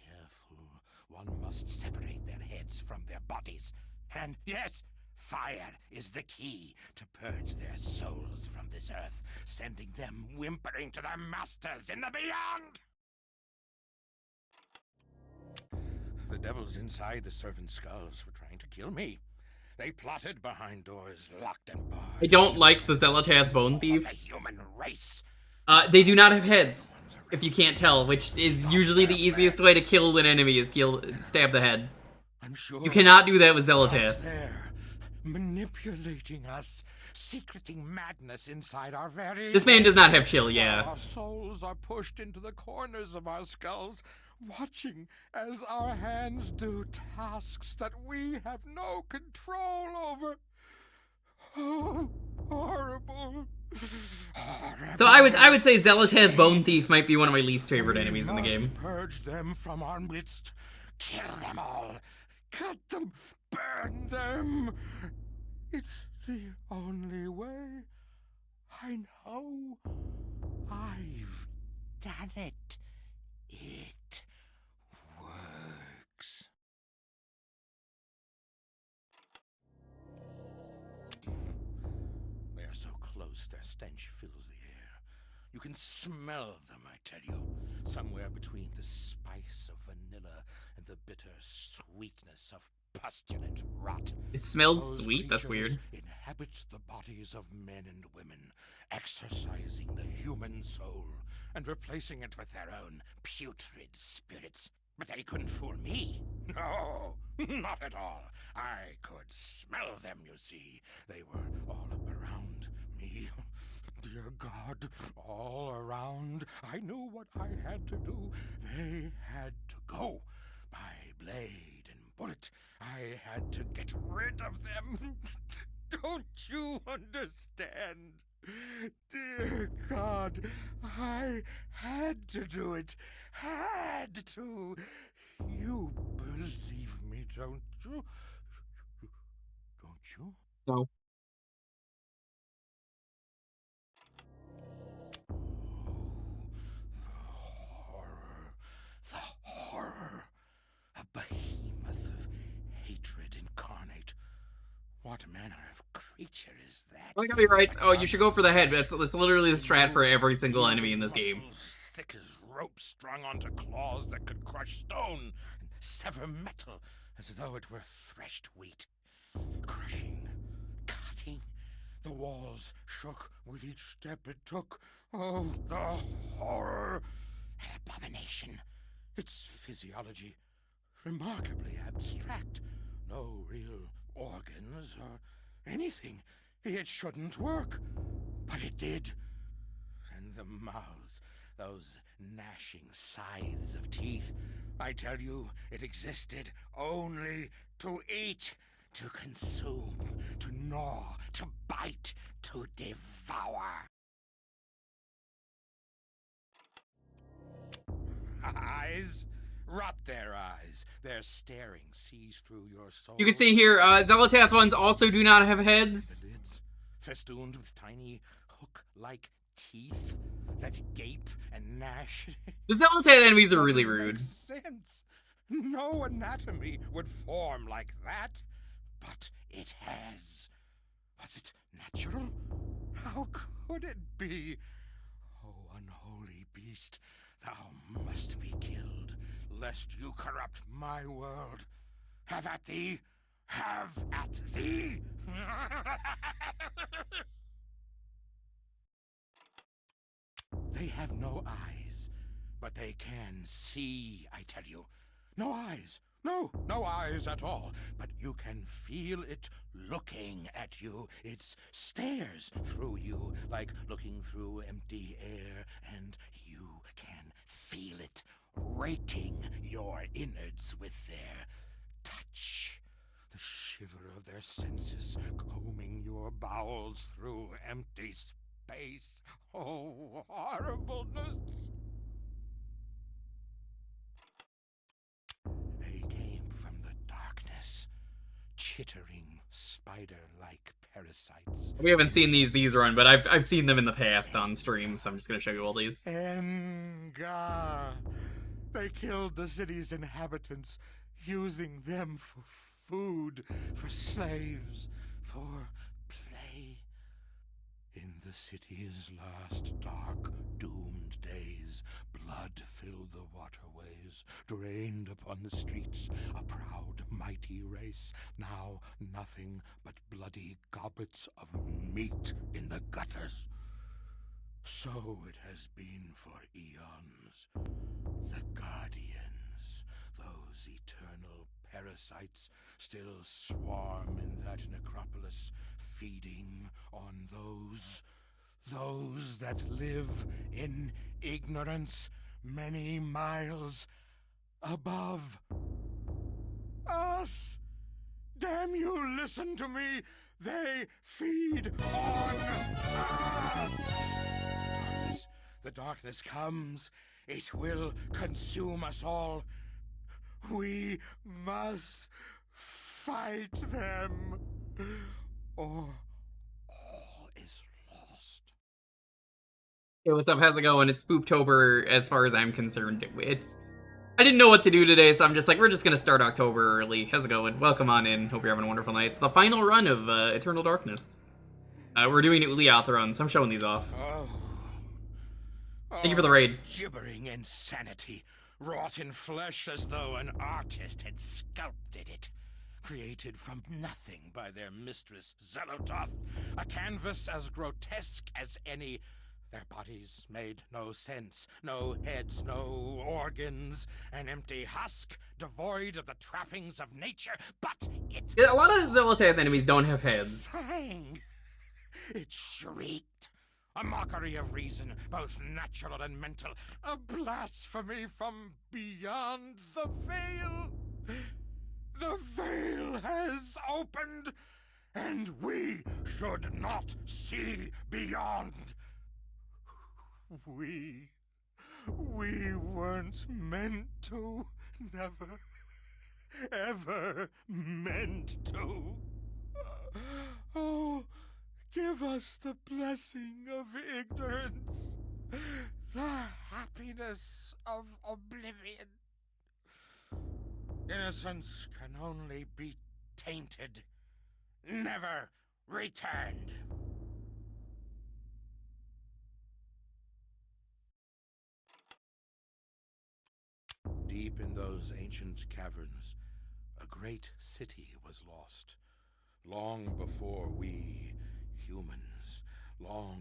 careful. One must separate their heads from their bodies. And yes, fire is the key to purge their souls from this earth, sending them whimpering to their masters in the beyond! The devils inside the servants' skulls were trying to kill me. They plotted behind doors locked and barred. I don't like the Xel'lotath bone thieves. The human race. They do not have heads, if you can't tell, which is usually the easiest way to kill an enemy is stab the head. I'm sure you cannot do that with Xel'lotath. There, manipulating us, secreting madness inside our very. This man does not have chill, yeah. Our souls are pushed into the corners of our skulls, watching as our hands do tasks that we have no control over. Oh, horrible. So I would say Xel'lotath Bone Thief might be one of my least favorite enemies in the game. Purge them from our midst. Kill them all. Cut them. Burn them. It's the only way. I know. I've done it. It works. They are so close, their stench fills the air. You can smell them, I tell you. Somewhere between the spice of vanilla and the bitter sweetness of pustulant rot. It smells Those sweet? That's weird. Inhabit the bodies of men and women, exercising the human soul and replacing it with their own putrid spirits. But they couldn't fool me. No, not at all. I could smell them, you see. They were all around me. Dear God, all around. I knew what I had to do. They had to go. By blade and bullet, I had to get rid of them. Don't you understand? Dear God, I had to do it. Had to. You believe me, don't you? Don't you? No. The horror. A behemoth of hatred incarnate. What manner of creature is that? I gotta be right. Oh, you should go for the head. That's literally the strat for every single enemy in this game. thick as rope strung onto claws that could crush stone and sever metal as though it were threshed wheat. Crushing, cutting. The walls shook with each step it took. Oh, the horror! An abomination. Its physiology remarkably abstract. No real organs or anything. It shouldn't work, but it did. And the mouths, those gnashing scythes of teeth. I tell you, it existed only to eat, to consume, to gnaw, to bite, to devour. Eyes? Rot their eyes. Their staring sees through your soul. You can see here, Xel'lotath ones also do not have heads. The lids, festooned with tiny hook-like teeth that gape and gnash. The Xel'lotath enemies are really rude. Makes sense. No anatomy would form like that, but it has. Was it natural? How could it be? Oh, unholy beast, thou must be killed, lest you corrupt my world. Have at thee! Have at thee! They have no eyes, but they can see, I tell you. No eyes. No eyes at all. But you can feel it looking at you. It stares through you like looking through empty air, and you can feel it raking your innards with their touch. The shiver of their senses combing your bowels through empty space. Oh, horribleness! They came from the darkness, chittering spider-like parasites. We haven't seen these run, but I've seen them in the past on stream, so I'm just gonna show you all these. Enga! They killed the city's inhabitants, using them for food, for slaves, for play. In the city's last dark, doomed days, blood filled the waterways, drained upon the streets, a proud, mighty race, now nothing but bloody gobbets of meat in the gutters. So it has been for eons. The Guardians, those eternal parasites, still swarm in that necropolis, feeding on those that live in ignorance many miles above us. Damn you, listen to me! They feed on us! The darkness comes. It will consume us all. We must fight them, or all is lost. Hey, what's up? How's it going? It's Spooptober as far as I'm concerned. I didn't know what to do today, so I'm just like, we're just gonna start October early. How's it going? Welcome on in. Hope you're having a wonderful night. It's the final run of Eternal Darkness. We're doing Ulyaoth runs, so I'm showing these off. Thank you for the raid. Gibbering insanity, wrought in flesh as though an artist had sculpted it. Created from nothing by their mistress, Xel'lotath. A canvas as grotesque as any. Their bodies made no sense. No heads, no organs. An empty husk, devoid of the trappings of nature. But it... Yeah, a lot of Xel'lotath enemies don't have heads. Sang. It shrieked. A mockery of reason, both natural and mental. A blasphemy from beyond the veil. The veil has opened, and we should not see beyond. We weren't meant to. Never, ever meant to. Oh, give us the blessing of ignorance, the happiness of oblivion. Innocence can only be tainted, never returned. Deep in those ancient caverns, a great city was lost. Long before we, humans, long,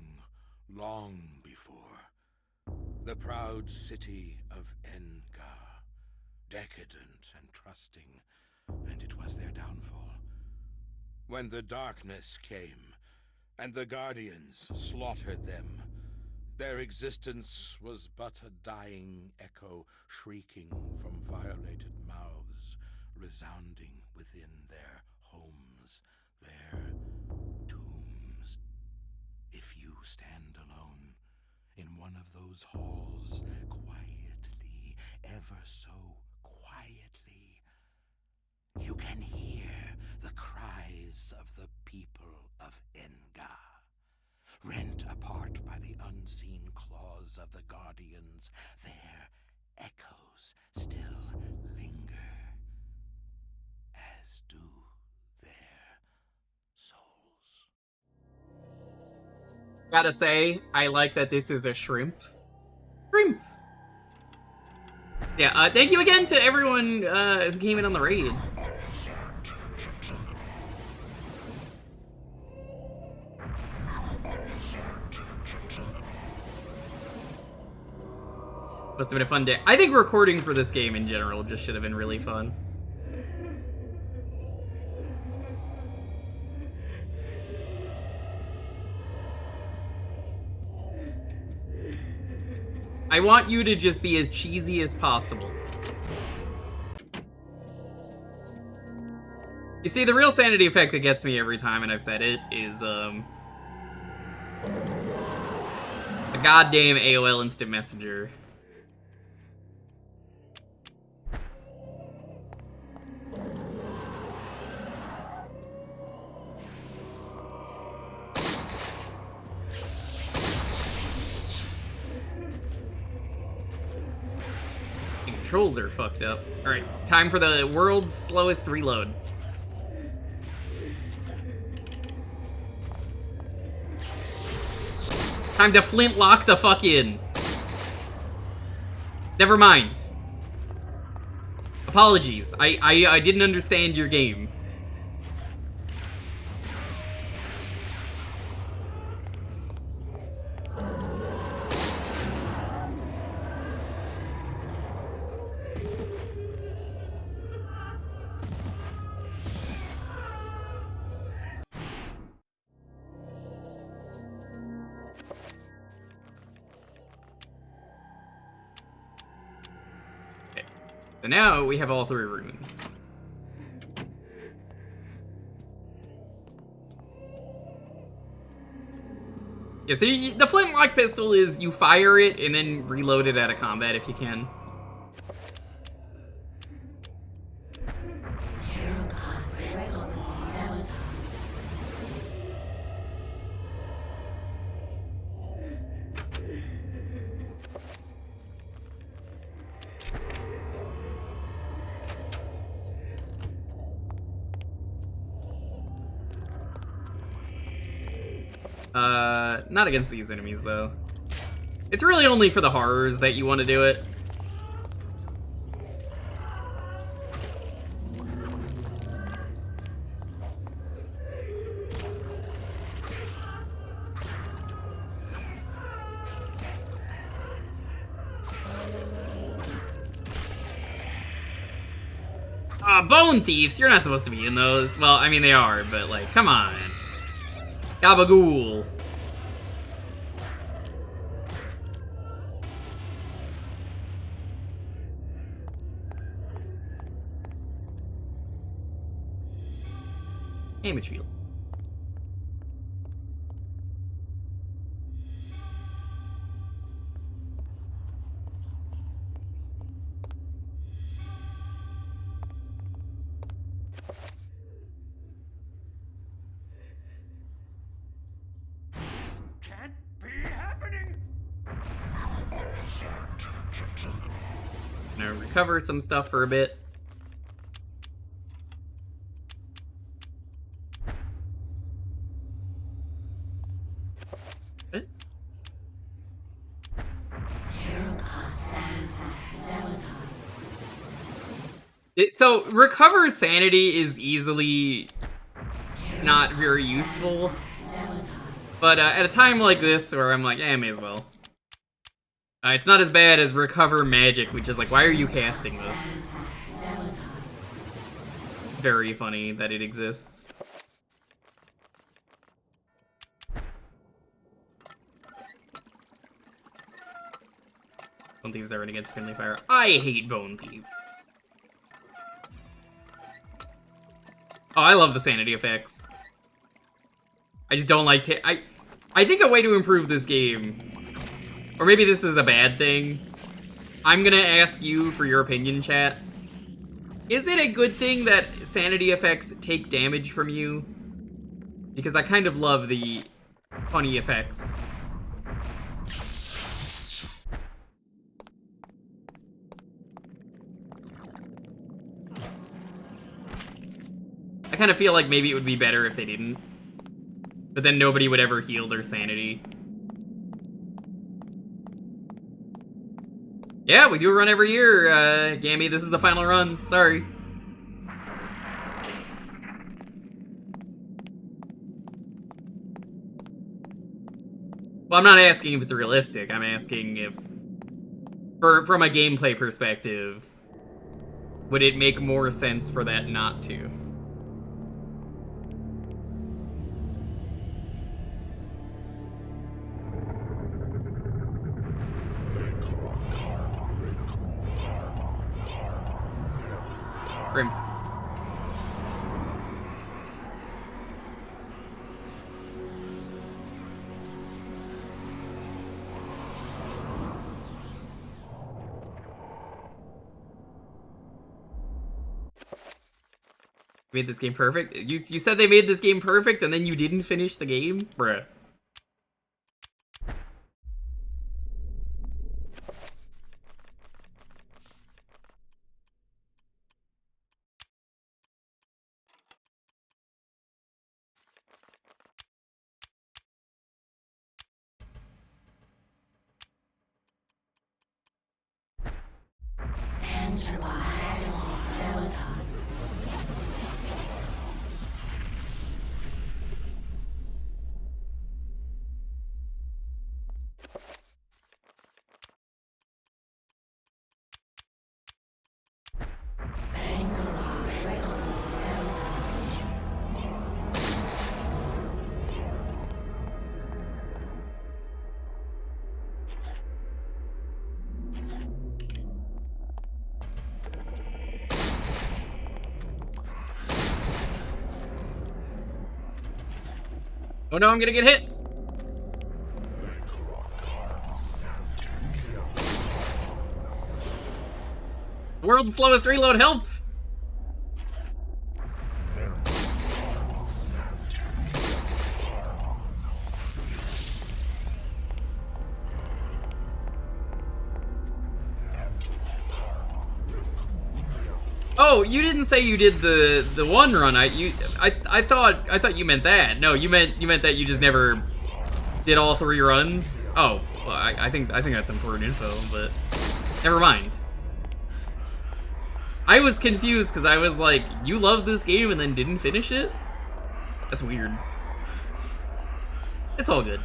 long before. The proud city of Enga, decadent and trusting, and it was their downfall. When the darkness came, and the Guardians slaughtered them, their existence was but a dying echo shrieking from violated mouths, resounding within their homes, their tombs. If you stand alone in one of those halls, quietly, ever so quietly, you can hear the cries of the people of Enga, rent apart by the unseen claws of the Guardians. Their echoes still linger, as do their souls. Gotta say, I like that this is a shrimp. Shrimp! Yeah, thank you again to everyone who came in on the raid. Must have been a fun day. I think recording for this game in general just should have been really fun. I want you to just be as cheesy as possible. You see, the real sanity effect that gets me every time, and I've said it, is, the goddamn AOL Instant Messenger. The controls are fucked up. Alright, time for the world's slowest reload. Time to flintlock the fuck in. Never mind. Apologies. I didn't understand your game. So now we have all 3 runes. Yeah, so the flintlock pistol is you fire it and then reload it out of combat if you can. Not against these enemies, though. It's really only for the horrors that you want to do it. Bone thieves! You're not supposed to be in those. Well, I mean, they are, but, like, come on. Gabagool. Damage field. Can't be happening. Gonna recover some stuff for a bit. So, recover sanity is easily not very useful. But at a time like this, where I'm like, may as well. It's not as bad as recover magic, which is like, why are you casting this? Very funny that it exists. Bone Thieves are against friendly fire. I hate Bone Thieves. Oh, I love the sanity effects. I just don't like I think a way to improve this game, or maybe this is a bad thing. I'm gonna ask you for your opinion, chat. Is it a good thing that sanity effects take damage from you? Because I kind of love the funny effects. I kind of feel like maybe it would be better if they didn't. But then nobody would ever heal their sanity. Yeah, we do a run every year, Gammy. This is the final run. Sorry. Well, I'm not asking if it's realistic. I'm asking if, from a gameplay perspective, would it make more sense for that not to? Grim. Made this game perfect? You said they made this game perfect and then you didn't finish the game? Bruh. Enter Pargon Xel'lotath. Oh no, I'm gonna get hit! The world's slowest reload health! Oh, you didn't say you did the one run. I thought you meant that. No, you meant that you just never did all 3 runs. Oh, well, I think that's important info, but never mind. I was confused because I was like, you love this game and then didn't finish it? That's weird. It's all good.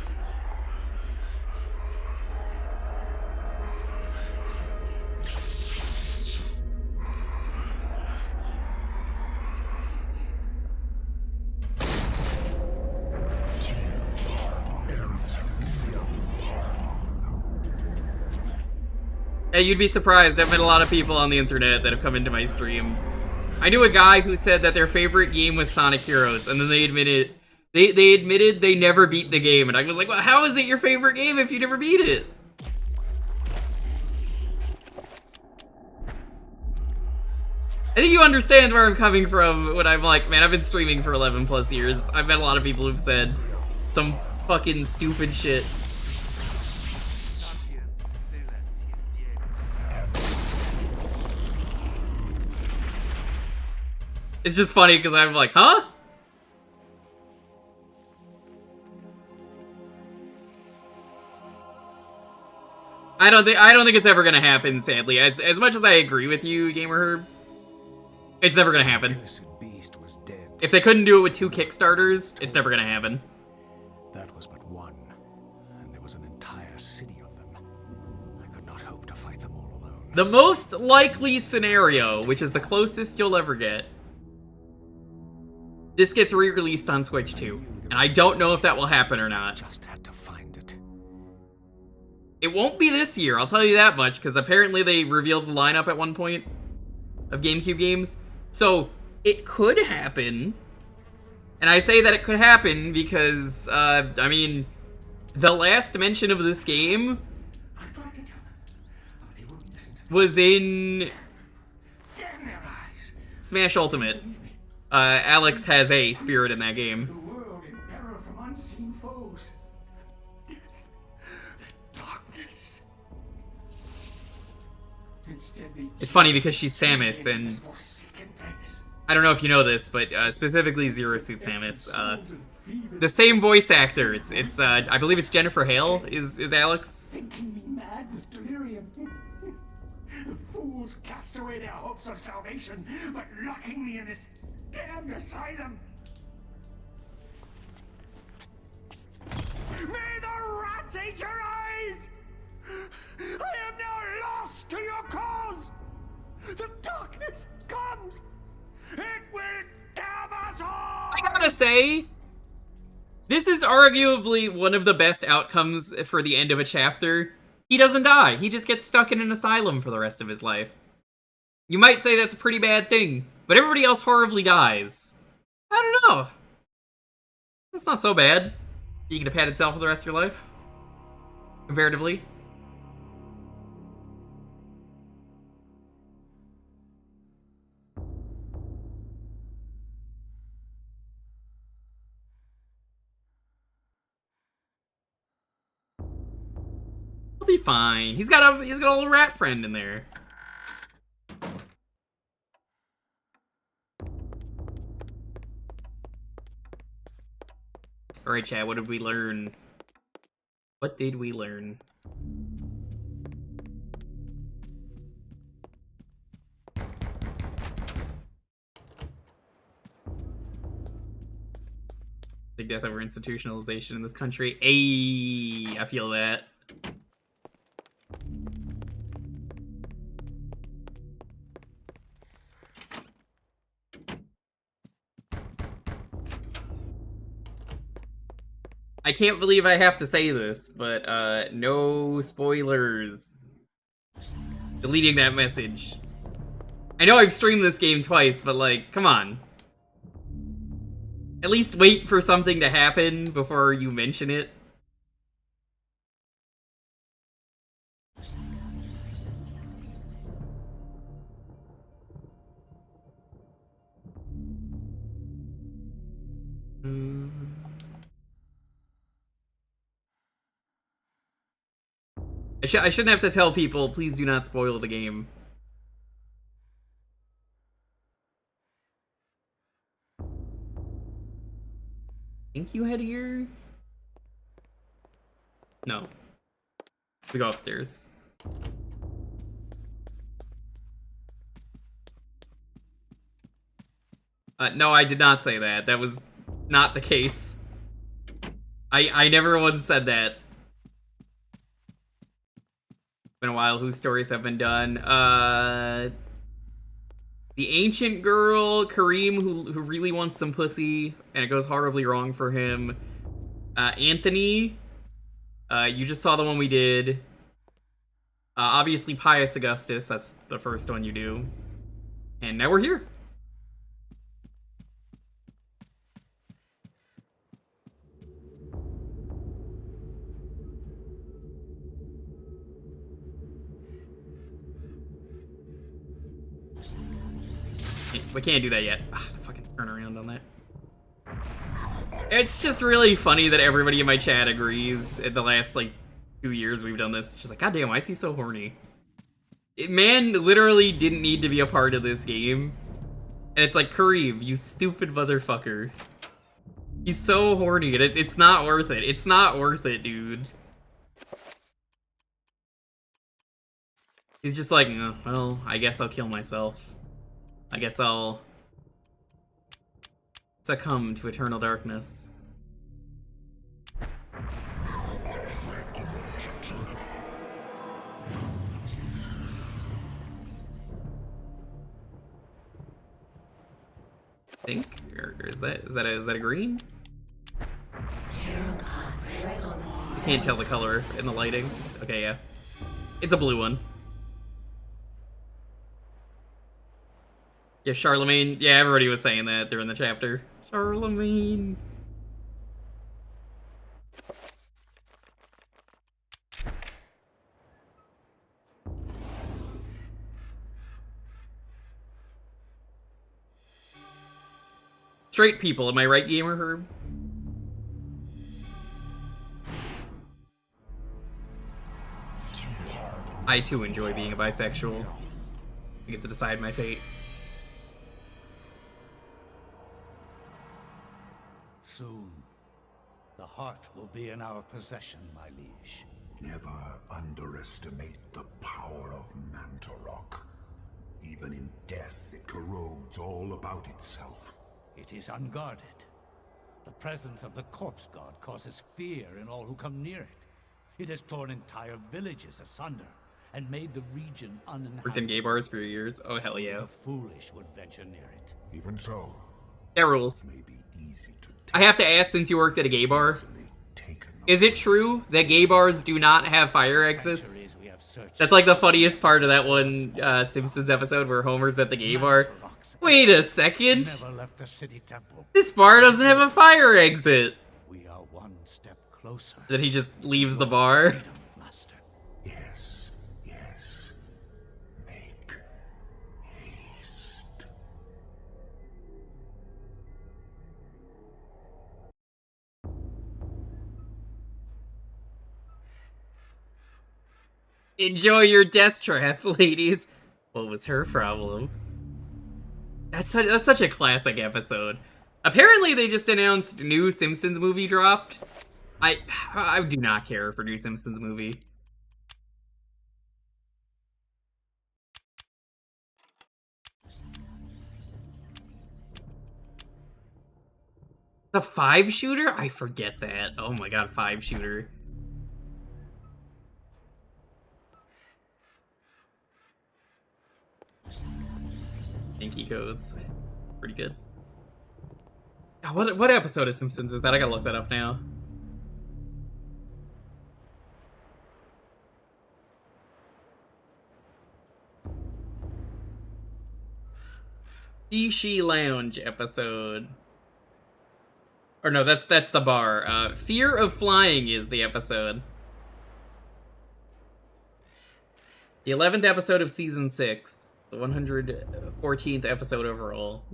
Yeah, you'd be surprised. There have been a lot of people on the internet that have come into my streams. I knew a guy who said that their favorite game was Sonic Heroes, and then they admitted they never beat the game, and I was like, well, how is it your favorite game if you never beat it? I think you understand where I'm coming from when I'm like, man, I've been streaming for 11 plus years. I've met a lot of people who've said some fucking stupid shit. It's just funny because I'm like, huh? I don't think it's ever gonna happen, sadly. As much as I agree with you, Gamer Herb, It's never gonna happen. Cursed beast was dead. If they couldn't do it with 2 Kickstarters, it's never gonna happen. That was but one, and there was an entire city of them. I could not hope to fight them all alone. The most likely scenario, which is the closest you'll ever get, this gets re-released on Switch too. And I don't know if that will happen or not. Just had to find it. It won't be this year, I'll tell you that much, because apparently they revealed the lineup at one point of GameCube games. So, it could happen. And I say that it could happen because, I mean, the last mention of this game was in Smash Ultimate. Alex has a spirit in that game. The world in peril from unseen foes. The darkness. Instead, It's funny because she's Samus, and I don't know if you know this, but specifically Zero Suit Samus, the same voice actor. It's I believe it's Jennifer Hale is Alex. Thinking me mad with delirium. The fools cast away their hopes of salvation, but locking me in this damned asylum. May the rats eat your eyes! I am now lost to your cause! The darkness comes! It will damn us all! I gotta say, this is arguably one of the best outcomes for the end of a chapter. He doesn't die. He just gets stuck in an asylum for the rest of his life. You might say that's a pretty bad thing, but everybody else horribly dies. I don't know. It's not so bad. You get a padded cell for the rest of your life, comparatively. He'll be fine. He's got a little rat friend in there. Alright, chat, what did we learn? What did we learn? Big death over institutionalization in this country. Ayy, I feel that. I can't believe I have to say this, but no spoilers. Deleting that message. I know I've streamed this game twice, but like, come on. At least wait for something to happen before you mention it. I shouldn't have to tell people, please do not spoil the game. Think you head here? No. We go upstairs. No, I did not say that. That was not the case. I never once said that. Been a while whose stories have been done. The ancient girl, Kareem, who really wants some pussy, and it goes horribly wrong for him. Anthony, you just saw the one we did. Obviously Pius Augustus, that's the first one you do. And now we're here. We can't do that yet. Fucking turn around on that. It's just really funny that everybody in my chat agrees. In the last, like, 2 years we've done this. It's just like, goddamn, why is he so horny? Man literally didn't need to be a part of this game. And it's like, Kareem, you stupid motherfucker. He's so horny, and it's not worth it. It's not worth it, dude. He's just like, oh, well, I guess I'll kill myself. I guess I'll succumb to eternal darkness. I think, or is that a green? I can't tell the color in the lighting. Okay, yeah. It's a blue one. Yeah, Charlemagne. Yeah, everybody was saying that during the chapter. Charlemagne. Straight people, am I right, Gamer Herb? I too enjoy being a bisexual. I get to decide my fate. Soon, the heart will be in our possession, my liege. Never underestimate the power of Mantorok. Even in death, it corrodes all about itself. It is unguarded. The presence of the corpse god causes fear in all who come near it. It has torn entire villages asunder and made the region uninhabitable. Worked in gay bars for years. Oh, hell yeah. The foolish would venture near it. Even so, that rules. May be easy to I have to ask, since you worked at a gay bar, is it true that gay bars do not have fire exits? That's like the funniest part of that one Simpsons episode where Homer's at the gay bar. Wait a second. This bar doesn't have a fire exit. We are one step closer. That he just leaves the bar. Yes, yes. Make haste. Enjoy your death trap, ladies. What was her problem? That's such a classic episode. Apparently, they just announced new Simpsons movie dropped. I do not care for new Simpsons movie. The 5-shooter? I forget that. Oh my god, 5-shooter. Yankee codes. Pretty good. What episode of Simpsons is that? I gotta look that up now. Ishi Lounge episode. Or no, that's the bar. Fear of Flying is the episode. The 11th episode of season 6. The 114th episode overall.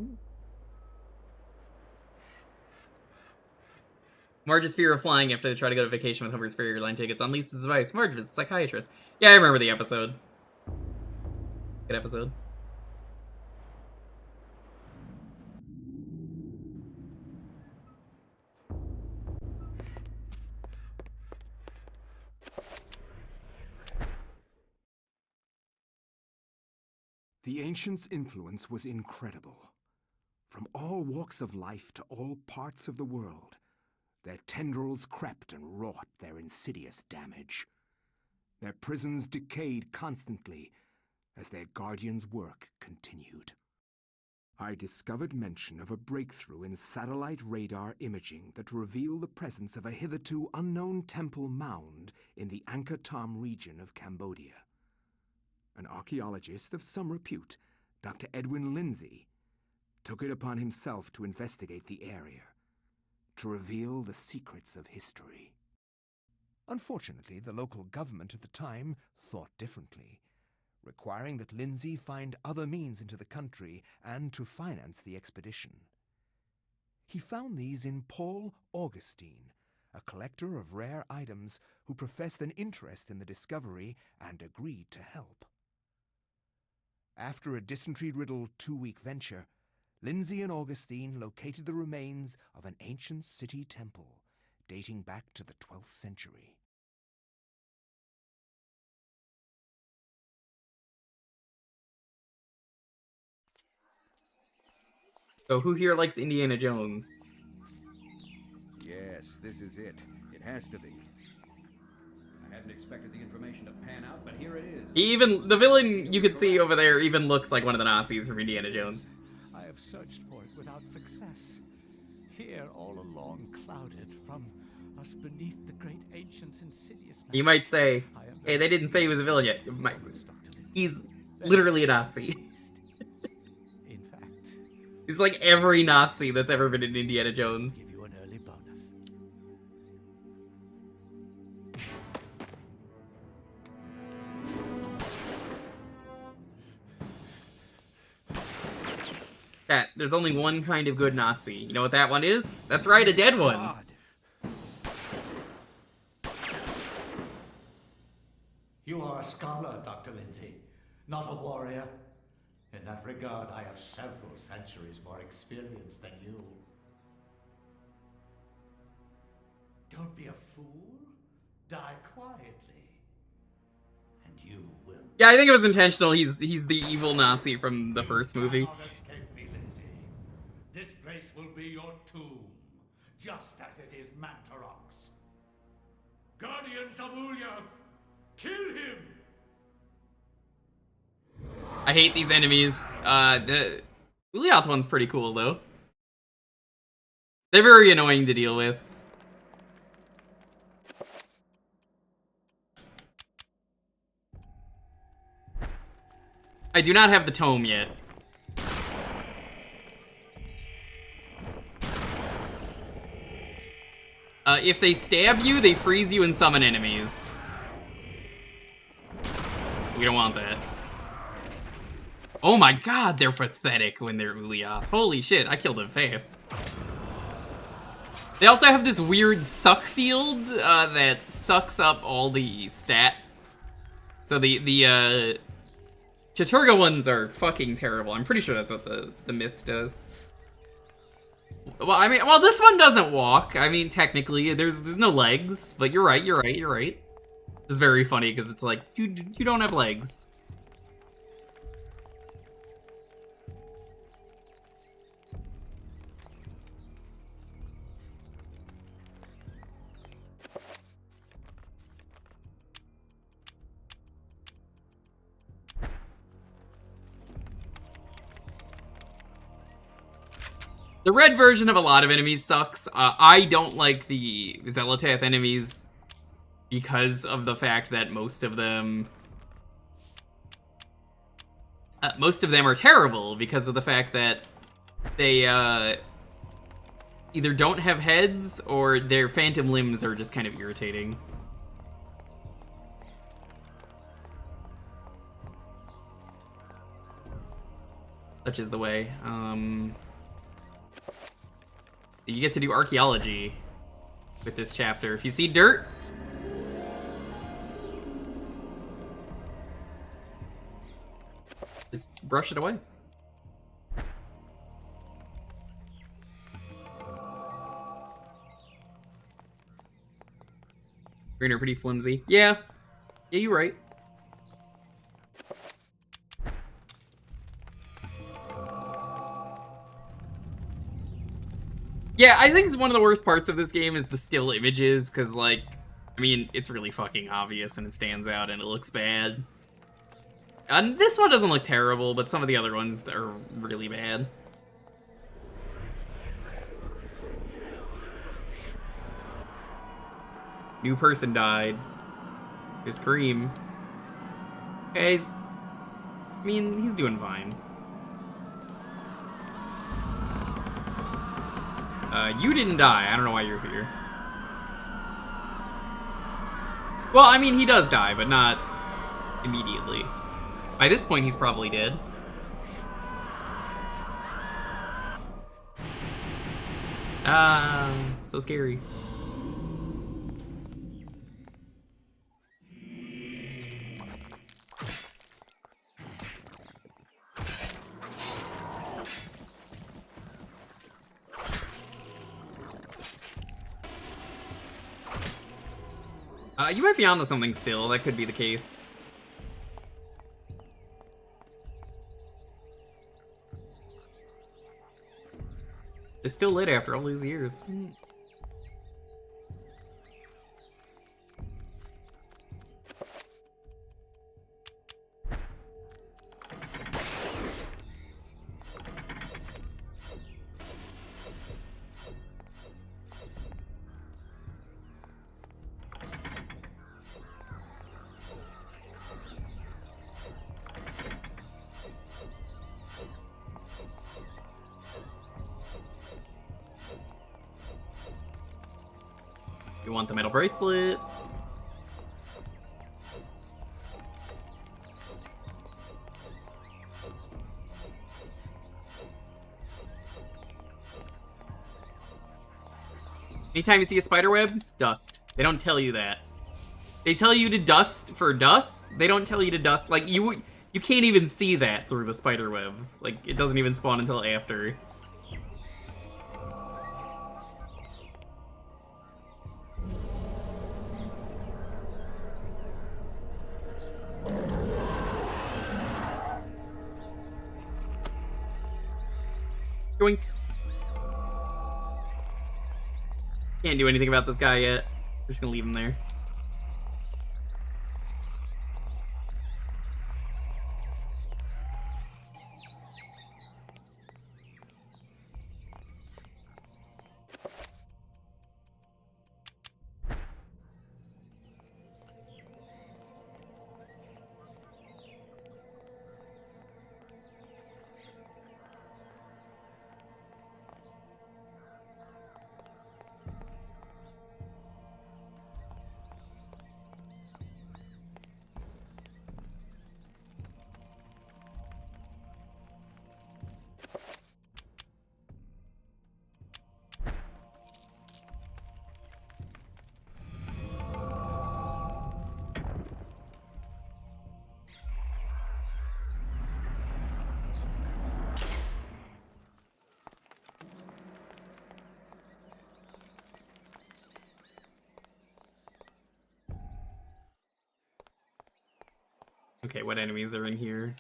Marge's fear of flying after they try to go to vacation with Homer's free airline tickets. On Lisa's advice, Marge visits a psychiatrist. Yeah, I remember the episode. Good episode. The ancients' influence was incredible. From all walks of life to all parts of the world, their tendrils crept and wrought their insidious damage. Their prisons decayed constantly as their guardians' work continued. I discovered mention of a breakthrough in satellite radar imaging that revealed the presence of a hitherto unknown temple mound in the Angkor Thom region of Cambodia. An archaeologist of some repute, Dr. Edwin Lindsay, took it upon himself to investigate the area, to reveal the secrets of history. Unfortunately, the local government at the time thought differently, requiring that Lindsay find other means into the country and to finance the expedition. He found these in Paul Augustine, a collector of rare items who professed an interest in the discovery and agreed to help. After a dysentery-riddled 2-week venture, Lindsay and Augustine located the remains of an ancient city temple dating back to the 12th century. So who here likes Indiana Jones? Yes, this is it. It has to be. I hadn't expected the information to pan out, but here it is. Even the villain you can see over there even looks like one of the Nazis from Indiana Jones. I have searched for it without success. Here, all along, clouded from us beneath the great ancient's insidious. You might say, hey, they didn't say he was a villain yet. He's literally a Nazi. In fact, he's like every Nazi that's ever been in Indiana Jones. give you an early bonus. Cat, there's only one kind of good Nazi. You know what that one is? That's right, a dead one. You are a scholar, Dr. Lindsay, not a warrior. In that regard, I have several centuries more experience than you. Don't be a fool. Die quietly. And you will. Yeah, I think it was intentional. He's the evil Nazi from the first movie. Escape me, Lindsay. This place will be your tomb, just as it is Mantarok's. Guardians of Ulyaoths, kill him! I hate these enemies. The Ulyaoth one's pretty cool, though. They're very annoying to deal with. I do not have the tome yet. If they stab you, they freeze you and summon enemies. We don't want that. Oh my god, they're pathetic when they're Ulyaoth. Holy shit, I killed him fast. They also have this weird suck field that sucks up all the stat. So the Chattur'gha ones are fucking terrible. I'm pretty sure that's what the mist does. Well, I mean, well, this one doesn't walk. I mean, technically, there's no legs, but you're right. It's very funny because it's like, you don't have legs. The red version of a lot of enemies sucks. I don't like the Xel'lotath enemies because of the fact that most of them are terrible because of the fact that they either don't have heads or their phantom limbs are just kind of irritating. Such is the way. You get to do archaeology with this chapter. If you see dirt, just brush it away. Green are pretty flimsy. Yeah, you're right. Yeah, I think one of the worst parts of this game is the still images, because, like, I mean, it's really fucking obvious and it stands out and it looks bad. And this one doesn't look terrible, but some of the other ones are really bad. New person died. There's Kareem. Okay, I mean, he's doing fine. You didn't die. I don't know why you're here. Well, I mean, he does die, but not immediately. By this point, he's probably dead. So scary. You might be onto something still. That could be the case. It's still lit after all these years. You want the metal bracelet? Anytime you see a spider web, dust. They don't tell you that. They tell you to dust for dust. They don't tell you to dust. Like, you can't even see that through the spider web. Like, it doesn't even spawn until after. Doink. Can't do anything about this guy yet. We're just gonna leave him there. Okay, what enemies are in here?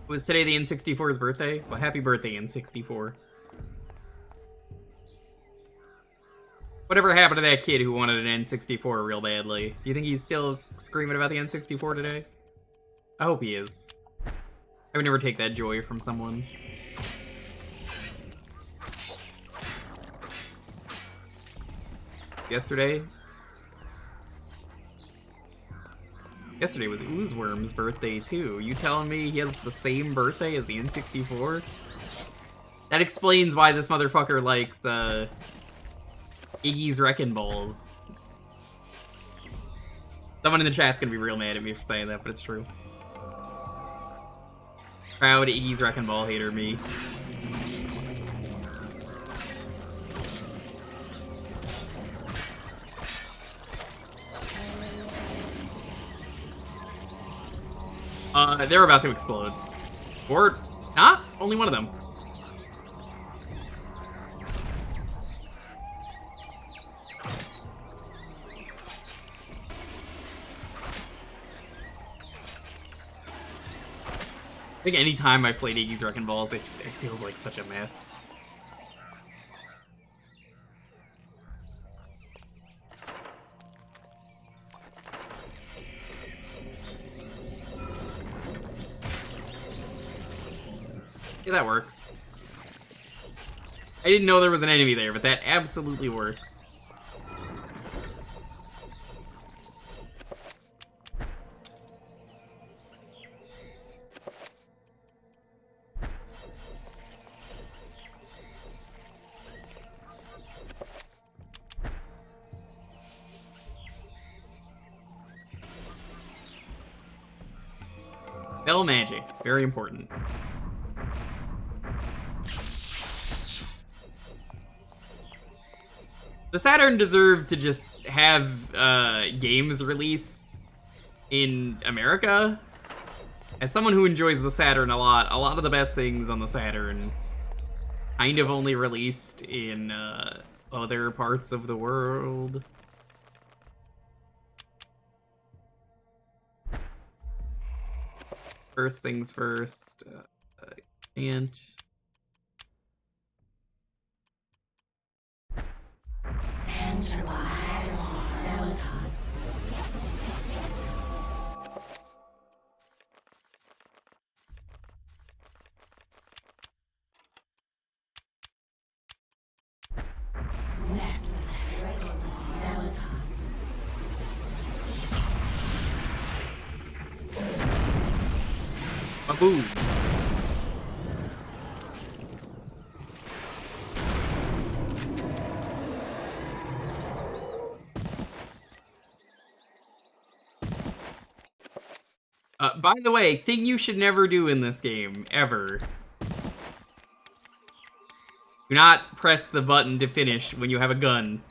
Was today the N64's birthday? Well, happy birthday, N64. Whatever happened to that kid who wanted an N64 real badly? Do you think he's still screaming about the N64 today? I hope he is. I would never take that joy from someone. Yesterday was Oozeworm's birthday, too. You telling me he has the same birthday as the N64? That explains why this motherfucker likes, Iggy's Wrecking Balls. Someone in the chat's gonna be real mad at me for saying that, but it's true. Proud Iggy's Wrecking Ball hater me. They're about to explode. Or not, only one of them. I think any time I've played Iggy's Wrecking Balls, it feels like such a mess. Yeah, that works. I didn't know there was an enemy there, but that absolutely works. Bell magic, very important. The Saturn deserved to just have games released in America. As someone who enjoys the Saturn a lot of the best things on the Saturn kind of only released in other parts of the world. First things first, can't. Enter by Xel'lotath. Baboom. By the way, thing you should never do in this game, ever. Do not press the button to finish when you have a gun.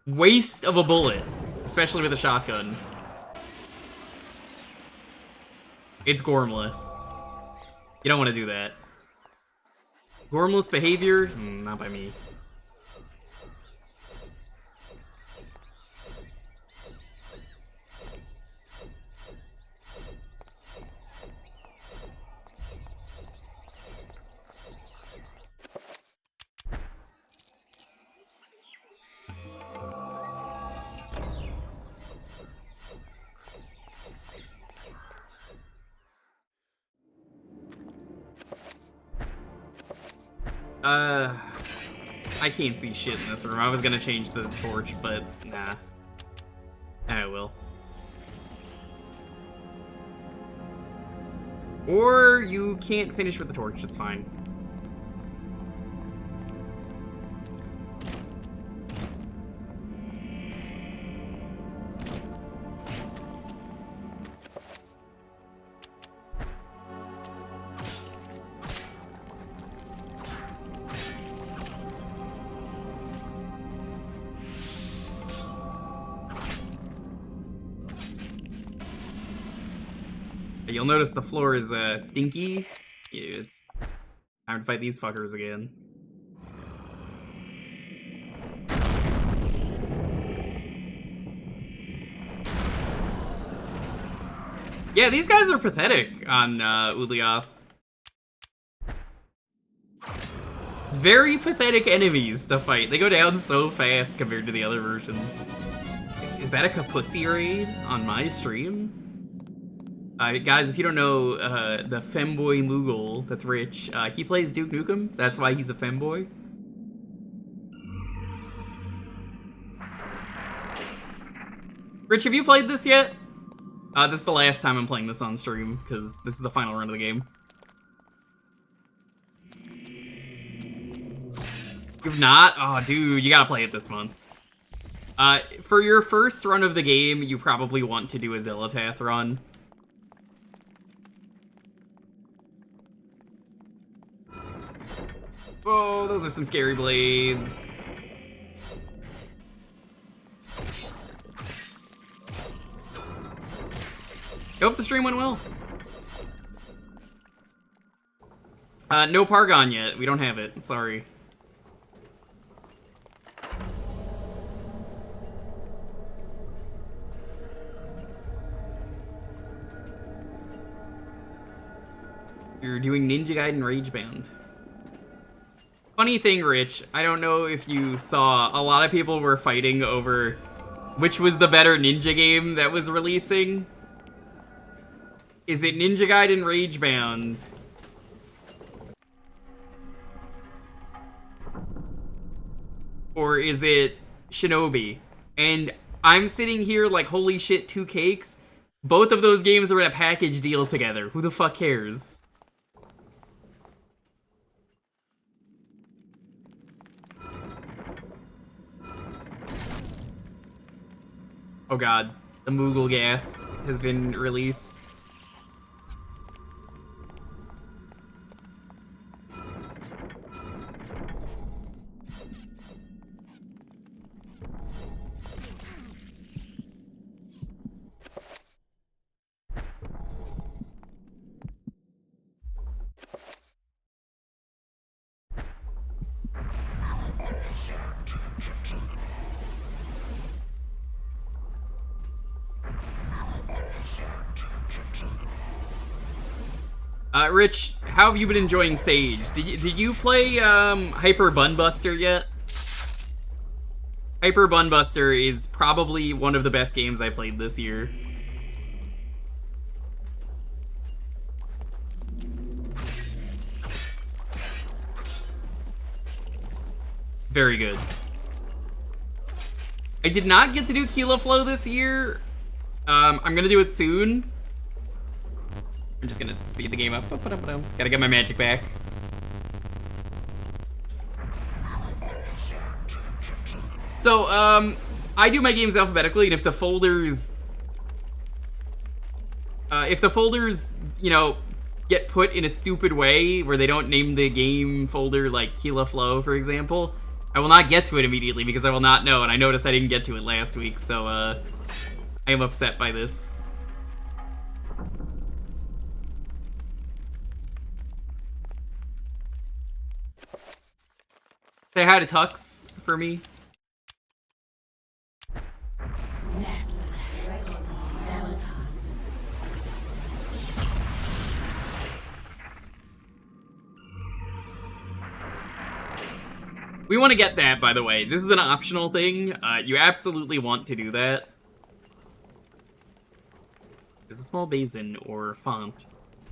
Waste of a bullet, especially with a shotgun. It's gormless. You don't want to do that. Gormless behavior? Not by me. I can't see shit in this room. I was gonna change the torch, but nah. I will. Or you can't finish with the torch, it's fine. You'll notice the floor is stinky. Yeah, it's time to fight these fuckers again. Yeah, these guys are pathetic on Ulyaoth. Very pathetic enemies to fight. They go down so fast compared to the other versions. Is that a Kapussy raid on my stream? Guys, if you don't know, the femboy Moogle that's rich, he plays Duke Nukem. That's why he's a femboy. Rich, have you played this yet? This is the last time I'm playing this on stream, because this is the final run of the game. You've not? Oh, dude, you gotta play it this month. For your first run of the game, you probably want to do a Xel'lotath run. Oh, those are some scary blades. I hope the stream went well. No Pargon yet. We don't have it. Sorry. You're doing Ninja Gaiden Ragebound. Funny thing, Rich, I don't know if you saw, a lot of people were fighting over which was the better ninja game that was releasing. Is it Ninja Gaiden Ragebound? Or is it Shinobi? And I'm sitting here like, holy shit, 2 cakes. Both of those games are in a package deal together. Who the fuck cares? Oh god, the Moogle gas has been released. Rich, how have you been enjoying Sage? Did you play Hyper Bunbuster yet? Hyper Bunbuster is probably one of the best games I played this year. Very good. I did not get to do Keela Flow this year. I'm gonna do it soon. I'm just gonna speed the game up. Gotta get my magic back. So, I do my games alphabetically, and if the folders, you know, get put in a stupid way where they don't name the game folder like Keela Flow, for example, I will not get to it immediately because I will not know, and I noticed I didn't get to it last week, so, I am upset by this. Say hi to Tux for me. We want to get that, by the way. This is an optional thing. You absolutely want to do that. There's a small basin or font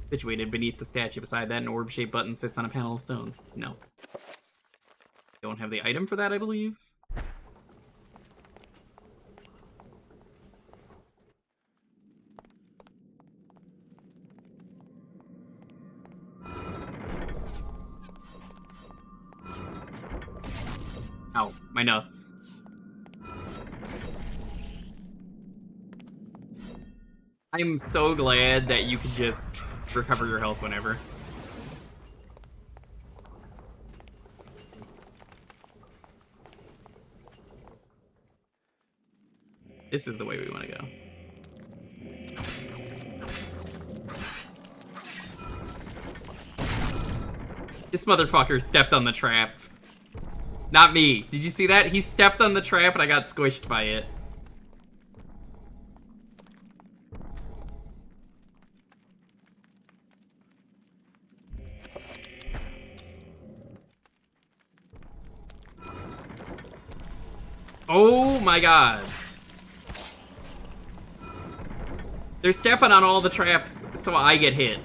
situated beneath the statue. Beside that, an orb-shaped button sits on a panel of stone. No. Don't have the item for that, I believe. Ow, my nuts. I'm so glad that you could just recover your health whenever. This is the way we want to go. This motherfucker stepped on the trap. Not me. Did you see that? He stepped on the trap and I got squished by it. Oh my god. They're stepping on all the traps, so I get hit.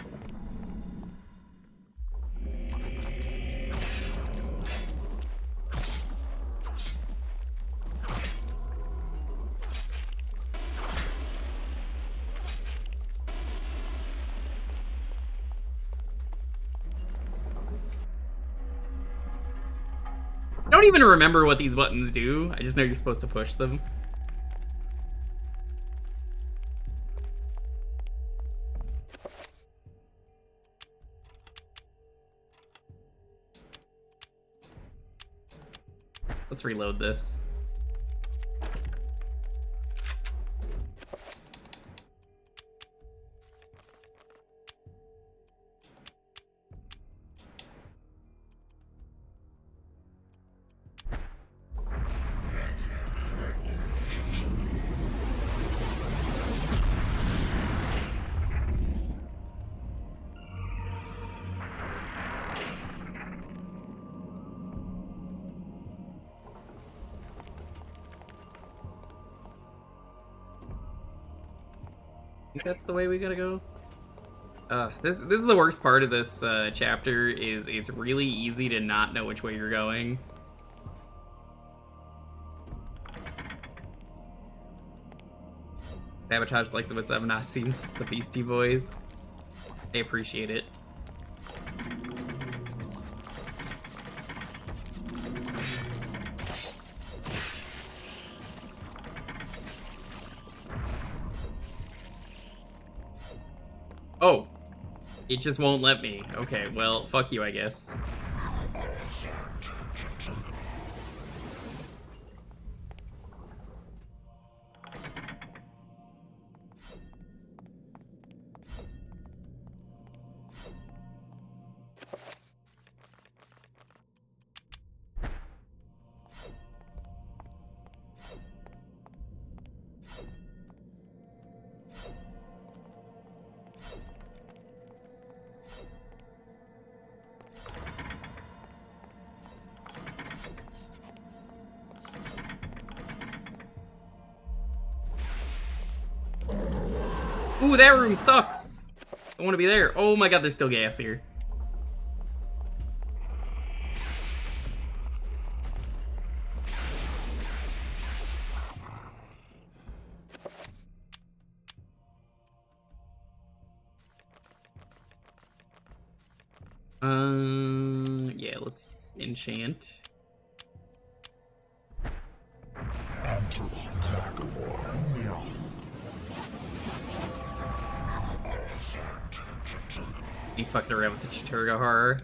I don't even remember what these buttons do. I just know you're supposed to push them. Let's reload this. I think that's the way we gotta go. This is the worst part of this chapter, is it's really easy to not know which way you're going. Sabotage likes what I've not seen since the Beastie Boys. I appreciate it. Oh, it just won't let me. Okay, well, fuck you, I guess. Ooh, that room sucks. I want to be there. Oh my god, there's still gas here. Yeah, let's enchant. He fucking around with the Chattur'gha horror.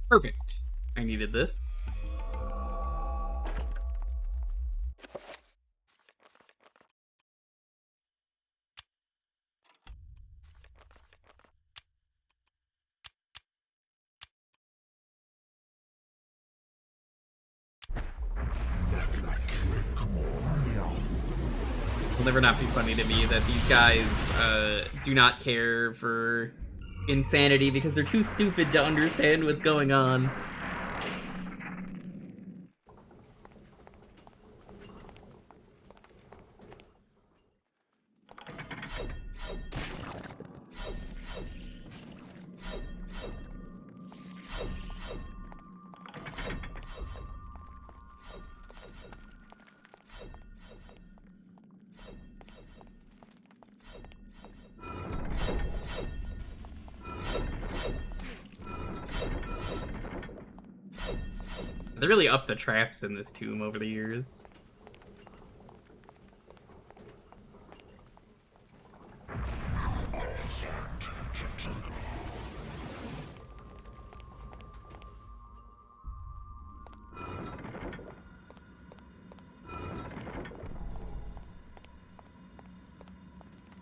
Perfect. I needed this. It'll never not be funny to me that these guys do not care for insanity because they're too stupid to understand what's going on. They really upped the traps in this tomb over the years.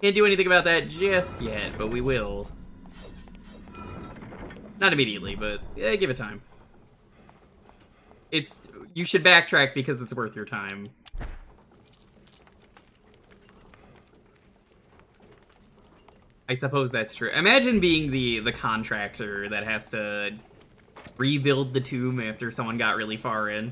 Can't do anything about that just yet, but we will. Not immediately, but give it time. You should backtrack because it's worth your time. I suppose that's true. Imagine being the contractor that has to rebuild the tomb after someone got really far in.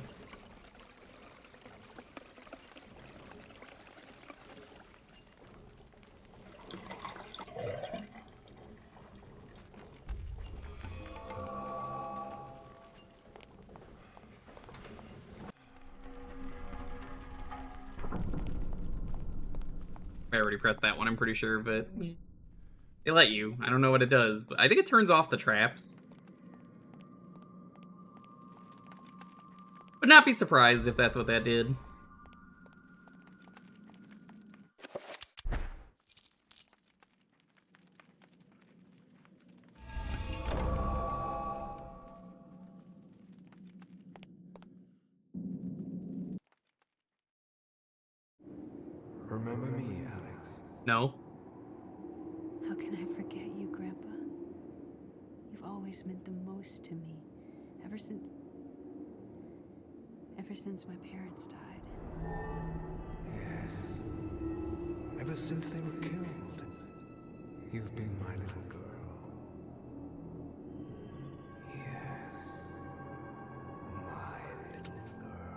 I already pressed that one, I'm pretty sure, but they let you. I don't know what it does, but I think it turns off the traps. Would not be surprised if that's what that did. Remember me, Alex? No. How can I forget you, Grandpa? You've always meant the most to me. Ever since my parents died. Yes. Ever since they were killed, you've been my little girl. Yes. My little girl.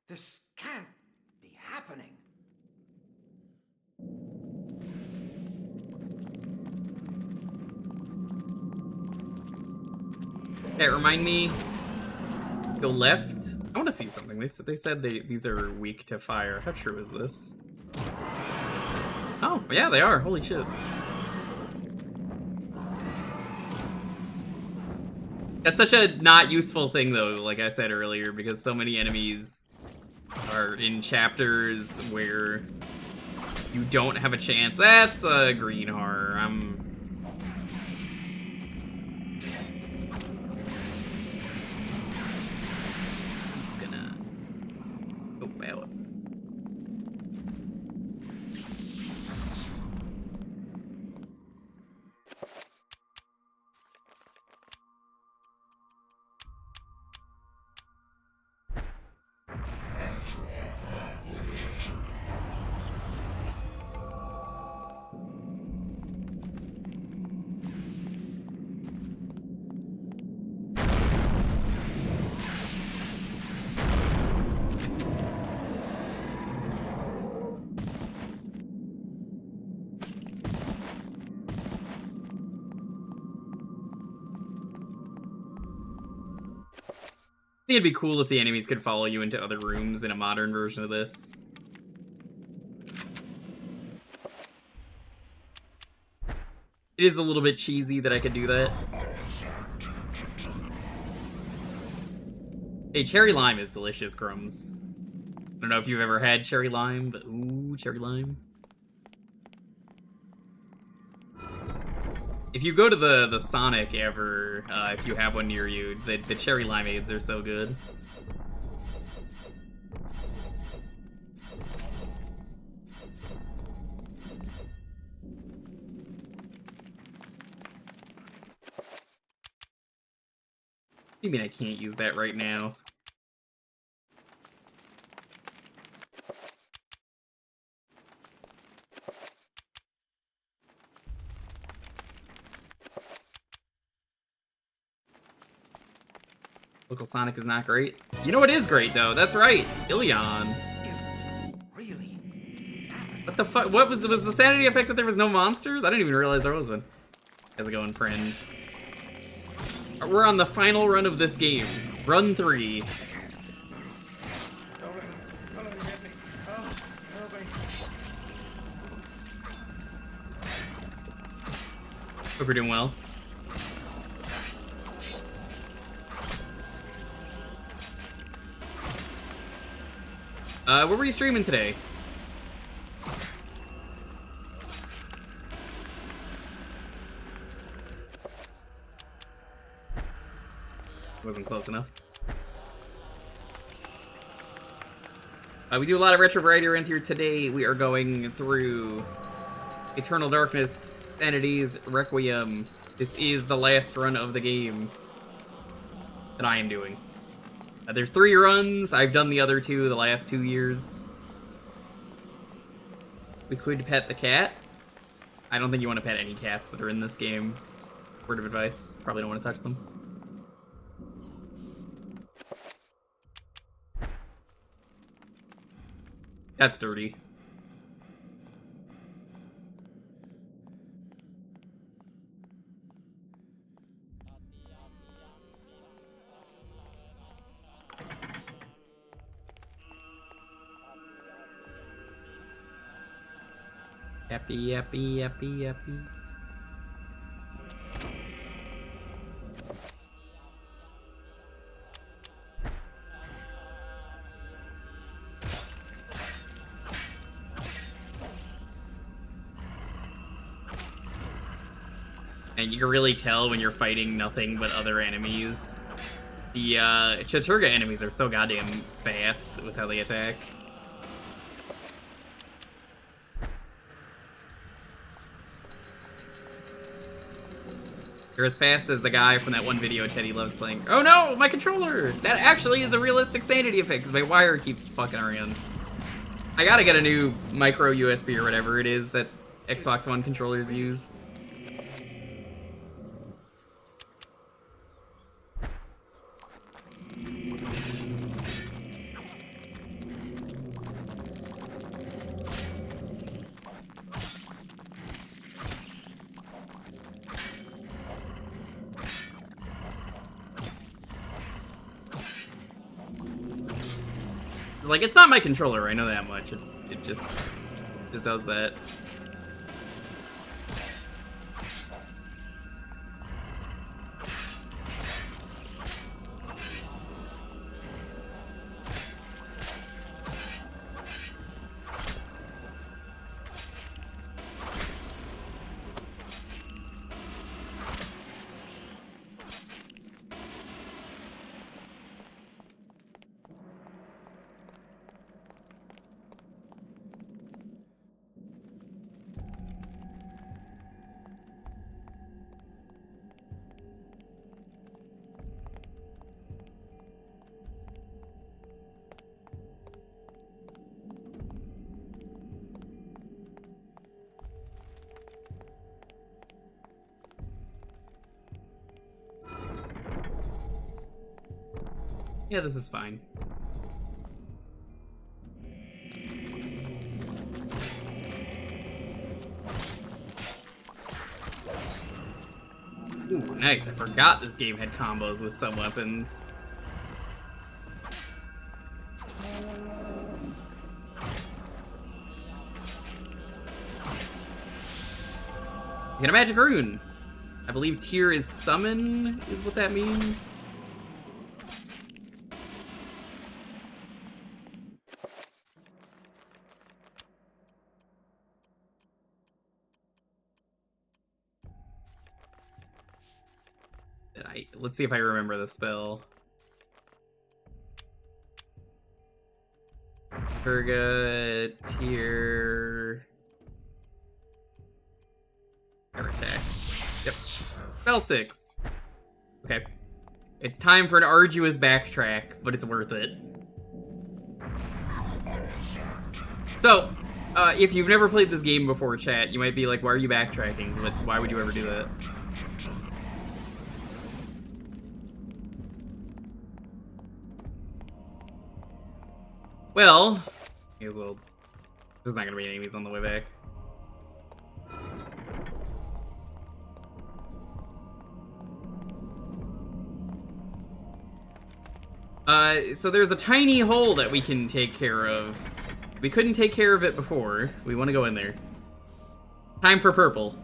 This can't be happening. Hey, remind me. Go left. I want to see something. They said these are weak to fire. How true is this? Oh, yeah, they are. Holy shit. That's such a not useful thing, though, like I said earlier, because so many enemies are in chapters where you don't have a chance. That's a green horror. I'm just gonna... Oh, wow. I think it'd be cool if the enemies could follow you into other rooms in a modern version of this. It is a little bit cheesy that I could do that. Hey, cherry lime is delicious, Crumbs. I don't know if you've ever had cherry lime, but ooh, cherry lime. If you go to the Sonic ever, if you have one near you, the cherry limeades are so good. What do you mean I can't use that right now? Local Sonic is not great. You know what is great, though? That's right, Ilion. What the fuck? What was the sanity effect that there was no monsters? I didn't even realize there was one. How's it going, friend? We're on the final run of this game. Run 3. Hope you're doing well. What were you streaming today? Wasn't close enough. We do a lot of retro variety around here today. We are going through Eternal Darkness, Sanity's Requiem. This is the last run of the game that I am doing. There's 3 runs. I've done the other 2 the last 2 years. We could pet the cat. I don't think you want to pet any cats that are in this game. Word of advice, probably don't want to touch them. That's dirty. Yappy, yappy, yappy, yappy. And you can really tell when you're fighting nothing but other enemies. The Chattur'gha enemies are so goddamn fast with how they attack. They're as fast as the guy from that one video Teddy loves playing. Oh no, my controller! That actually is a realistic sanity effect because my wire keeps fucking around. I gotta get a new micro USB or whatever it is that Xbox One controllers use. Like, it's not my controller, I know that much. It just does that. Yeah, this is fine. Ooh, nice. I forgot this game had combos with some weapons. Get a magic rune. I believe tier is summon, is what that means. Let's see if I remember the spell. Chattur'gha, tier... Air attack. Yep. Spell 6. Okay. It's time for an arduous backtrack, but it's worth it. So, if you've never played this game before, chat, you might be like, why are you backtracking? Why would you ever do that? Well, may as well. There's not gonna be enemies on the way back. So there's a tiny hole that we can take care of. We couldn't take care of it before. We want to go in there. Time for purple.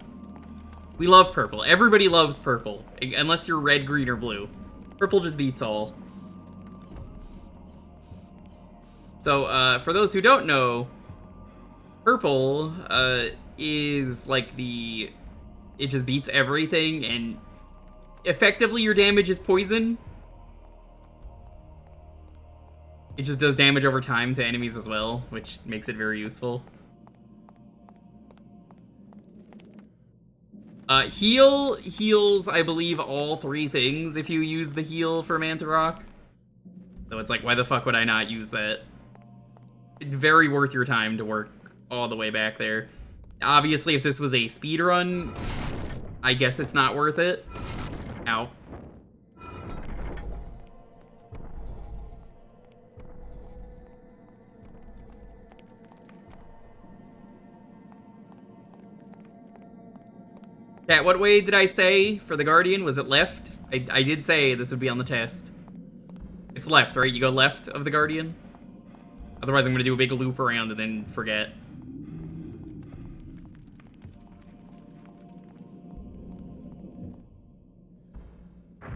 We love purple. Everybody loves purple. Unless you're red, green, or blue. Purple just beats all. So, for those who don't know, purple, is like the... It just beats everything, and effectively your damage is poison. It just does damage over time to enemies as well, which makes it very useful. Heal heals, I believe, all 3 things if you use the heal for Manta Rock. So it's like, why the fuck would I not use that? It's very worth your time to work all the way back there. Obviously, if this was a speedrun, I guess it's not worth it. Ow. Chat, what way did I say for the Guardian? Was it left? I did say this would be on the test. It's left, right? You go left of the Guardian? Otherwise I'm gonna do a big loop around and then forget. I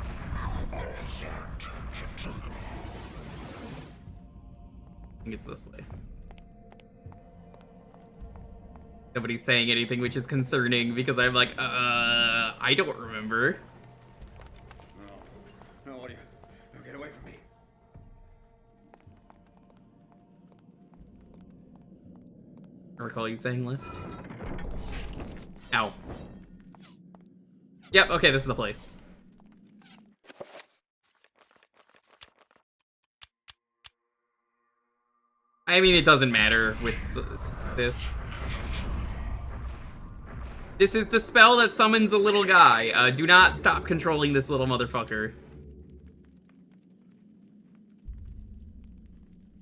think it's this way. Nobody's saying anything, which is concerning because I'm like, I don't remember. No, what are you? No, get away from me. I recall you saying left. Ow. Yep, okay, this is the place. I mean, it doesn't matter with this. This is the spell that summons a little guy. Do not stop controlling this little motherfucker.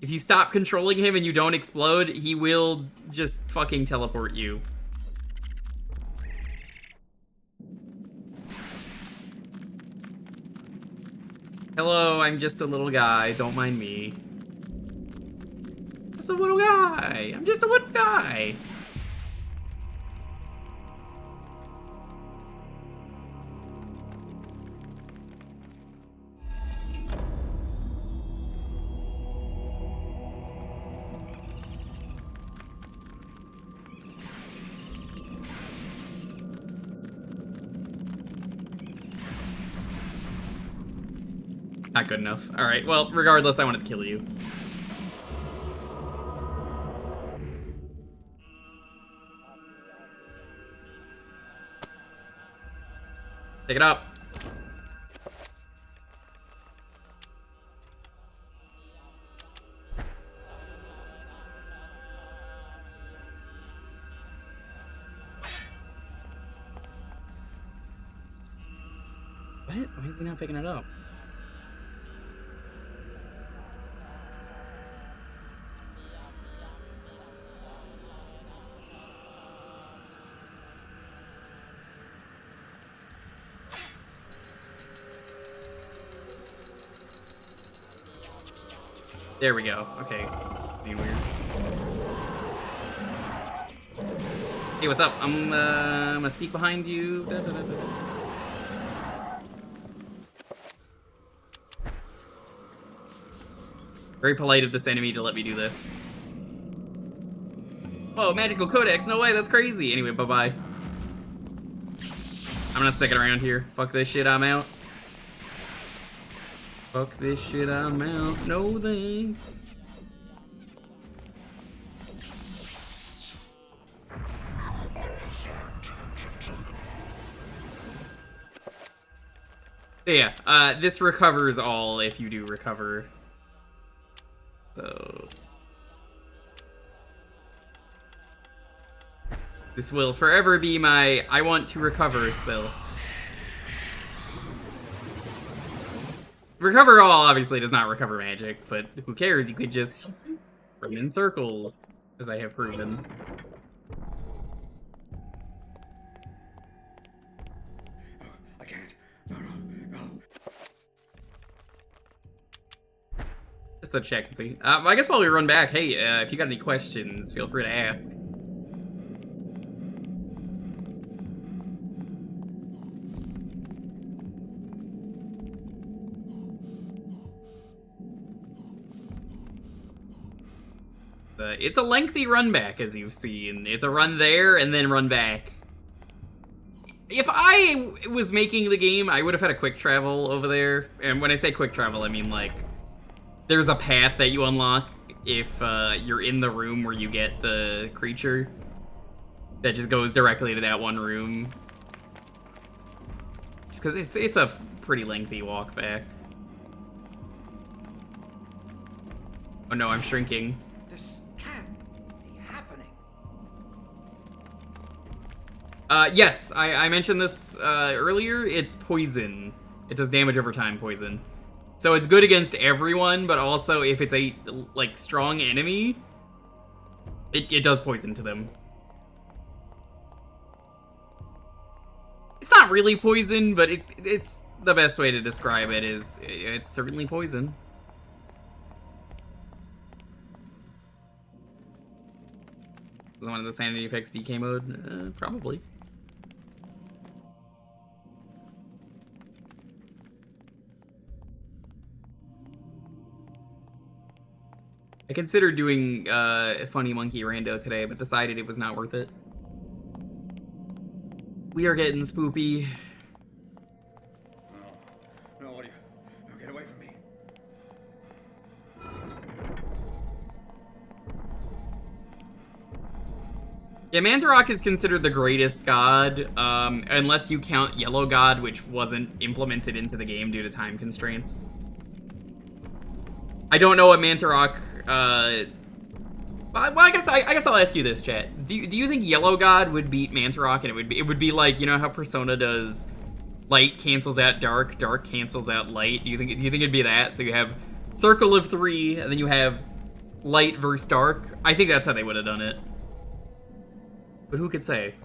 If you stop controlling him and you don't explode, he will just fucking teleport you. Hello, I'm just a little guy. Don't mind me. Just a little guy. I'm just a little guy. Not good enough. Alright, well, regardless, I wanted to kill you. Take it up. What? Why is he not picking it up? There we go. Okay. Be weird. Hey, what's up? I'm gonna sneak behind you. Da, da, da, da. Very polite of this enemy to let me do this. Whoa, magical codex, no way, that's crazy. Anyway, bye-bye. I'm not sticking around here. Fuck this shit, I'm out. Fuck this shit, I'm out. No thanks. So yeah, this recovers all if you do recover. So... this will forever be my I want to recover spell. Recover all obviously does not recover magic, but who cares? You could just run in circles, as I have proven. I can't. No. Just to check and see. I guess while we run back, hey, if you got any questions, feel free to ask. It's a lengthy run back, as you've seen. It's a run there and then run back. If I was making the game, I would have had a quick travel over there. And when I say quick travel, I mean, like, there's a path that you unlock if you're in the room where you get the creature. That just goes directly to that one room. Just because it's a pretty lengthy walk back. Oh no, I'm shrinking. This can't be happening. Yes, I mentioned this earlier. It's poison. It does damage over time, poison. So it's good against everyone, but also if it's a, like, strong enemy, it does poison to them. It's not really poison, but it's the best way to describe it is it's certainly poison. Is one of the sanity effects DK mode? Probably. I considered doing Funny Monkey Rando today, but decided it was not worth it. We are getting spoopy. No, what are you? No, get away from me. Yeah, Mantarok is considered the greatest god, unless you count Yellow God, which wasn't implemented into the game due to time constraints. I don't know what Mantarok, well, I guess I'll ask you this, chat. Do you think Yellow God would beat Mantarok, and it would be like, you know how Persona does light cancels out dark, dark cancels out light? Do you think it'd be that? So you have Circle of 3, and then you have light versus dark. I think that's how they would have done it. But who could say?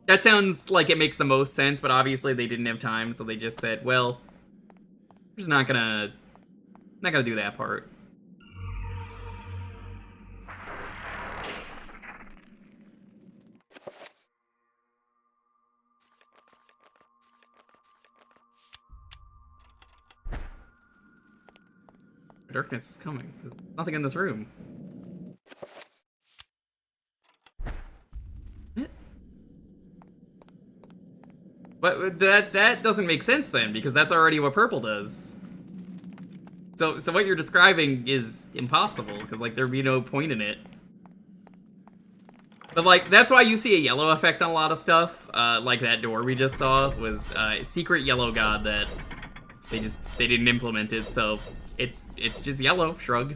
That sounds like it makes the most sense, but obviously they didn't have time, so they just said, well, we're just not gonna do that part. Darkness is coming. There's nothing in this room. But that doesn't make sense then, because that's already what purple does. So what you're describing is impossible, because like there'd be no point in it. But like that's why you see a yellow effect on a lot of stuff. Like that door we just saw was secret yellow god that they didn't implement it, so it's just yellow. Shrug.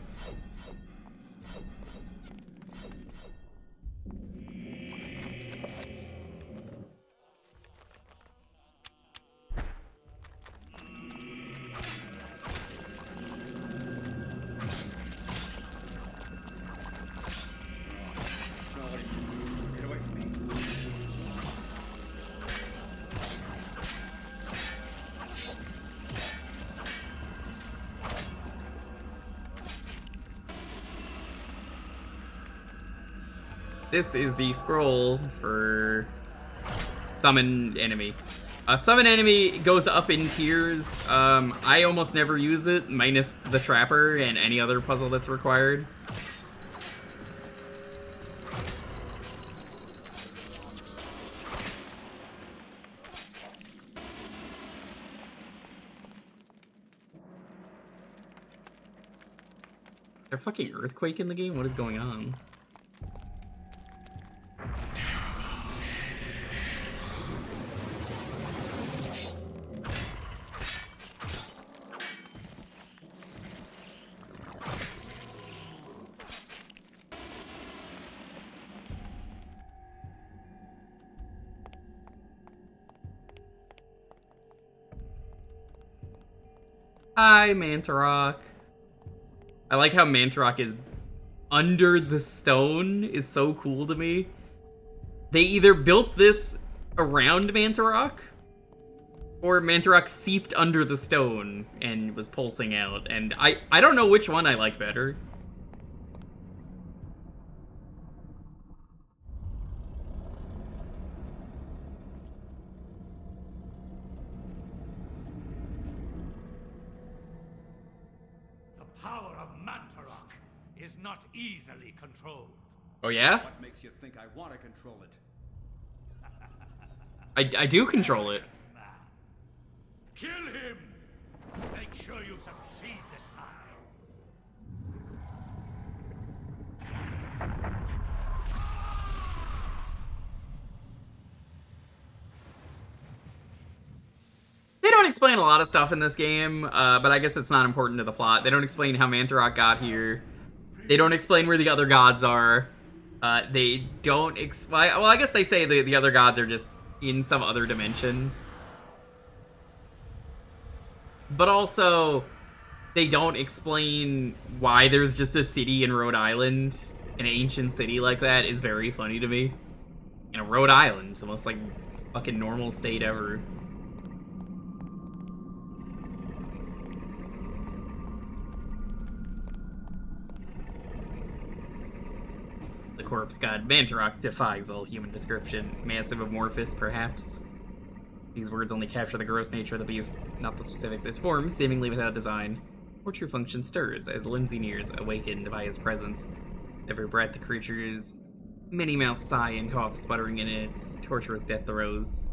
This is the scroll for summon enemy. Summon enemy goes up in tiers. I almost never use it, minus the trapper and any other puzzle that's required. Is there a fucking earthquake in the game? What is going on? Hi, Mantarok. I like how Mantarok is under the stone is so cool to me. They either built this around Mantarok, or Mantarok seeped under the stone and was pulsing out. And I don't know which one I like better. Is not easily controlled. Oh yeah? What makes you think I want to control it? I do control it. Kill him! Make sure you succeed this time. They don't explain a lot of stuff in this game, but I guess it's not important to the plot. They don't explain how Mantarok got here. They don't explain where the other gods are. They don't explain... Well, I guess they say the other gods are just in some other dimension. But also, they don't explain why there's just a city in Rhode Island. An ancient city like that is very funny to me. You know, Rhode Island, the most, like, fucking normal state ever. Corpse god Mantarok defies all human description. Massive amorphous, perhaps. These words only capture the gross nature of the beast, not the specifics. Its form, seemingly without design, or true function, stirs as Lindsay nears, awakened by his presence. Every breath, the creature's many mouths sigh and cough, sputtering in its torturous death throes.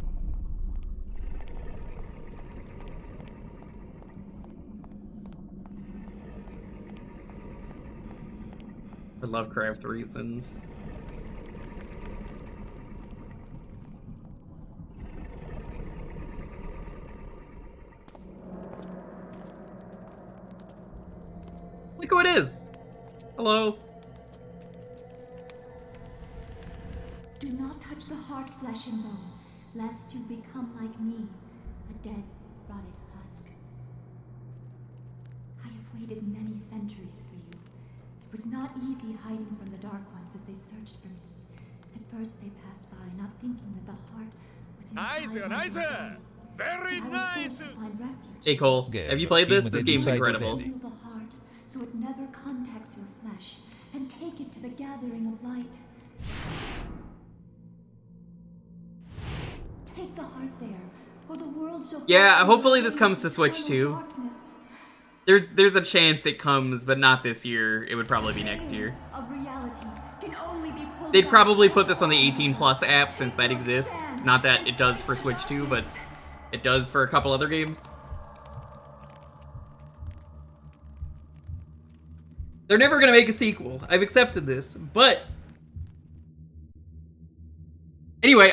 For Lovecraft reasons. Look who it is! Hello. Do not touch the heart, flesh and bone, lest you become like me, a dead, rotted husk. I have waited many centuries for you. It was not easy hiding from the Dark Ones as they searched for me. At first they passed by, not thinking that the heart was inside my body. Very nice! Hey Cole, have you played this? This game's incredible. Heal the heart, so it never contacts your flesh, and take it to the gathering of light. Take the heart there, or the world shall... Yeah, hopefully this comes to Switch too. There's a chance it comes, but not this year. It would probably be next year. They'd probably put this on the 18 Plus app since that exists. Not that it does for Switch 2, but it does for a couple other games. They're never gonna make a sequel. I've accepted this, but... Anyway,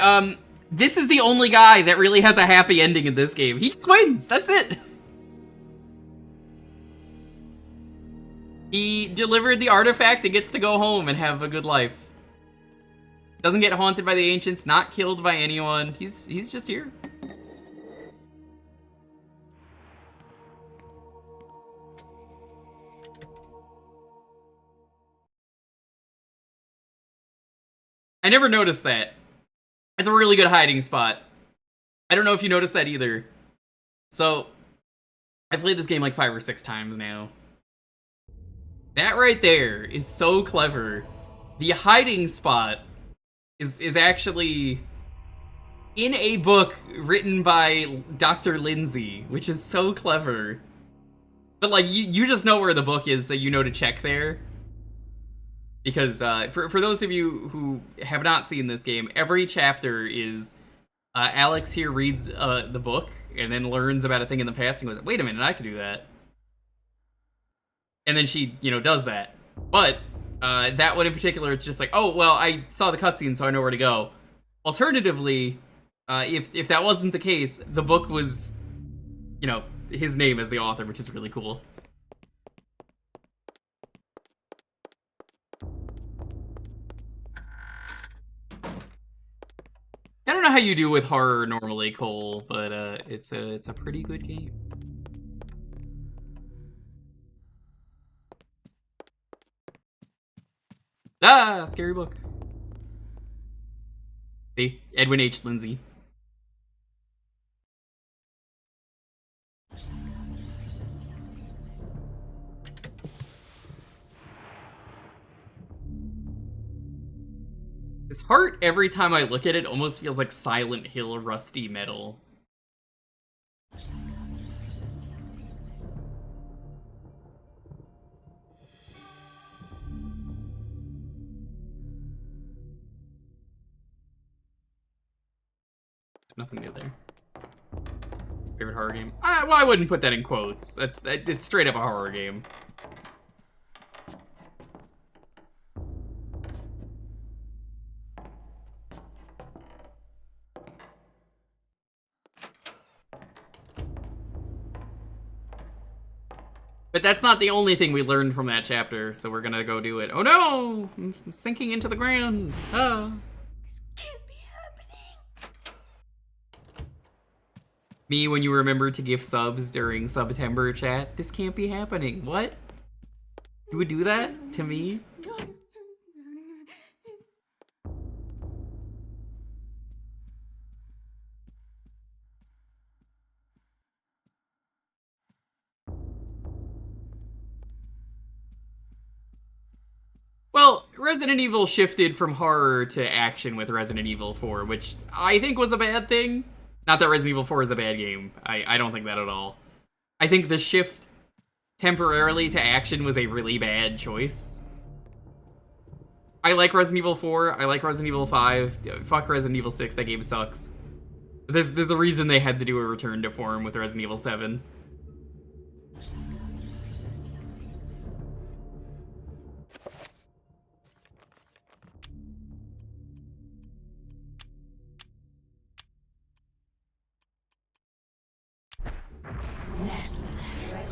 this is the only guy that really has a happy ending in this game. He just wins, that's it. He delivered the artifact and gets to go home and have a good life. Doesn't get haunted by the ancients, not killed by anyone. He's just here. I never noticed that. It's a really good hiding spot. I don't know if you noticed that either. So, I've played this game like 5 or 6 times now. That right there is so clever. The hiding spot is actually in a book written by Dr. Lindsay, which is so clever. But like you just know where the book is, so you know to check there. Because for those of you who have not seen this game, every chapter is Alex here reads the book and then learns about a thing in the past and goes, "Wait a minute, I could do that." And then she, does that. But that one in particular, it's just like, oh well, I saw the cutscene, so I know where to go. Alternatively, if that wasn't the case, the book was, his name as the author, which is really cool. I don't know how you do with horror normally, Cole, but it's a pretty good game. Ah, scary book. See, Edwin H. Lindsay. His heart, every time I look at it, almost feels like Silent Hill rusty metal. Nothing new there. Favorite horror game? Well, I wouldn't put that in quotes. It's straight up a horror game. But that's not the only thing we learned from that chapter, so we're gonna go do it. Oh no! I'm sinking into the ground. Oh. This can't be happening. Me when you remember to give subs during September chat. This can't be happening. What? You would do that to me? Well, Resident Evil shifted from horror to action with Resident Evil 4, which I think was a bad thing. Not that Resident Evil 4 is a bad game. I don't think that at all. I think the shift temporarily to action was a really bad choice. I like Resident Evil 4. I like Resident Evil 5. Fuck Resident Evil 6. That game sucks. There's a reason they had to do a return to form with Resident Evil 7.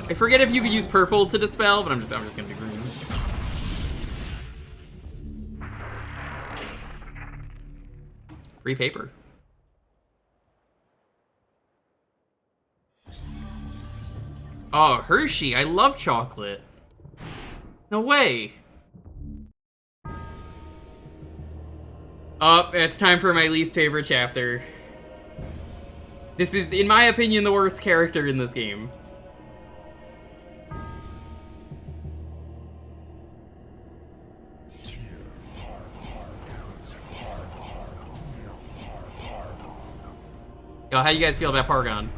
I forget if you could use purple to dispel, but I'm just gonna do green. Free paper. Oh, Hershey, I love chocolate. No way. Oh, it's time for my least favorite chapter. This is, in my opinion, the worst character in this game. Yo, how you guys feel about Pargon?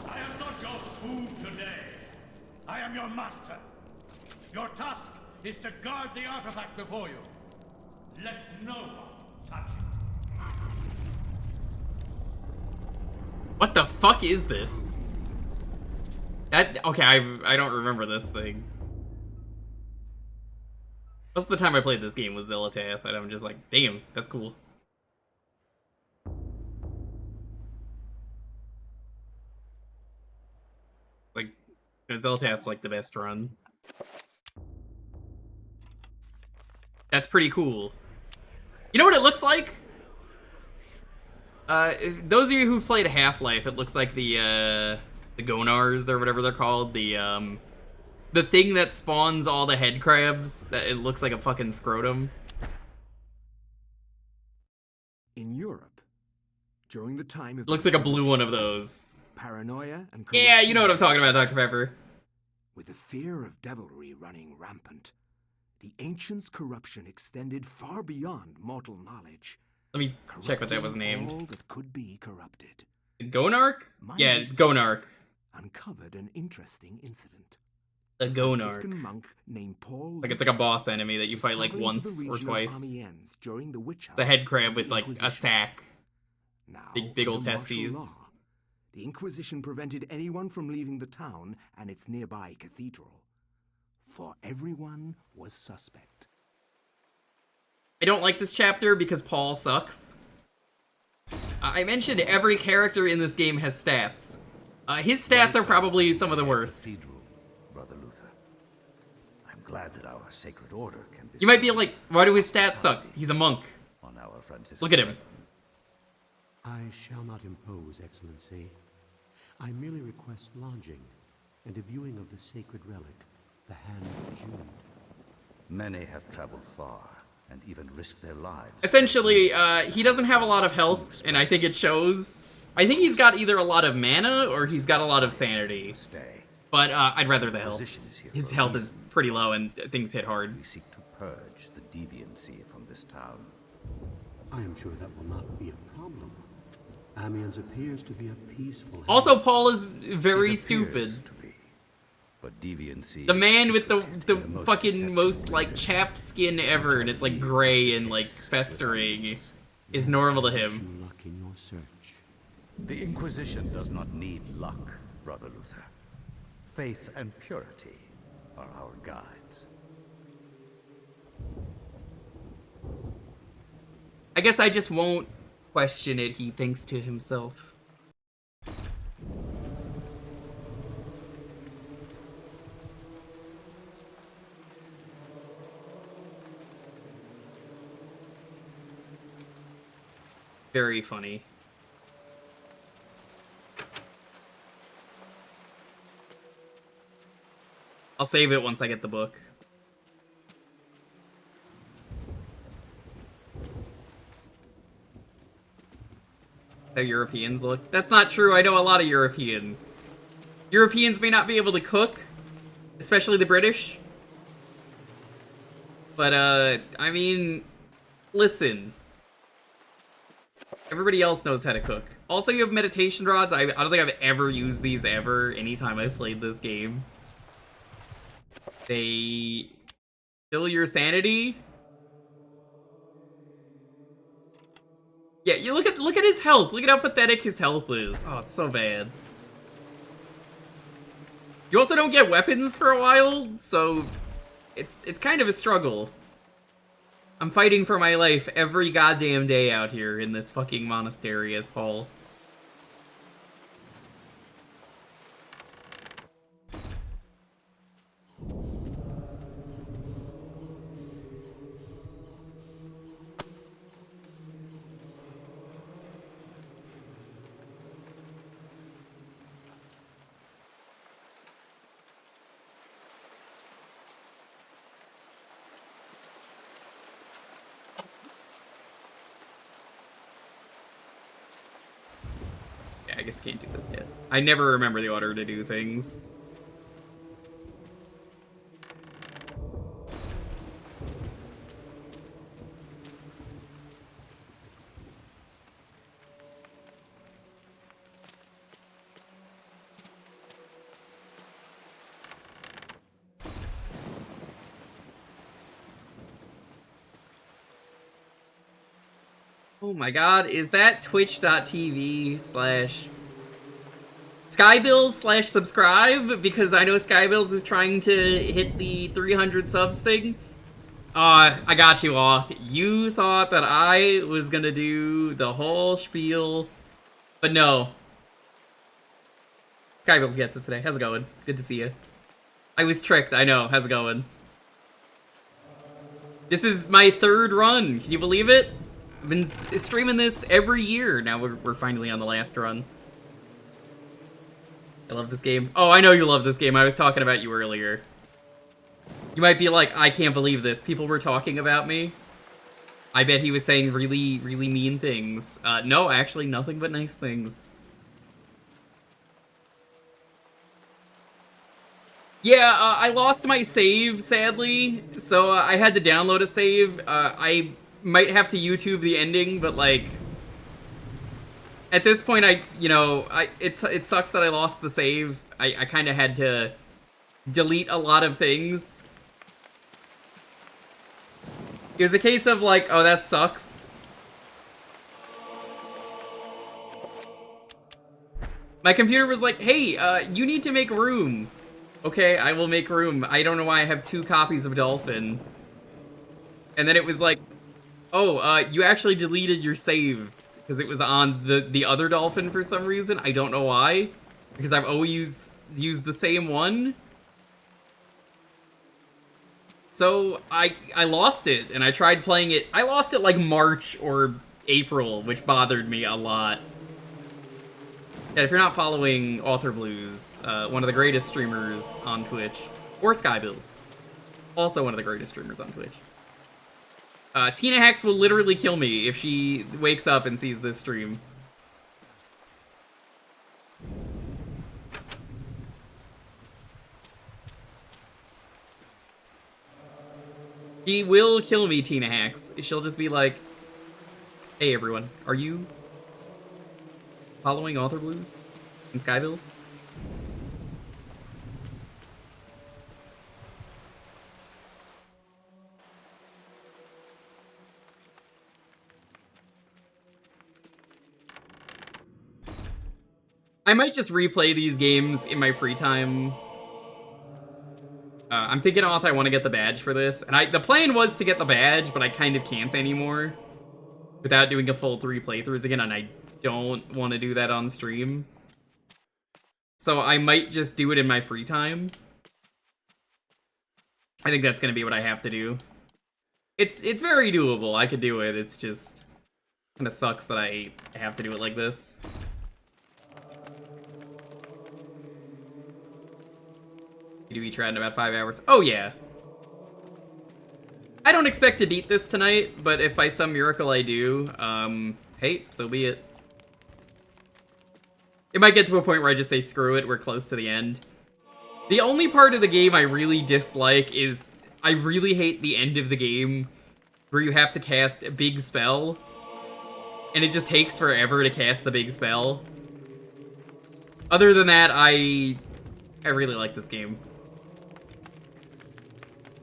I am not your food today. I am your master. Your task is to guard the artifact before you. Let no one touch it. What the fuck is this? Okay, I don't remember this thing. Most of the time I played this game was Xel'lotath, and I'm just like, damn, that's cool. Like, Xel'lotath's like the best run. That's pretty cool. You know what it looks like? Those of you who've played Half-Life, it looks like the Gonars or whatever they're called, the the thing that spawns all the head crabs, that it looks like a fucking scrotum. In Europe, during the time of Looks like a blue one of those. paranoia and Yeah, you know what I'm talking about, Dr. Pepper. With the fear of devilry running rampant, the ancients' corruption extended far beyond mortal knowledge. Let me check what that was All named. that could be corrupted. Gonarch? My Yeah, researchers Gonarch. uncovered an interesting incident. A Gonarch. Franciscan monk named Paul. Like it's like a boss enemy that you fight like traveling to once the or region of twice. Amiens during the witch The house head crab of with the like a Inquisition. sack. Now, Big old under martial testes. law, the Inquisition prevented anyone from leaving the town and its nearby cathedral. For everyone was suspect. I don't like this chapter because Paul sucks. I mentioned every character in this game has stats. His stats are probably some of the worst. Brother Luther. I'm glad that our sacred order can be. You might be like, why do his stats suck? He's a monk. On our Franciscan. Look at him. I shall not impose, Excellency. I merely request lodging and a viewing of the sacred relic, the Hand of Jude. Many have traveled far and even risked their lives. Essentially, he doesn't have a lot of health, and I think it shows. I think he's got either a lot of mana or he's got a lot of sanity. But I'd rather the health. His health is pretty low and things hit hard. We seek to purge the deviancy from this town. I am sure that will not be a problem. Amiens appears to be a peaceful. Also, Paul is very stupid. But deviancy. The man with the fucking most like chapped skin ever, and it's like gray and like festering, is normal to him. Luck in your search. The Inquisition does not need luck, Brother Luther. Faith and purity are our guides. I guess I just won't question it, he thinks to himself. Very funny. I'll save it once I get the book. How Europeans look. That's not true, I know a lot of Europeans. Europeans may not be able to cook, especially the British. But, I mean, listen. Everybody else knows how to cook. Also, you have meditation rods. I don't think I've ever used these ever, anytime I've played this game. They fill your sanity. Yeah, you look at his health. Look at how pathetic his health is. Oh, it's so bad. You also don't get weapons for a while, so it's kind of a struggle. I'm fighting for my life every goddamn day out here in this fucking monastery as Paul. I guess can't do this yet. I never remember the order to do things. Oh my god, is that twitch.tv/Skybills/subscribe? Because I know Skybills is trying to hit the 300 subs thing. I got you off. You thought that I was gonna do the whole spiel, but no. Skybills gets it today. How's it going? Good to see you. I was tricked, I know. How's it going? This is my 3rd run. Can you believe it? I've been streaming this every year. Now we're finally on the last run. I love this game. Oh, I know you love this game. I was talking about you earlier. You might be like, I can't believe this. People were talking about me. I bet he was saying really, really mean things. No, actually, nothing but nice things. Yeah, I lost my save, sadly, so I had to download a save. I might have to YouTube the ending, but, like, at this point, it sucks that I lost the save. I kind of had to delete a lot of things. It was a case of, like, oh, that sucks. My computer was like, hey, you need to make room. Okay, I will make room. I don't know why I have 2 copies of Dolphin. And then it was like, oh, you actually deleted your save. Because it was on the other Dolphin for some reason. I don't know why. Because I've always used the same one. So, I lost it, and I tried playing it. I lost it like March or April, which bothered me a lot. Yeah, if you're not following Author Blues, one of the greatest streamers on Twitch, or Skybills, also one of the greatest streamers on Twitch. Tina Hex will literally kill me if she wakes up and sees this stream. She will kill me, Tina Hex. She'll just be like, hey everyone, are you following Author Blues and Skybills? I might just replay these games in my free time. I'm thinking off I want to get the badge for this. And the plan was to get the badge, but I kind of can't anymore. Without doing a full 3 playthroughs again, and I don't want to do that on stream. So I might just do it in my free time. I think that's going to be what I have to do. It's very doable. I could do it. It's just kind of sucks that I have to do it like this. You do each round in about 5 hours. Oh, yeah. I don't expect to beat this tonight, but if by some miracle I do, hey, so be it. It might get to a point where I just say, screw it, we're close to the end. The only part of the game I really dislike is, I really hate the end of the game, where you have to cast a big spell, and it just takes forever to cast the big spell. Other than that, I really like this game.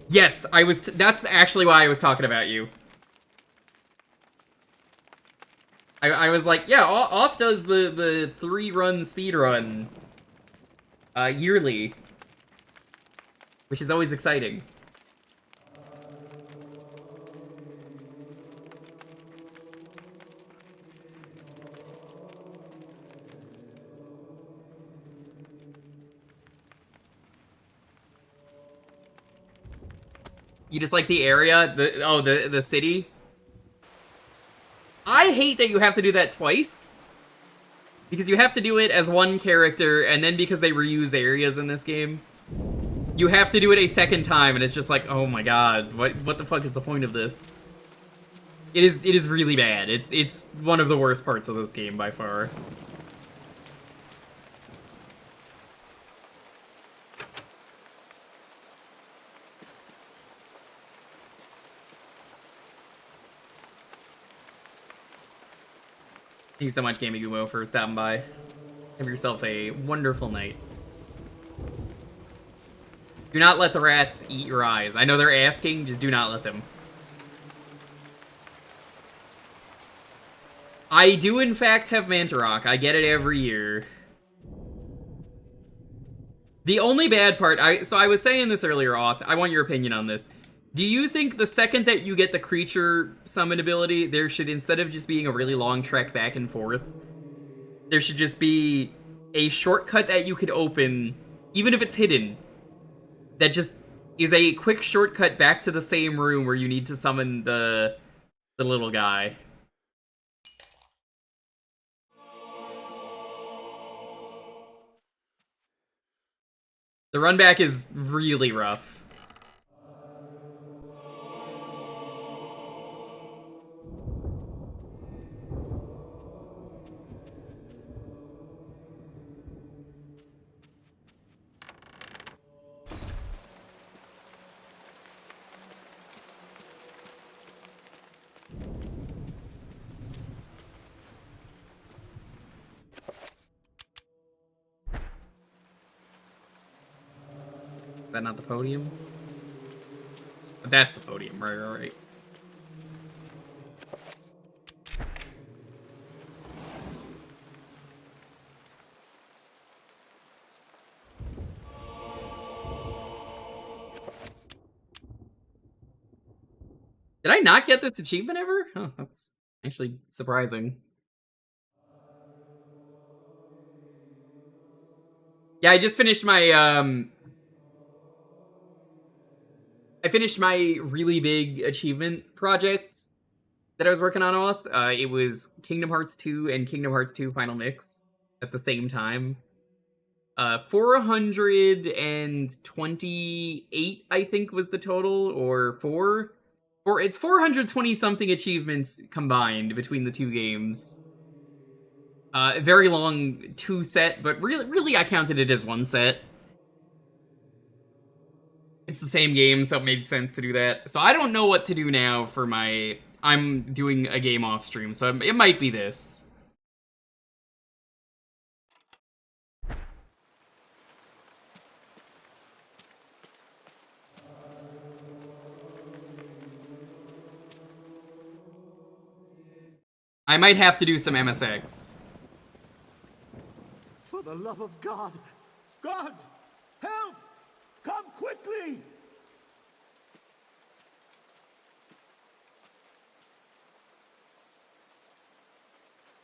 Yes, that's actually why I was talking about you. I was like, yeah, Off does the 3-run speedrun yearly, which is always exciting. You just like the area? The city? I hate that you have to do that twice. Because you have to do it as one character, and then because they reuse areas in this game, you have to do it a second time, and it's just like, oh my god, what the fuck is the point of this? It is really bad. It's one of the worst parts of this game by far. Thank you so much, Gaming Gumo, for stopping by. Have yourself a wonderful night. Do not let the rats eat your eyes. I know they're asking, just do not let them. I do, in fact, have Mantarok. I get it every year. The only bad part... So I was saying this earlier, Auth. I want your opinion on this. Do you think the second that you get the creature summon ability, there should, instead of just being a really long trek back and forth, there should just be a shortcut that you could open, even if it's hidden, that just is a quick shortcut back to the same room where you need to summon the little guy? The run back is really rough. that not the podium? But that's the podium, right. Did I not get this achievement ever? Oh, that's actually surprising. Yeah, I just finished my, I finished my really big achievement project that I was working on with. It was Kingdom Hearts 2 and Kingdom Hearts 2 Final Mix at the same time. 428, I think, was the total, or it's 420 something achievements combined between the two games. Very long 2 set, but really I counted it as 1 set. It's the same game, so it made sense to do that. So I don't know what to do now for my... I'm doing a game off stream, so it might be this. I might have to do some MSX. For the love of God! God! Help! Come quickly!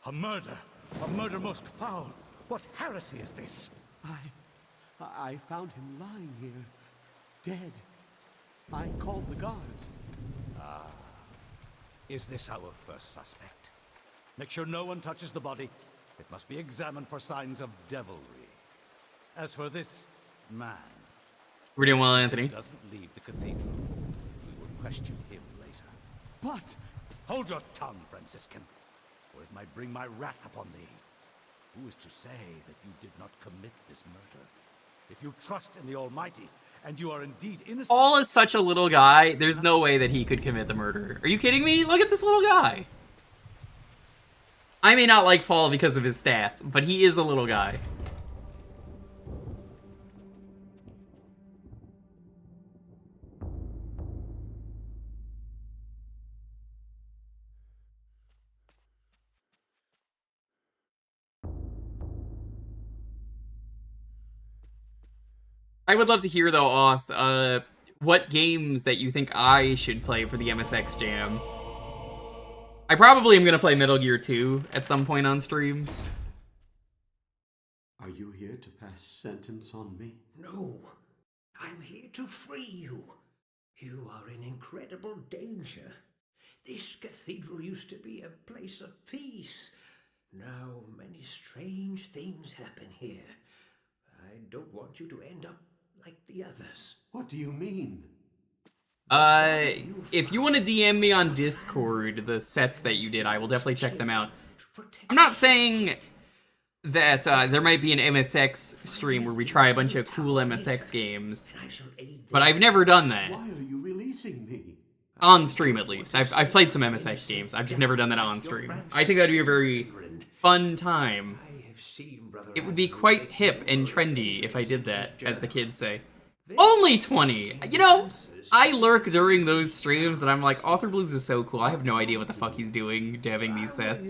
A murder! A murder most foul! What heresy is this? I found him lying here, dead. I called the guards. Ah. Is this our first suspect? Make sure no one touches the body. It must be examined for signs of devilry. As for this man... We're doing well, Anthony. ...doesn't leave the cathedral. We will question him later. But... Hold your tongue, Franciscan, or it might bring my wrath upon thee. Who is to say that you did not commit this murder? If you trust in the Almighty, and you are indeed innocent... Paul is such a little guy, there's no way that he could commit the murder. Are you kidding me? Look at this little guy. I may not like Paul because of his stats, but he is a little guy. I would love to hear, though, Oth, what games that you think I should play for the MSX Jam. I probably am going to play Metal Gear 2 at some point on stream. Are you here to pass sentence on me? No, I'm here to free you. You are in incredible danger. This cathedral used to be a place of peace. Now many strange things happen here. I don't want you to end up like the others. What do you mean? If you want to DM me on Discord the sets that you did, I will definitely check them out. I'm not saying that there might be an MSX stream where we try a bunch of cool MSX games, but I've never done that. Why are you releasing me? On stream, at least. I've played some MSX games. I've just never done that on stream. I think that'd be a very fun time. It would be quite hip and trendy if I did that, as the kids say. Only 20! You know, I lurk during those streams and I'm like, Author Blues is so cool. I have no idea what the fuck he's doing to having these sets.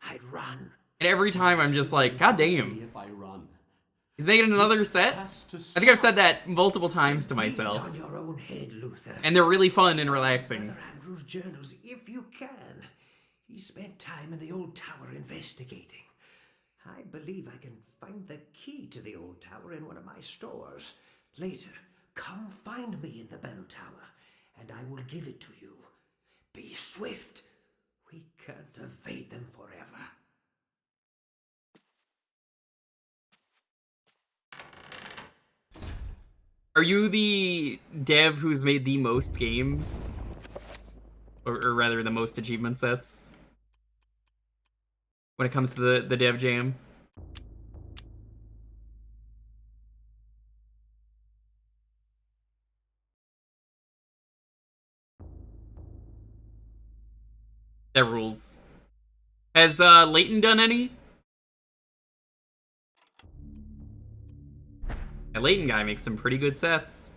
I'd run. And every time I'm just like, god damn. He's making another set? I think I've said that multiple times to myself. On your own head, Luther. And they're really fun and relaxing. Brother Andrew's journals, if you can. He spent time in the old tower investigating. I believe I can find the key to the old tower in one of my stores. Later, come find me in the bell tower, and I will give it to you. Be swift. We can't evade them forever. Are you the dev who's made the most games? Or rather, the most achievement sets? When it comes to the dev jam? That rules. Has Leighton done any? That Layton guy makes some pretty good sets.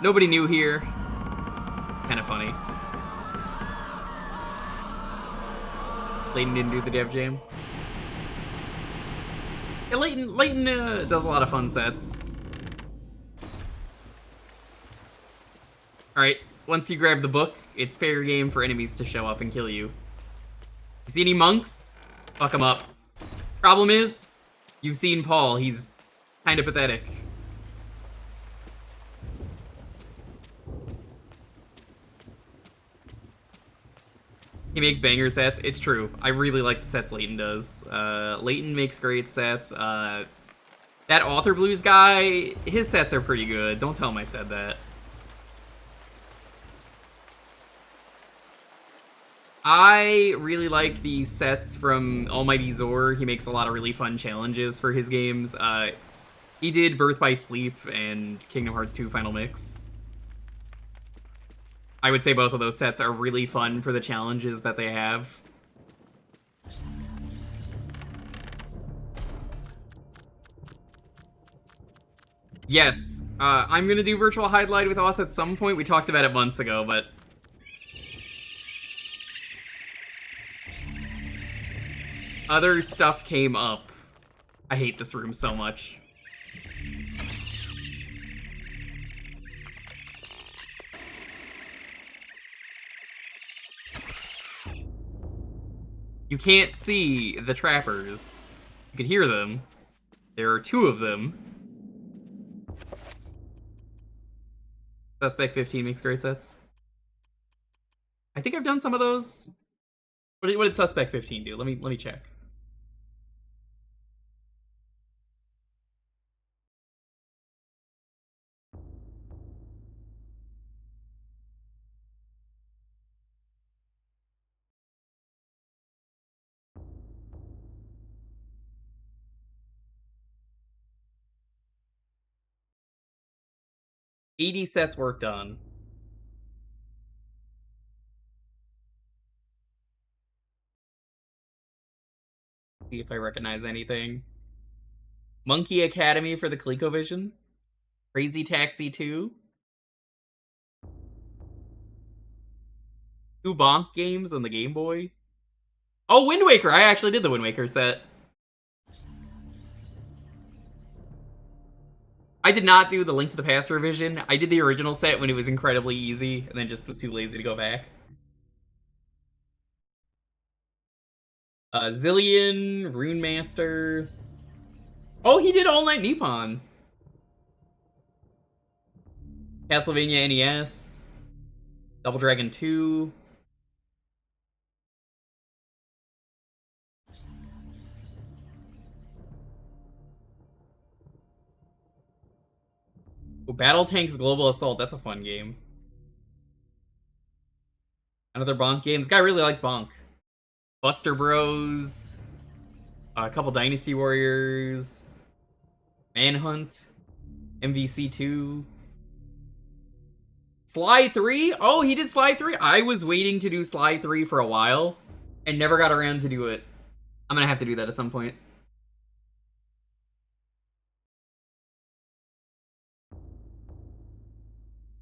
Nobody new here. Kind of funny. Layton didn't do the dev jam. Yeah, Layton does a lot of fun sets. Alright, once you grab the book, it's fair game for enemies to show up and kill you. You see any monks? Fuck them up. Problem is, you've seen Paul. He's kind of pathetic. He makes banger sets. It's true. I really like the sets Layton does. Layton makes great sets. That Author Blues guy, his sets are pretty good. Don't tell him I said that. I really like the sets from Almighty Zor. He makes a lot of really fun challenges for his games. He did Birth by Sleep and Kingdom Hearts 2 Final Mix. I would say both of those sets are really fun for the challenges that they have. Yes, I'm gonna do Virtual Highlight with Auth at some point. We talked about it months ago, but... other stuff came up. I hate this room so much. You can't see the trappers. You can hear them. There are 2 of them. Suspect 15 makes great sets. I think I've done some of those. What did Suspect 15 do? Let me check. $80 sets work done. See if I recognize anything. Monkey Academy for the ColecoVision. Crazy Taxi 2. 2 Bonk games on the Game Boy. Oh, Wind Waker! I actually did the Wind Waker set. I did not do the Link to the Past revision. I did the original set when it was incredibly easy, and then just was too lazy to go back. Zillion, Rune Master. Oh, he did All Night Nippon. Castlevania NES. Double Dragon 2. Oh, Battle Tanks Global Assault. That's a fun game. Another Bonk game. This guy really likes Bonk. Buster Bros. A couple Dynasty Warriors. Manhunt. MVC 2. Sly 3? Oh, he did Sly 3? I was waiting to do Sly 3 for a while and never got around to do it. I'm gonna have to do that at some point.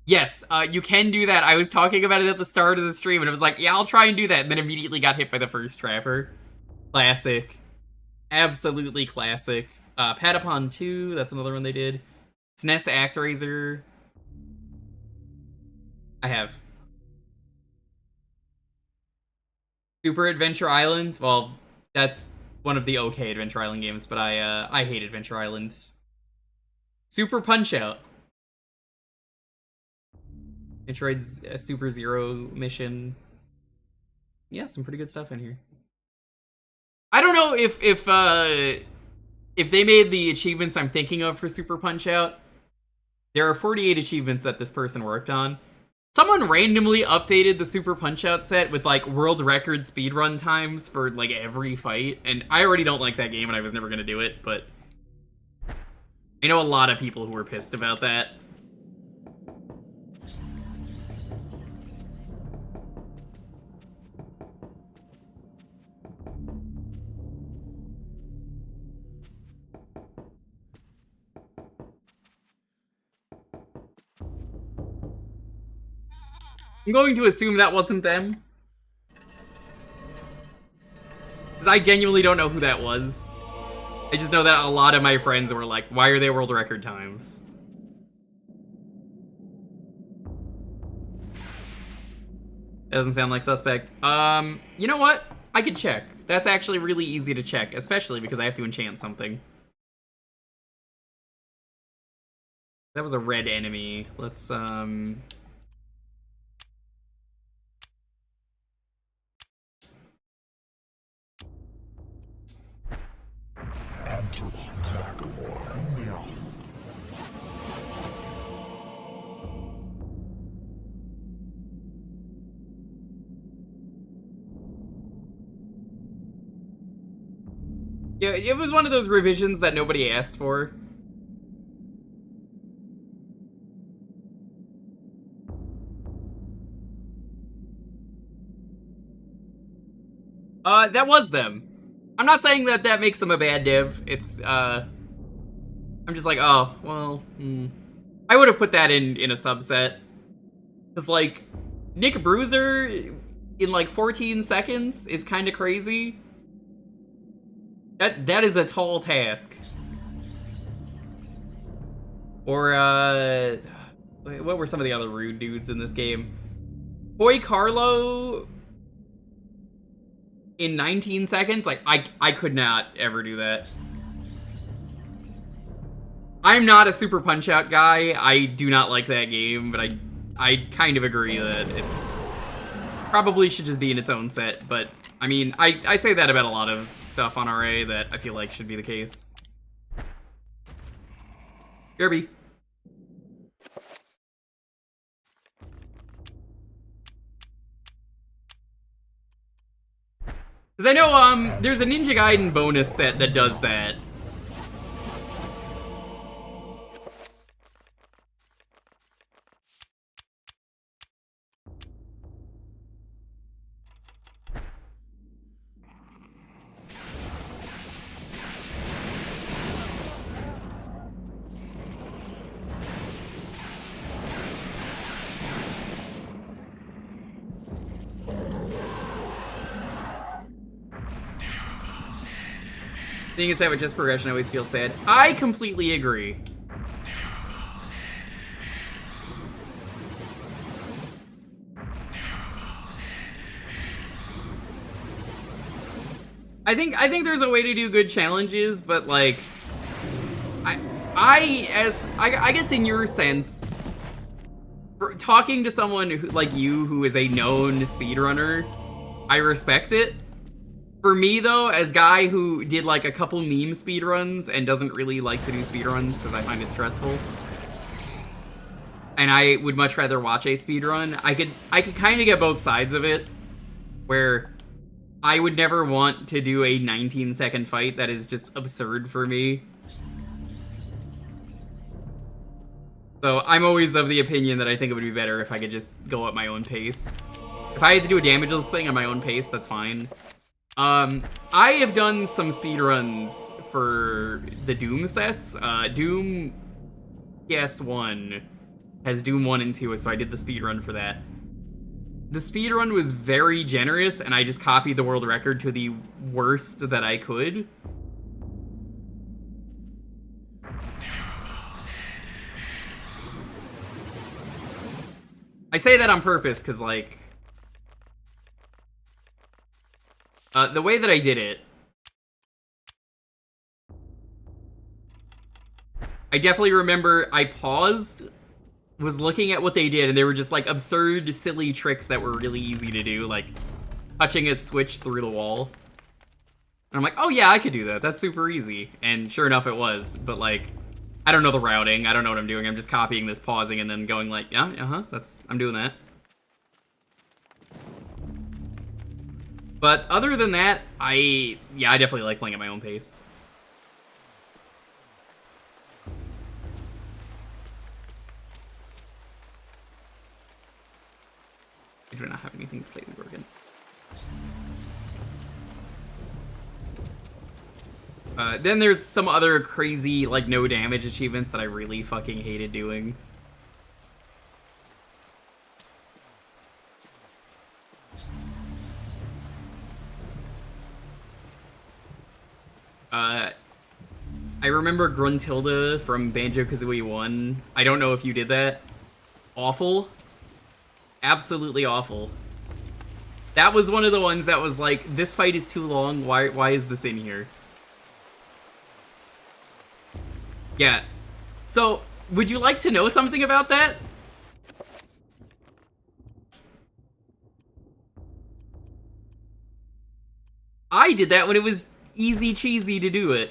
Yes, you can do that. I was talking about it at the start of the stream, and I was like, yeah, I'll try and do that, and then immediately got hit by the first trapper. Classic. Absolutely classic. Patapon 2, that's another one they did. SNES ActRaiser. I have. Super Adventure Island. Well, that's one of the okay Adventure Island games, but I hate Adventure Island. Super Punch-Out. Metroid's Super Zero mission. Yeah, some pretty good stuff in here. I don't know if they made the achievements I'm thinking of for Super Punch-Out. There are 48 achievements that this person worked on. Someone randomly updated the Super Punch-Out set with, like, world record speedrun times for, like, every fight. And I already don't like that game, and I was never gonna do it, but I know a lot of people who were pissed about that. I'm going to assume that wasn't them. Because I genuinely don't know who that was. I just know that a lot of my friends were like, why are they world record times? Doesn't sound like suspect. You know what? I could check. That's actually really easy to check, especially because I have to enchant something. That was a red enemy. Let's, yeah, it was one of those revisions that nobody asked for. That was them. I'm not saying that that makes them a bad div. It's, I'm just like, oh, well, I would have put that in a subset. Because, like, Nick Bruiser in, like, 14 seconds is kind of crazy. That is a tall task. Or, what were some of the other rude dudes in this game? Boy Carlo in 19 seconds? Like, I could not ever do that. I'm not a Super Punch-Out guy. I do not like that game, but I kind of agree that it's probably should just be in its own set, but I mean, I say that about a lot of stuff on RA that I feel like should be the case. Kirby. Because I know, there's a Ninja Gaiden bonus set that does that. Seeing as that with just progression always feels sad. I completely agree. I think there's a way to do good challenges, but like, I guess in your sense, for talking to someone who, like you, who is a known speedrunner, I respect it. For me, though, as guy who did, like, a couple meme speedruns and doesn't really like to do speedruns because I find it stressful, and I would much rather watch a speedrun, I could kind of get both sides of it, where I would never want to do a 19-second fight that is just absurd for me. So I'm always of the opinion that I think it would be better if I could just go at my own pace. If I had to do a damageless thing at my own pace, that's fine. I have done some speedruns for the Doom sets. Doom PS1 has Doom 1 and 2, so I did the speedrun for that. The speedrun was very generous, and I just copied the world record to the worst that I could. I say that on purpose, because, like, the way that I did it, I definitely remember I paused, was looking at what they did, and they were just like absurd, silly tricks that were really easy to do, like touching a switch through the wall. And I'm like, oh yeah, I could do that. That's super easy. And sure enough, it was. But like, I don't know the routing. I don't know what I'm doing. I'm just copying this, pausing, and then going like, yeah, I'm doing that. But other than that, I definitely like playing at my own pace. I do not have anything to play with Pargon. Then there's some other crazy, like, no damage achievements that I really fucking hated doing. I remember Gruntilda from Banjo-Kazooie 1. I don't know if you did that. Awful. Absolutely awful. That was one of the ones that was like, this fight is too long, why is this in here? Yeah. So, would you like to know something about that? I did that when it was easy cheesy to do it.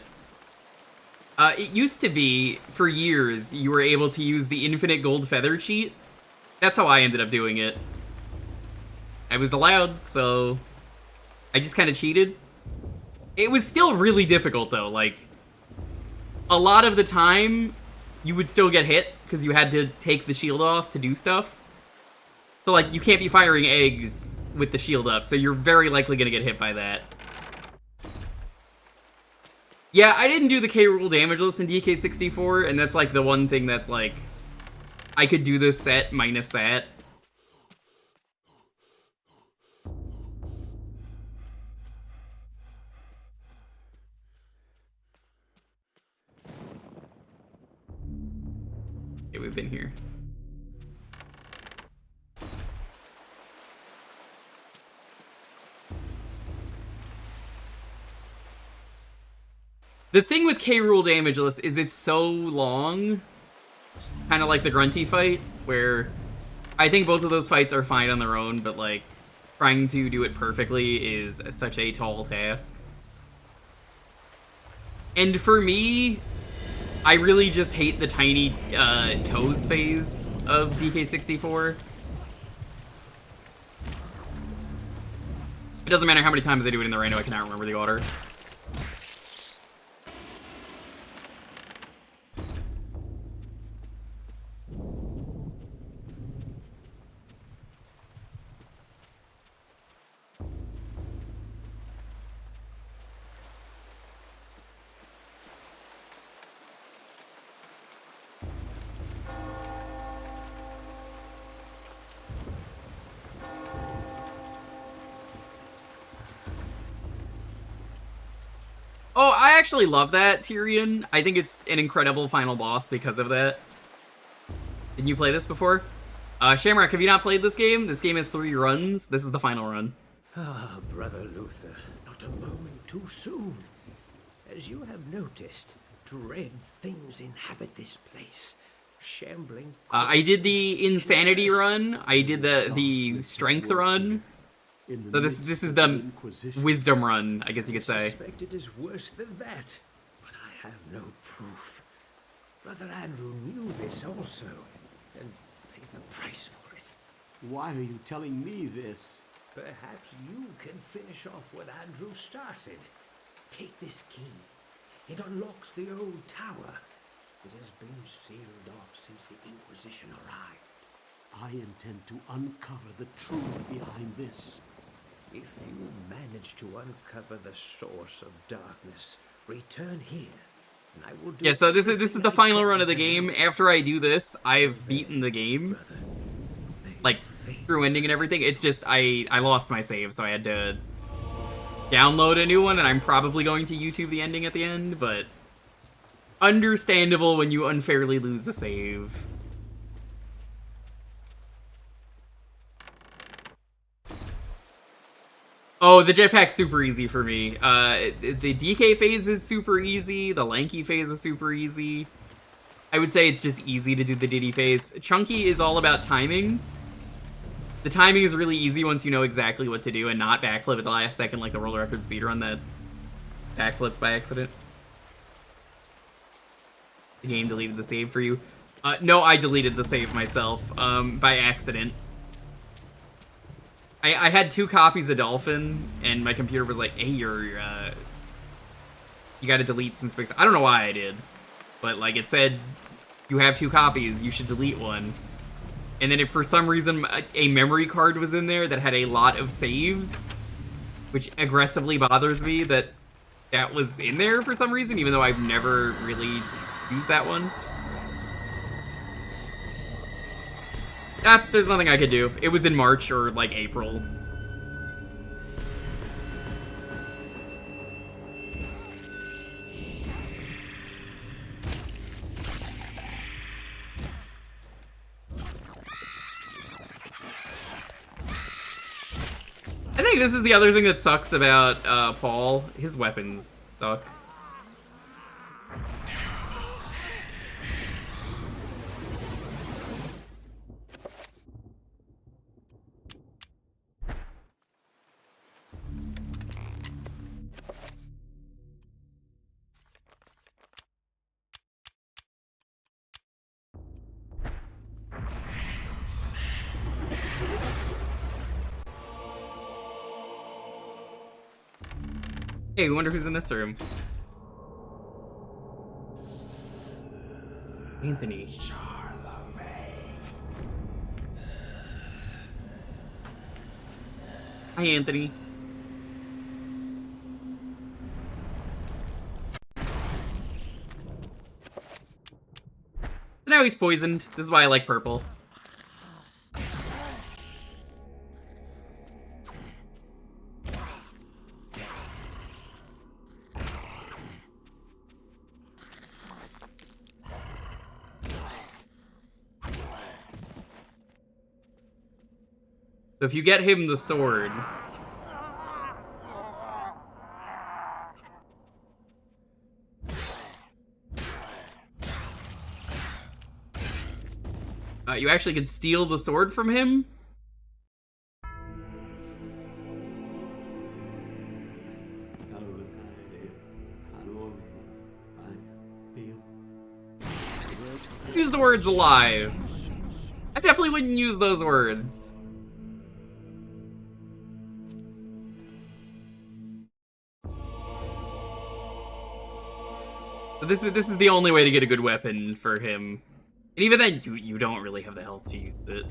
It used to be, for years, you were able to use the infinite gold feather cheat. That's how I ended up doing it. I was allowed, so I just kind of cheated. It was still really difficult, though. Like, a lot of the time, you would still get hit, because you had to take the shield off to do stuff. So, like, you can't be firing eggs with the shield up, so you're very likely going to get hit by that. Yeah, I didn't do the K. Rool damageless in DK64, and that's, like, the one thing that's, like, I could do this set minus that. Okay, we've been here. The thing with K. Rool damageless is it's so long, kind of like the Grunty fight, where I think both of those fights are fine on their own, but like trying to do it perfectly is such a tall task. And for me, I really just hate the tiny toes phase of DK64. It doesn't matter how many times I do it in the rando, I cannot remember the order. Oh, I actually love that, Tyrion. I think it's an incredible final boss because of that. Didn't you play this before? Shamrock, have you not played this game? This game has 3 runs. This is the final run. Ah, Brother Luther, not a moment too soon. As you have noticed, dread things inhabit this place. Shambling. I did the Insanity run. I did the Strength run. So this is the Wisdom run, I guess you could say. I suspect it is worse than that, but I have no proof. Brother Andrew knew this also, and paid the price for it. Why are you telling me this? Perhaps you can finish off what Andrew started. Take this key. It unlocks the old tower. It has been sealed off since the Inquisition arrived. I intend to uncover the truth behind this. If you manage to uncover the source of darkness, return here, and I will do. Yeah, so this is the final run of the game. After I do this, I've beaten the game, like through ending and everything. It's just I lost my save, so I had to download a new one, and I'm probably going to YouTube the ending at the end. But understandable when you unfairly lose a save. Oh, the jetpack's super easy for me. The DK phase is super easy. The Lanky phase is super easy. I would say it's just easy to do the Diddy phase. Chunky is all about timing. The timing is really easy once you know exactly what to do and not backflip at the last second like the world record speedrun that backflipped by accident. The game deleted the save for you. No, I deleted the save myself, by accident. I had 2 copies of Dolphin, and my computer was like, hey, you gotta delete some space. I don't know why I did, but, like, it said, you have 2 copies, you should delete one. And then if for some reason a memory card was in there that had a lot of saves, which aggressively bothers me that was in there for some reason, even though I've never really used that one. There's nothing I could do. It was in March or, like, April. I think this is the other thing that sucks about Paul. His weapons suck. Hey, we wonder who's in this room. Anthony. Hi, Anthony. So now he's poisoned. This is why I like purple. So if you get him the sword... you actually can steal the sword from him? Use the words alive. I definitely wouldn't use those words. This is the only way to get a good weapon for him. And even then, you don't really have the health to use it.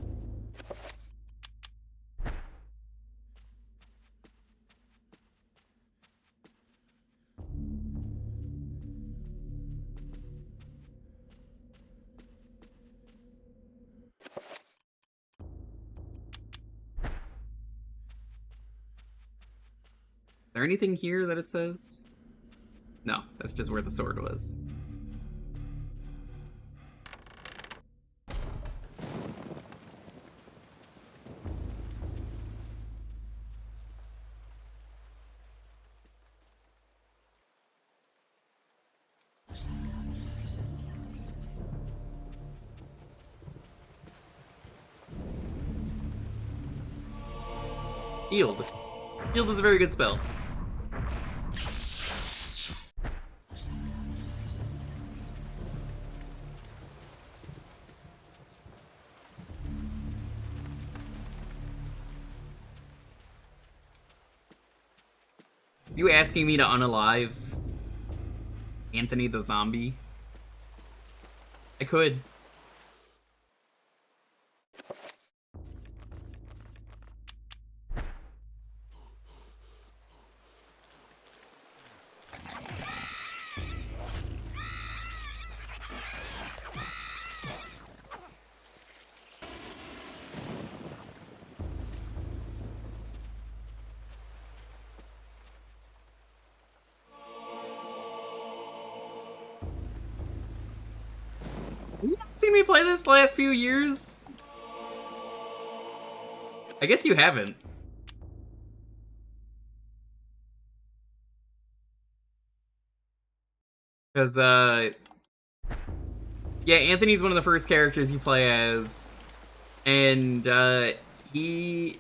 Is there anything here that it says? No, that's just where the sword was. Healed. Healed is a very good spell. You asking me to unalive Anthony the zombie? I could. You haven't seen me play this the last few years? I guess you haven't. Because, yeah, Anthony's one of the first characters you play as. And, he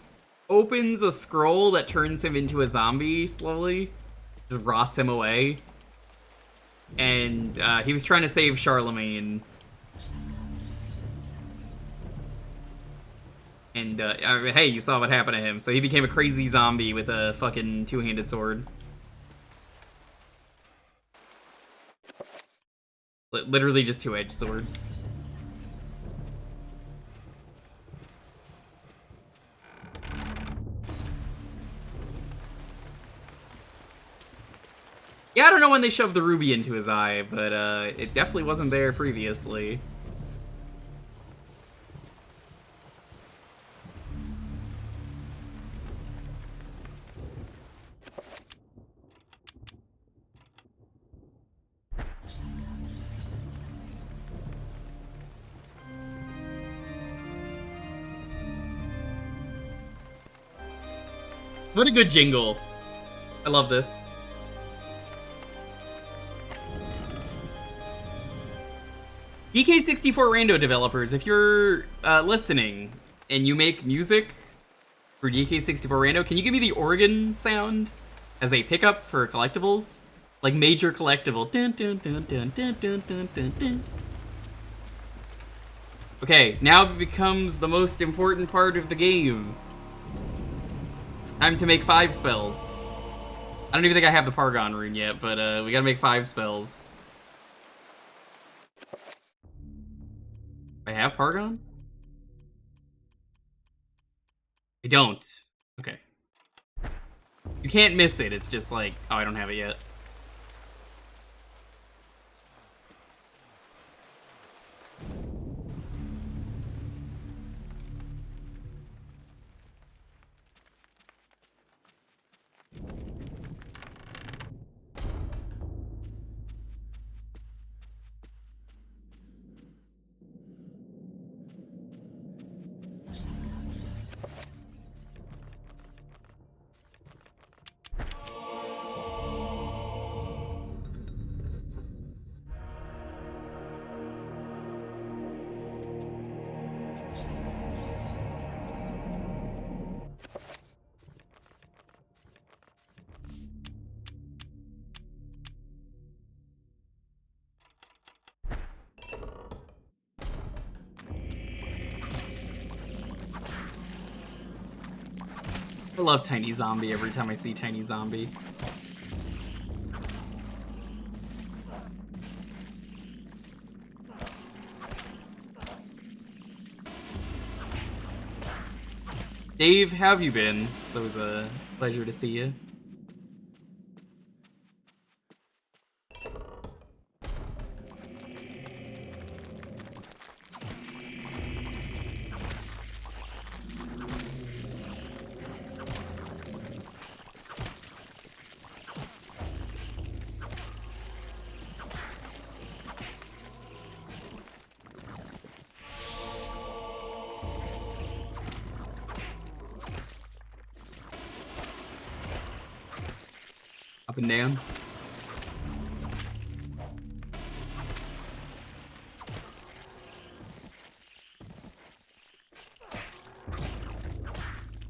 opens a scroll that turns him into a zombie slowly. Just rots him away. and he was trying to save Charlemagne. And, hey, you saw what happened to him. So he became a crazy zombie with a fucking two-handed sword. Literally just two-edged sword. Yeah, I don't know when they shoved the ruby into his eye, but it definitely wasn't there previously. What a good jingle. I love this. DK64 Rando developers, if you're listening and you make music for DK64 Rando, can you give me the organ sound as a pickup for collectibles? Like major collectible. Dun, dun, dun, dun, dun, dun, dun, dun, dun. Okay, now it becomes the most important part of the game. Time to make 5 spells. I don't even think I have the Pargon rune yet, but we gotta make 5 spells. I have Pargon? I don't. Okay. You can't miss it, it's just like, oh, I don't have it yet. I love Tiny Zombie every time I see Tiny Zombie. Dave, how have you been? It's always a pleasure to see you. Up and down.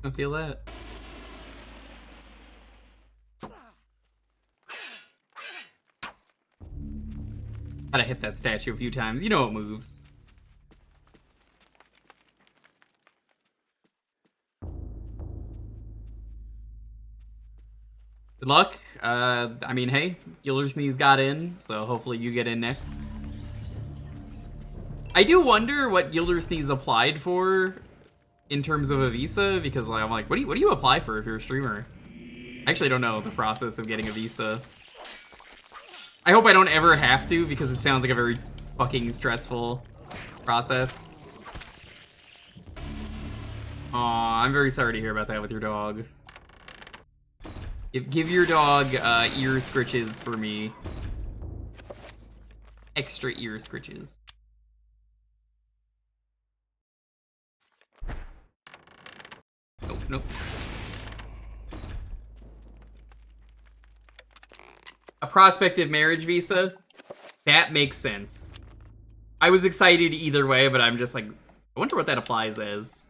I feel that. Gotta hit that statue a few times. You know it moves. Good luck. I mean, hey, Gildersneeze got in, so hopefully you get in next. I do wonder what Gildersneeze applied for in terms of a visa, because like, I'm like, what do you apply for if you're a streamer? I actually don't know the process of getting a visa. I hope I don't ever have to, because it sounds like a very fucking stressful process. Aw, I'm very sorry to hear about that with your dog. Give your dog ear scritches for me. Extra ear scritches. Nope, nope. A prospective marriage visa? That makes sense. I was excited either way, but I'm just like, I wonder what that applies as.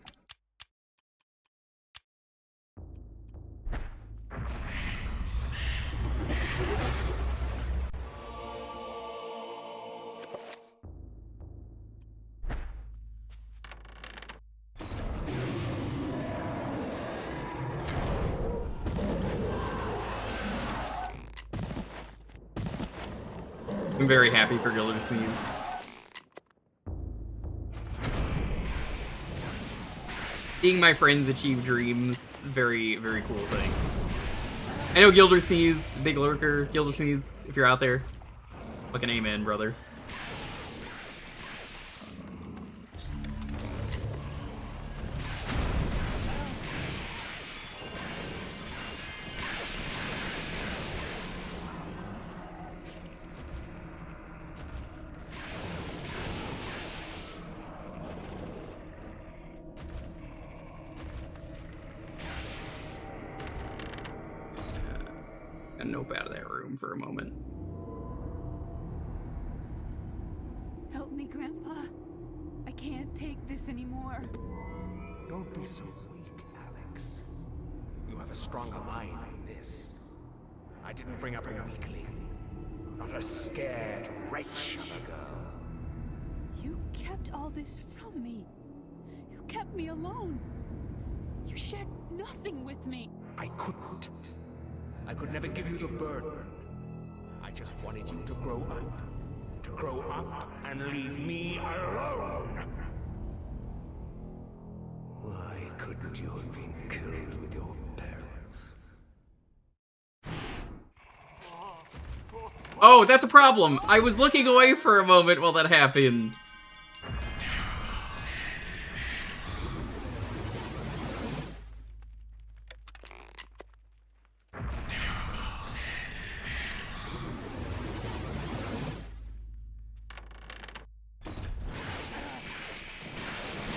I'm very happy for Gildersleeves. Seeing my friends achieve dreams, very, very cool thing. I know Gildersleeves, big lurker. Gildersleeves, if you're out there, fucking amen, brother. And nope out of that room for a moment. Help me, Grandpa. I can't take this anymore. Don't be so weak, Alex. You have a stronger mind than this. I didn't bring up a weakling, not a scared wretch of a girl. You kept all this from me. You kept me alone. You shared nothing with me. I couldn't. I could never give you the burden. I just wanted you to grow up. To grow up and leave me alone. Why couldn't you have been killed with your parents? Oh, that's a problem. I was looking away for a moment while that happened.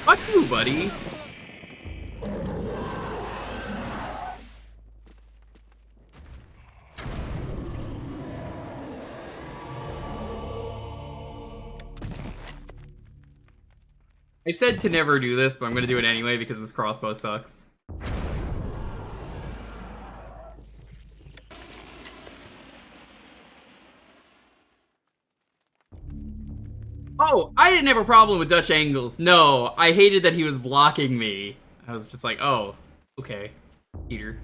Fuck you, buddy. I said to never do this, but I'm gonna do it anyway because this crossbow sucks. Oh, I didn't have a problem with Dutch angles. No, I hated that he was blocking me. I was just like, oh, okay. Eater.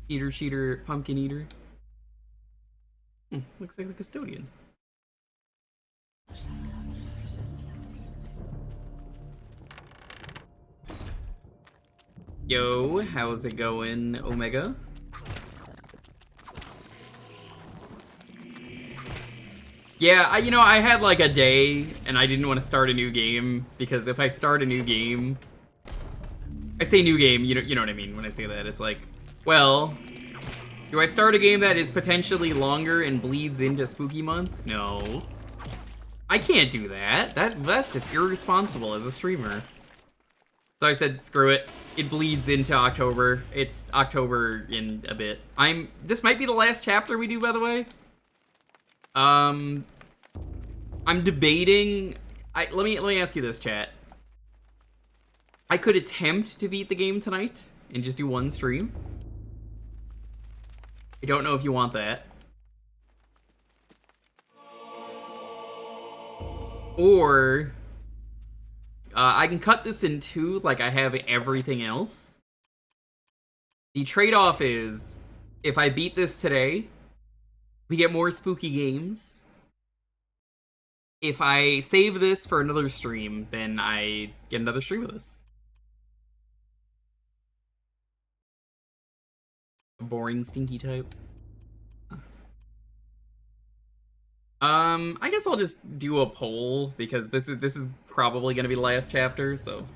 Eater, cheater, pumpkin eater. Looks like the custodian. Yo, how's it going, Omega? Yeah, I had like a day, and I didn't want to start a new game, because if I start a new game... I say new game, you know what I mean when I say that. It's like, well, do I start a game that is potentially longer and bleeds into Spooky Month? No. I can't do that. That's just irresponsible as a streamer. So I said, screw it. It bleeds into October. It's October in a bit. This might be the last chapter we do, by the way. I'm debating. Let me ask you this, chat. I could attempt to beat the game tonight and just do one stream. I don't know if you want that. Or I can cut this in two like I have everything else. The trade-off is, if I beat this today, we get more spooky games. If I save this for another stream, then I get another stream of this. A boring, stinky type. I guess I'll just do a poll, because this is probably gonna be the last chapter, so.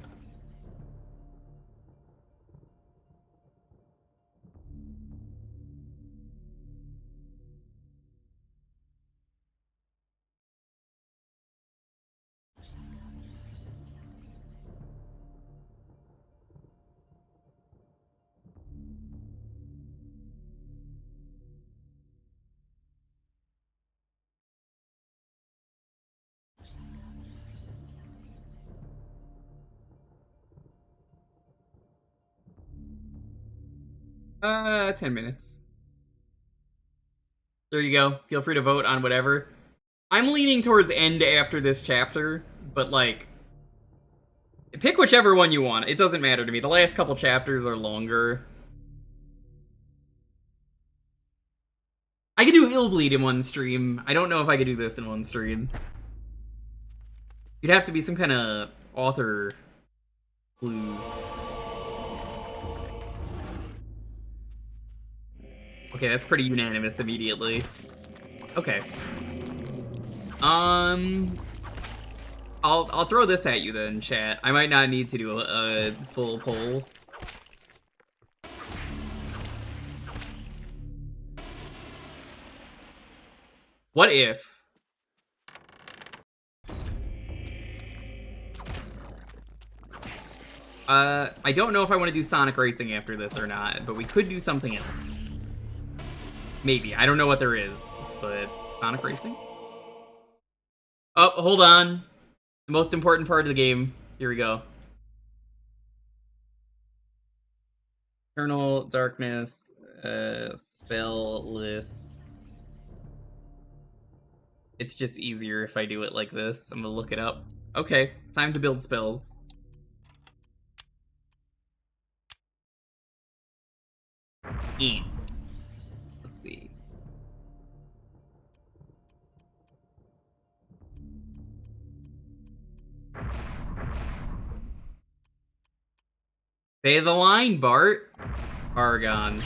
Uh, 10 minutes. There you go. Feel free to vote on whatever. I'm leaning towards end after this chapter, but like, pick whichever one you want. It doesn't matter to me. The last couple chapters are longer. I could do Illbleed in one stream. I don't know if I could do this in one stream. You'd have to be some kind of author clues. Okay, that's pretty unanimous immediately. Okay. I'll throw this at you then, chat. I might not need to do a full poll. What if I don't know if I want to do Sonic Racing after this or not, but we could do something else. Maybe. I don't know what there is, but Sonic Racing? Oh, hold on. The most important part of the game. Here we go. Eternal Darkness, spell list. It's just easier if I do it like this. I'm gonna look it up. Okay, time to build spells. Let's see. Say the line, Bart. Pargon.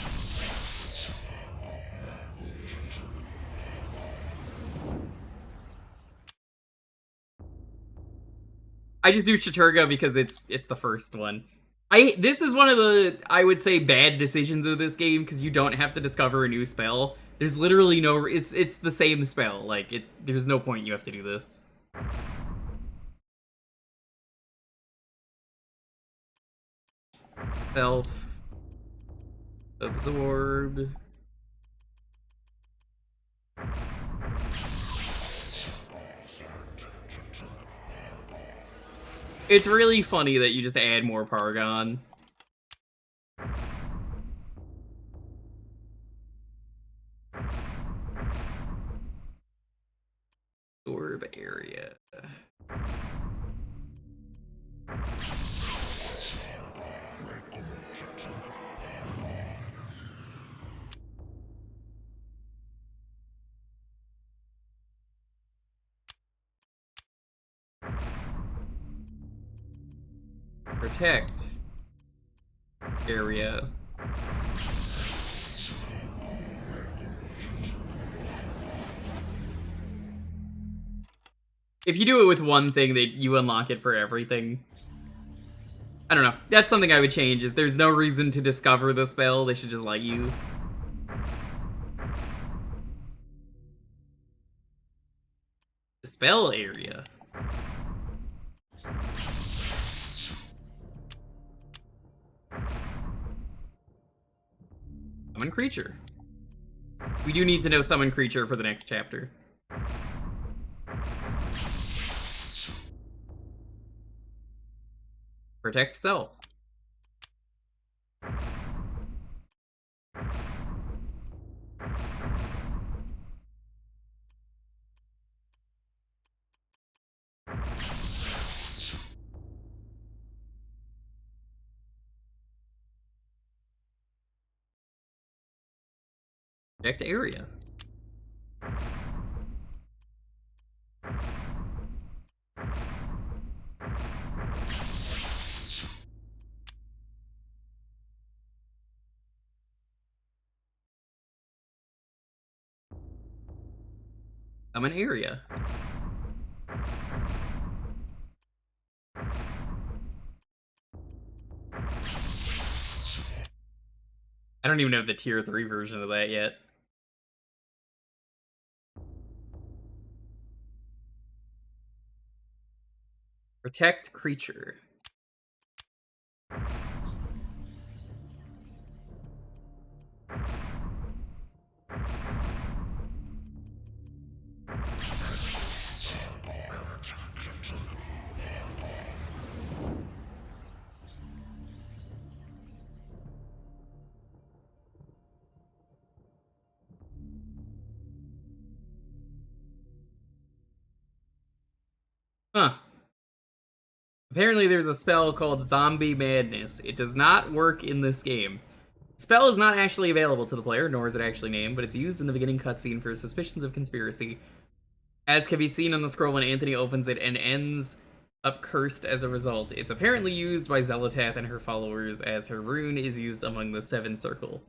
I just do Chattur'gha because it's the first one. This is one of the, I would say, bad decisions of this game, because you don't have to discover a new spell. There's literally no, it's the same spell. Like, there's no point you have to do this. Self. Absorb. It's really funny that you just add more Pargon. Absorb area. Protect area. If you do it with one thing, you unlock it for everything. I don't know. That's something I would change, is there's no reason to discover the spell. They should just let you. The spell area. Summon creature. We do need to know summon creature for the next chapter. Protect self. Protect area. Summon area. I don't even have the tier 3 version of that yet. Protect creature. Huh. Apparently there's a spell called Zombie Madness. It does not work in this game. Spell is not actually available to the player, nor is it actually named, but it's used in the beginning cutscene for suspicions of conspiracy. As can be seen on the scroll when Anthony opens it and ends up cursed as a result. It's apparently used by Xel'lotath and her followers, as her rune is used among the Seven Circle.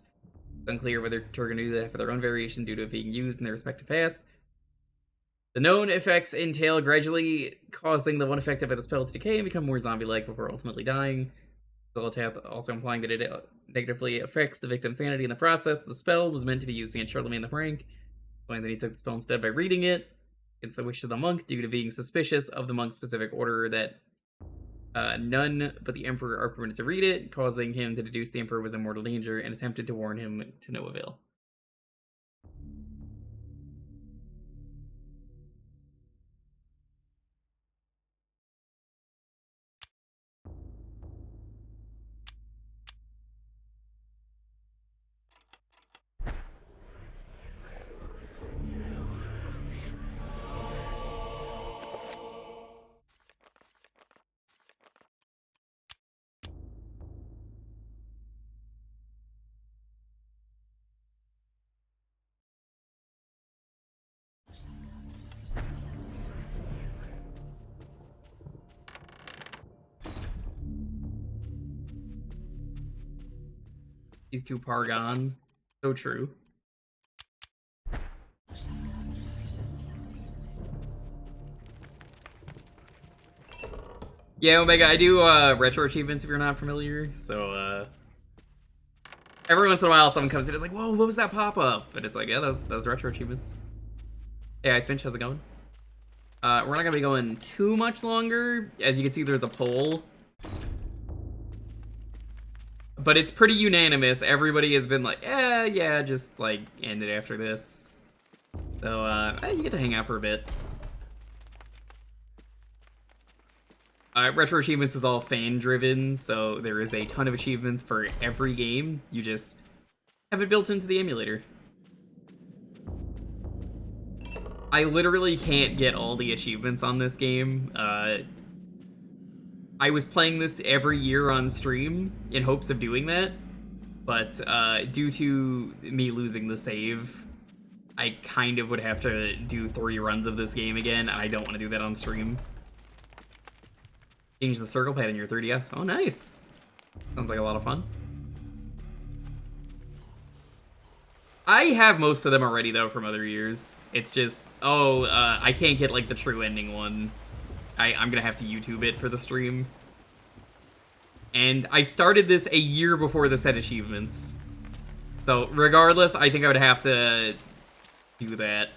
It's unclear whether Chattur'gha knew that for their own variation due to it being used in their respective paths. The known effects entail gradually causing the one effective of the spell to decay and become more zombie-like before ultimately dying. Xel'lotath also implying that it negatively affects the victim's sanity in the process. The spell was meant to be used against Charlemagne the Frank, explaining that he took the spell instead by reading it against the wish of the monk due to being suspicious of the monk's specific order that none but the Emperor are permitted to read it, causing him to deduce the Emperor was in mortal danger and attempted to warn him to no avail. These two Pargon. So true. Yeah, Omega, I do retro achievements if you're not familiar, so every once in a while someone comes in and is like, whoa, what was that pop-up? And it's like, yeah, those retro achievements. Hey, Icefinch, how's it going? We're not gonna be going too much longer. As you can see, there's a poll. But it's pretty unanimous. Everybody has been like, yeah, just like end it after this. So you get to hang out for a bit. Retro achievements is all fan driven, so there is a ton of achievements for every game. You just have it built into the emulator. I literally can't get all the achievements on this game. I was playing this every year on stream in hopes of doing that, but due to me losing the save, I kind of would have to do 3 runs of this game again, and I don't want to do that on stream. Change the circle pad in your 3DS. Oh, nice. Sounds like a lot of fun. I have most of them already, though, from other years. It's just, I can't get, like, the true ending one. I'm gonna have to YouTube it for the stream. And I started this a year before the set achievements. So, regardless, I think I would have to do that.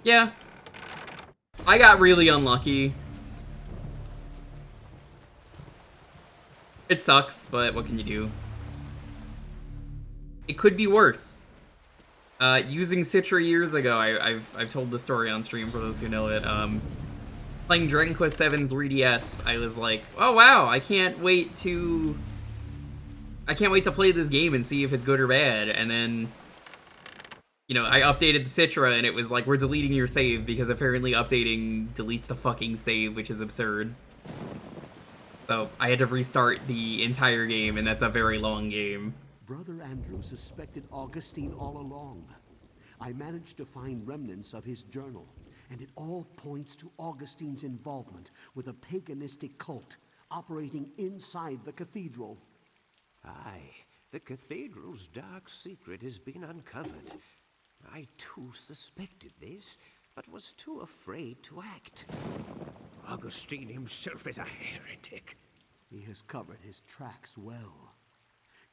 Yeah. I got really unlucky. It sucks, but what can you do? It could be worse. Using Citra years ago, I've told the story on stream for those who know it. Playing Dragon Quest VII 3DS, I was like, oh wow, I can't wait to play this game and see if it's good or bad. And then, you know, I updated the Citra and it was like, we're deleting your save because apparently updating deletes the fucking save, which is absurd. So I had to restart the entire game, and that's a very long game. Brother Andrew suspected Augustine all along. I managed to find remnants of his journal, and it all points to Augustine's involvement with a paganistic cult operating inside the cathedral. Aye, the cathedral's dark secret has been uncovered. I too suspected this, but was too afraid to act. Augustine himself is a heretic. He has covered his tracks well,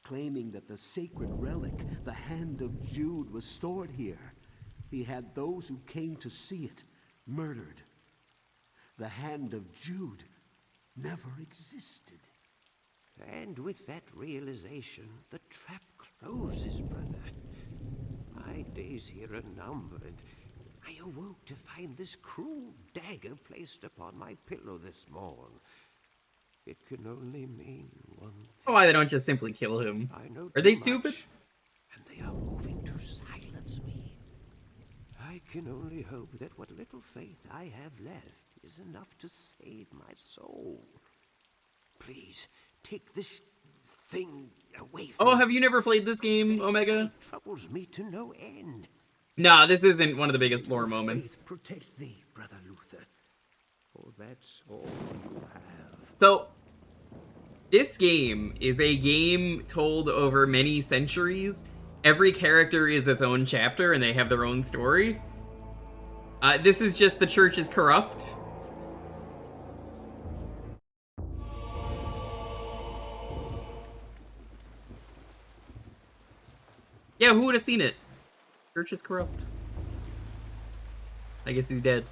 claiming that the sacred relic, the Hand of Jude, was stored here. He had those who came to see it murdered. The Hand of Jude never existed. And with that realization, the trap closes, brother. My days here are numbered. I awoke to find this cruel dagger placed upon my pillow this morn. It can only mean one thing. Why they don't just simply kill him? I know Are they too stupid? much, and they are moving to silence me. I I can only hope that what little faith I have left is enough to save my soul. Please, take this thing away from Oh, have you never played this game, Omega? It troubles me to no end. No, this isn't one of the biggest lore moments. Protect thee, Brother Luther. For that's all you have. So, this game is a game told over many centuries. Every character is its own chapter, and they have their own story. This is just the church is corrupt. Yeah, who would have seen it? Church is corrupt. I guess he's dead.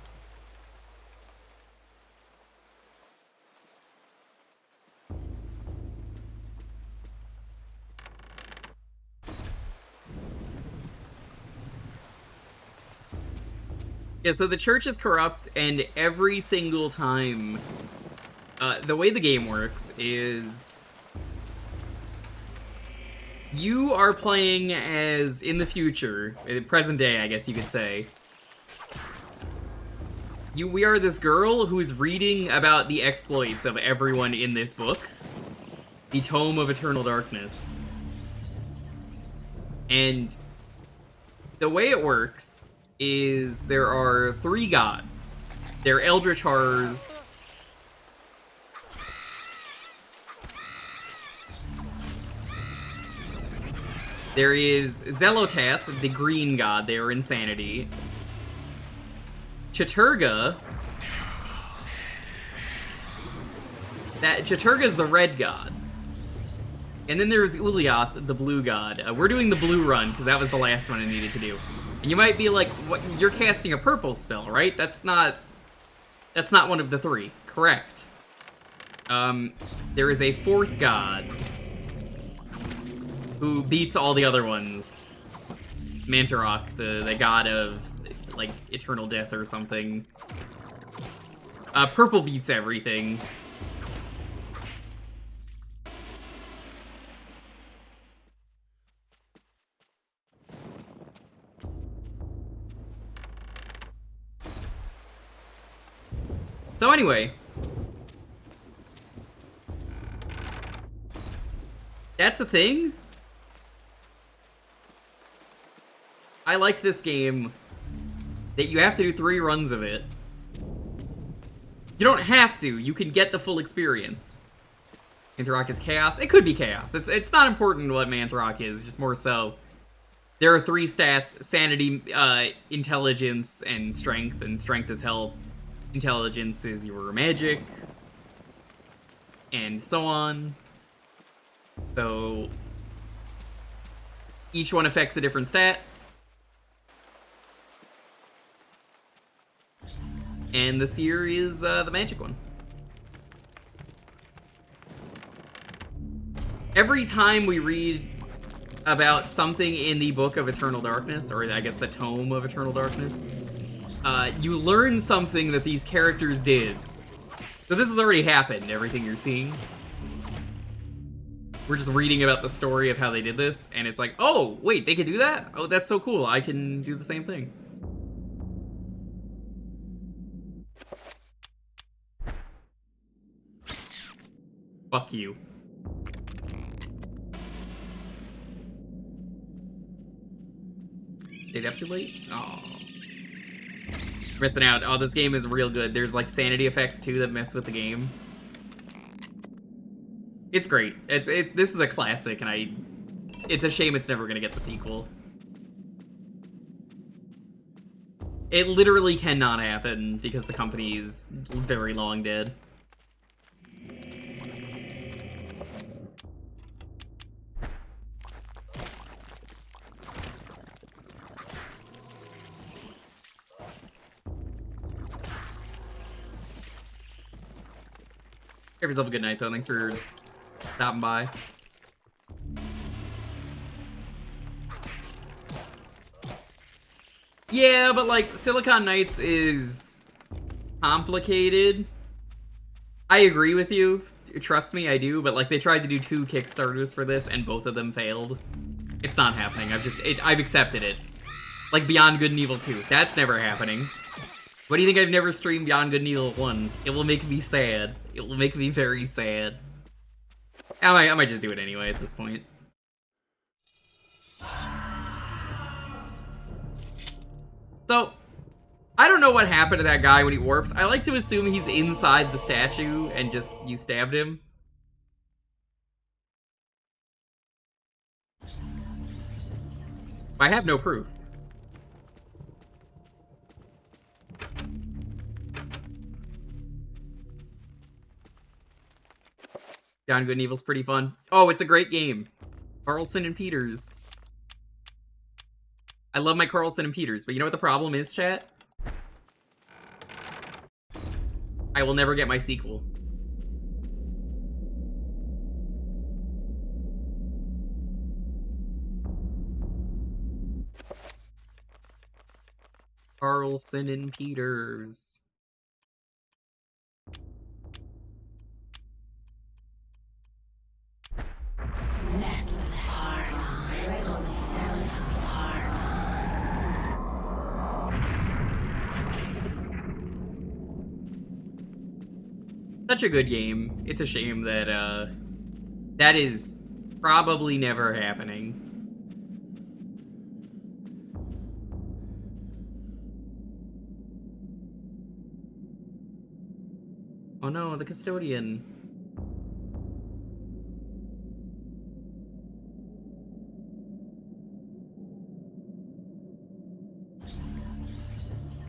Yeah, so the church is corrupt, and every single time, the way the game works is you are playing as, in the future, present day, I guess you could say. We are this girl who is reading about the exploits of everyone in this book, the Tome of Eternal Darkness. And the way it works is there are 3 gods. They're eldritch horrors. There is Xel'lotath, the green god. They are insanity. Chattur'gha. Chattur'gha is the red god. And then there's Ulyaoths, the blue god. We're doing the blue run because that was the last one I needed to do. And you might be like, "What? You're casting a purple spell, right? That's not one of the 3." Correct. There is a 4th god who beats all the other ones. Mantarok, the god of like eternal death or something. Purple beats everything. So anyway, that's a thing. I like this game that you have to do 3 runs of it. You don't have to. You can get the full experience. Mantarok is chaos. It could be chaos. It's not important what Mantarok is, just more so. There are 3 stats: sanity, intelligence, and strength. And strength is health. Intelligence is your magic. And so on. So each one affects a different stat. And this here is the magic one. Every time we read about something in the Book of Eternal Darkness, or I guess the Tome of Eternal Darkness, you learn something that these characters did. So this has already happened, everything you're seeing. We're just reading about the story of how they did this, and it's like, oh, wait, they could do that? Oh, that's so cool. I can do the same thing. Fuck you. Stayed up too late? Oh. Missing out. Oh, this game is real good. There's like sanity effects too that mess with the game. It's great. This is a classic, and it's a shame it's never gonna get the sequel. It literally cannot happen because the company is very long dead. Have yourself a good night, though. Thanks for stopping by. Yeah, but like, Silicon Knights is complicated. I agree with you. Trust me, I do. But like, they tried to do 2 Kickstarters for this, and both of them failed. It's not happening. I've accepted it. Like Beyond Good and Evil 2. That's never happening. What do you think I've never streamed Beyond Good and Evil 1? It will make me sad. It will make me very sad. I might just do it anyway at this point. So, I don't know what happened to that guy when he warps. I like to assume he's inside the statue and just you stabbed him. I have no proof. Beyond Good and Evil's pretty fun. Oh, it's a great game. Carlson and Peters. I love my Carlson and Peters, but you know what the problem is, chat? I will never get my sequel. Carlson and Peters. Such a good game. It's a shame that, that is probably never happening. Oh no, the custodian.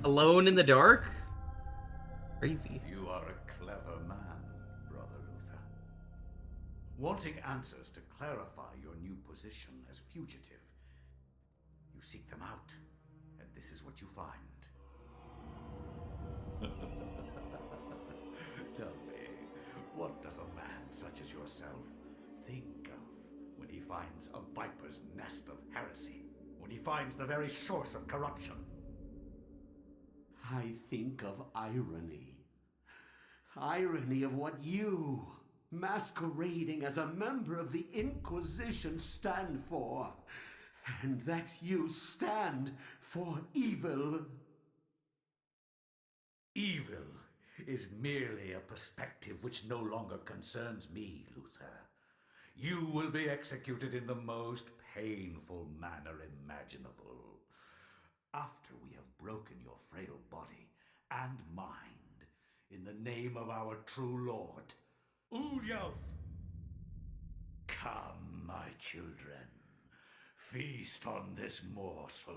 Alone in the dark? Crazy. You are a clever man, Brother Luther. Wanting answers to clarify your new position as fugitive, you seek them out, and this is what you find. Tell me, what does a man such as yourself think of when he finds a viper's nest of heresy? When he finds the very source of corruption? I think of irony. Irony of what you, masquerading as a member of the Inquisition, stand for. And that you stand for evil. Evil is merely a perspective which no longer concerns me, Luther. You will be executed in the most painful manner imaginable. After we have broken your frail body and mind in the name of our true Lord, Ulyaoths. Come, my children, feast on this morsel,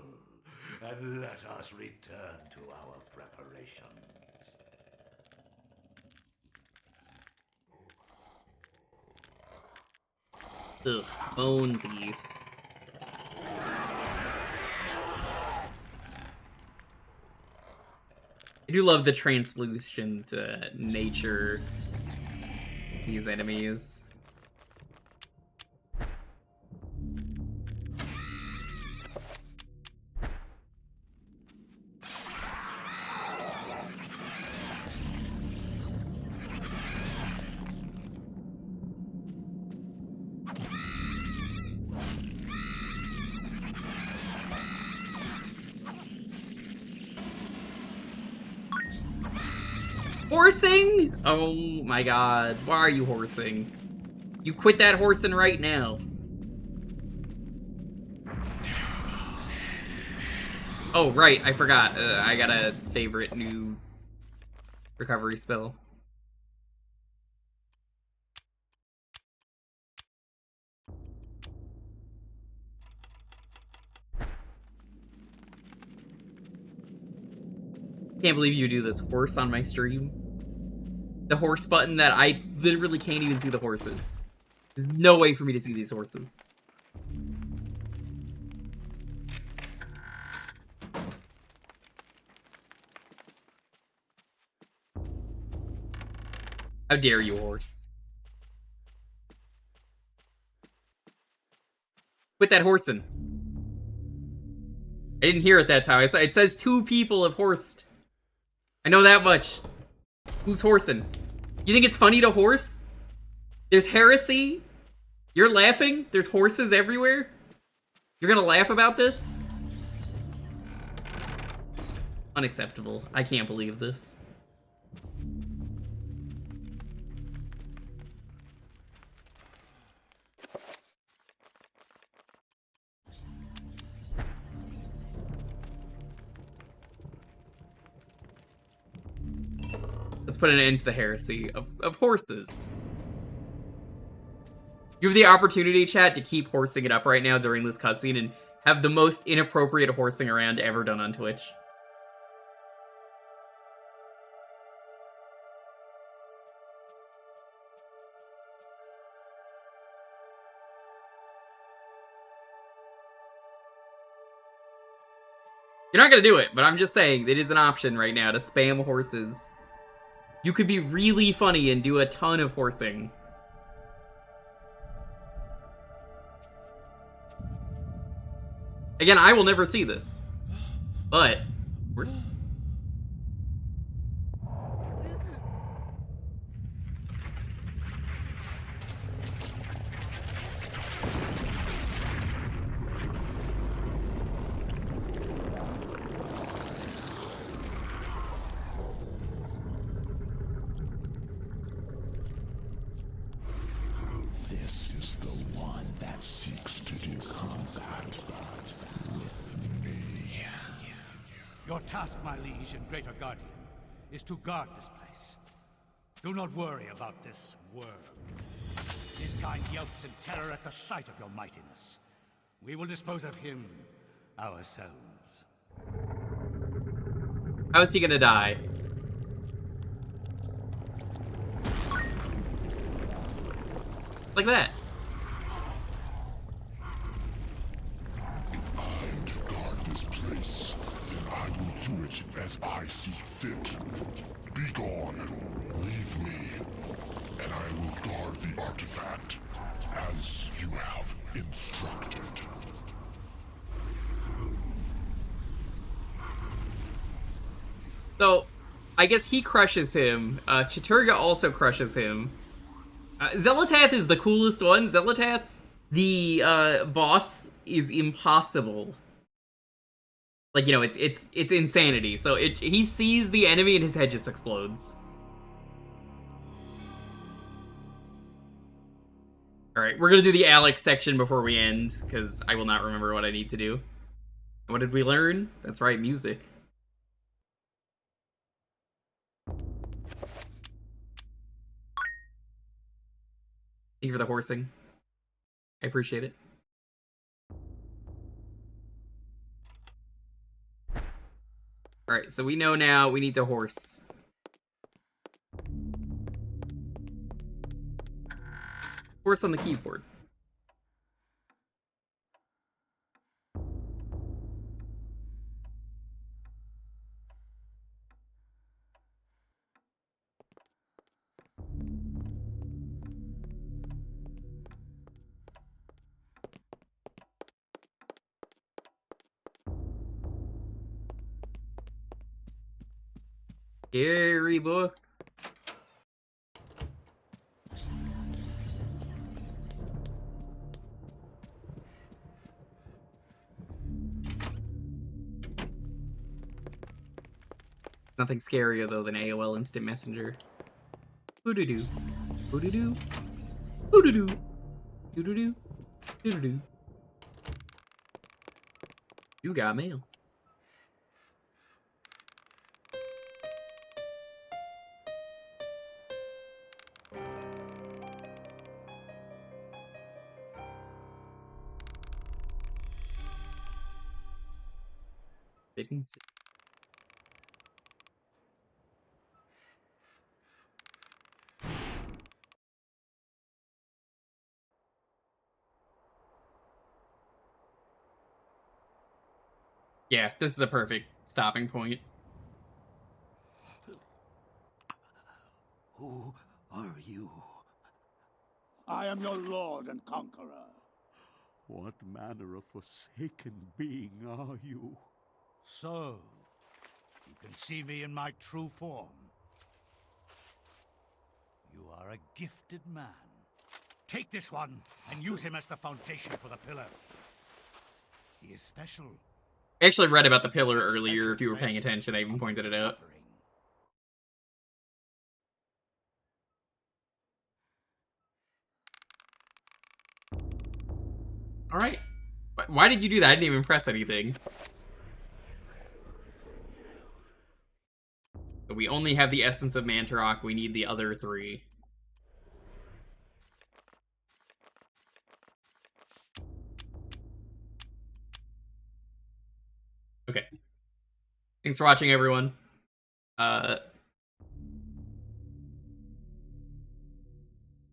and let us return to our preparations. Ugh, bone thieves. I do love the translucent nature of these enemies. Horsing? Oh my god. Why are you horsing? You quit that horsing right now. Oh, right. I forgot. I got a favorite new recovery spell. Can't believe you do this horse on my stream. The horse button that I literally can't even see the horses. There's no way for me to see these horses. How dare you, horse. Quit that horsing. I didn't hear it that time. It says 2 people have horsed. I know that much. Who's horsing? You think it's funny to horse? There's heresy? You're laughing? There's horses everywhere? You're gonna laugh about this? Unacceptable. I can't believe this. Let's put an end to the heresy of horses. You have the opportunity, chat, to keep horsing it up right now during this cutscene and have the most inappropriate horsing around ever done on Twitch. You're not gonna do it, but I'm just saying, it is an option right now to spam horses. You could be really funny and do a ton of horsing. Again, I will never see this. But, horse. This is the one that seeks to do combat with me. Your task, my liege and greater guardian, is to guard this place. Do not worry about this worm. His kind yelps in terror at the sight of your mightiness. We will dispose of him ourselves. How is he gonna die? Like that. If I am to guard this place, then I will do it as I see fit. Be gone. Leave me. And I will guard the artifact as you have instructed. So, I guess he crushes him. Chattur'gha also crushes him. Xel'lotath is the coolest one. Xel'lotath, the boss, is impossible. Like, you know, it's insanity. So he sees the enemy and his head just explodes. Alright, we're gonna do the Alex section before we end, because I will not remember what I need to do. What did we learn? That's right, music. Thank you for the horsing. I appreciate it. Alright, so we know now we need to horse. Horse on the keyboard. Scary book. Nothing scarier though than AOL Instant Messenger. Hoo-doo-doo. Hoo-doo-doo. Hoo-doo-doo. Doo-doo-doo. Doo-doo-doo. You got mail. Didn't see. Yeah, this is a perfect stopping point. Who are you? I am your lord and conqueror. What manner of forsaken being are you? So, you can see me in my true form. You are a gifted man. Take this one and use him as the foundation for the pillar. He is special, I actually read about the pillar earlier, if you were paying attention, I even pointed it out. Alright. Why did you do that? I didn't even press anything. So we only have the essence of Mantarok, we need the other 3. Okay. Thanks for watching, everyone.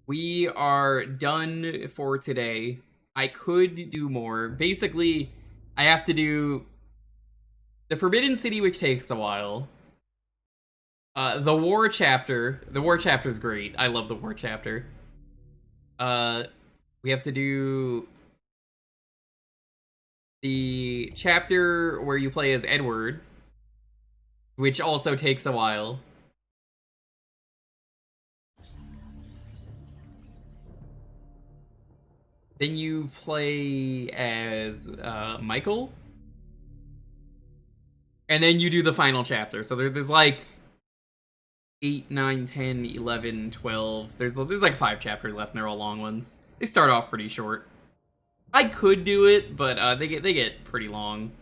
We are done for today. I could do more. Basically, I have to do the Forbidden City, which takes a while. The War Chapter. The War Chapter's great. I love the War Chapter. We have to do the chapter where you play as Edward, which also takes a while. Then you play as Michael. And then you do the final chapter. So there's like 8, 9, 10, 11, 12. There's like 5 chapters left, and they're all long ones. They start off pretty short. I could do it, but they get pretty long.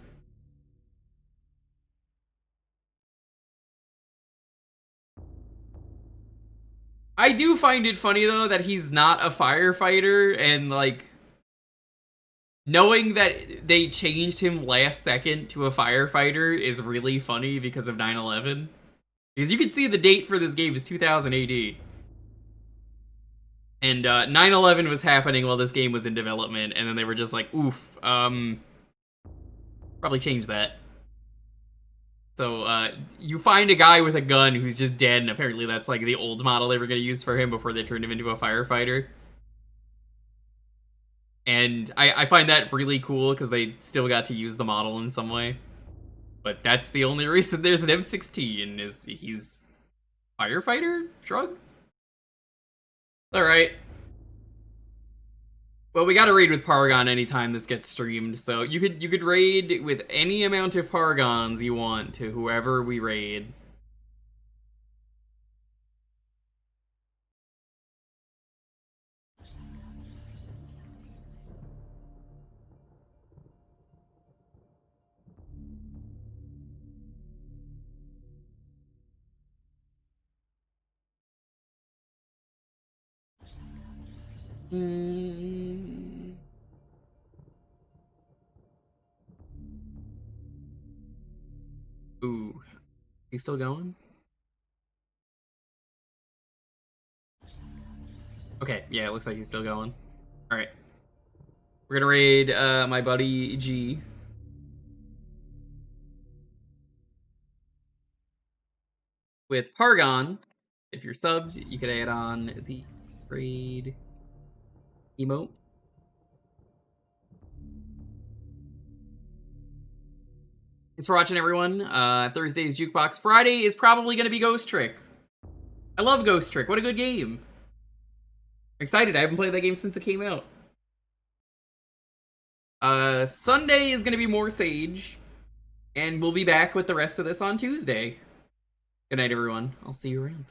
I do find it funny though that he's not a firefighter, and like knowing that they changed him last second to a firefighter is really funny because of 9/11. Because you can see the date for this game is 2000 AD. And 9/11 was happening while this game was in development, and then they were just like, oof, probably change that. So you find a guy with a gun who's just dead, and apparently that's like the old model they were going to use for him before they turned him into a firefighter. And I find that really cool because they still got to use the model in some way. But that's the only reason there's an M16 is he's firefighter? Shrug? Alright. Well, we gotta raid with Pargon anytime this gets streamed, so you could raid with any amount of Pargons you want to whoever we raid. Ooh. He's still going? Okay, yeah, it looks like he's still going. Alright. We're gonna raid my buddy G. With Pargon. If you're subbed, you could add on the raid emote. Thanks for watching, everyone. Thursday's Jukebox. Friday is probably going to be Ghost Trick. I love Ghost Trick. What a good game. I'm excited. I haven't played that game since it came out. Sunday is going to be more Sage. And we'll be back with the rest of this on Tuesday. Good night, everyone. I'll see you around.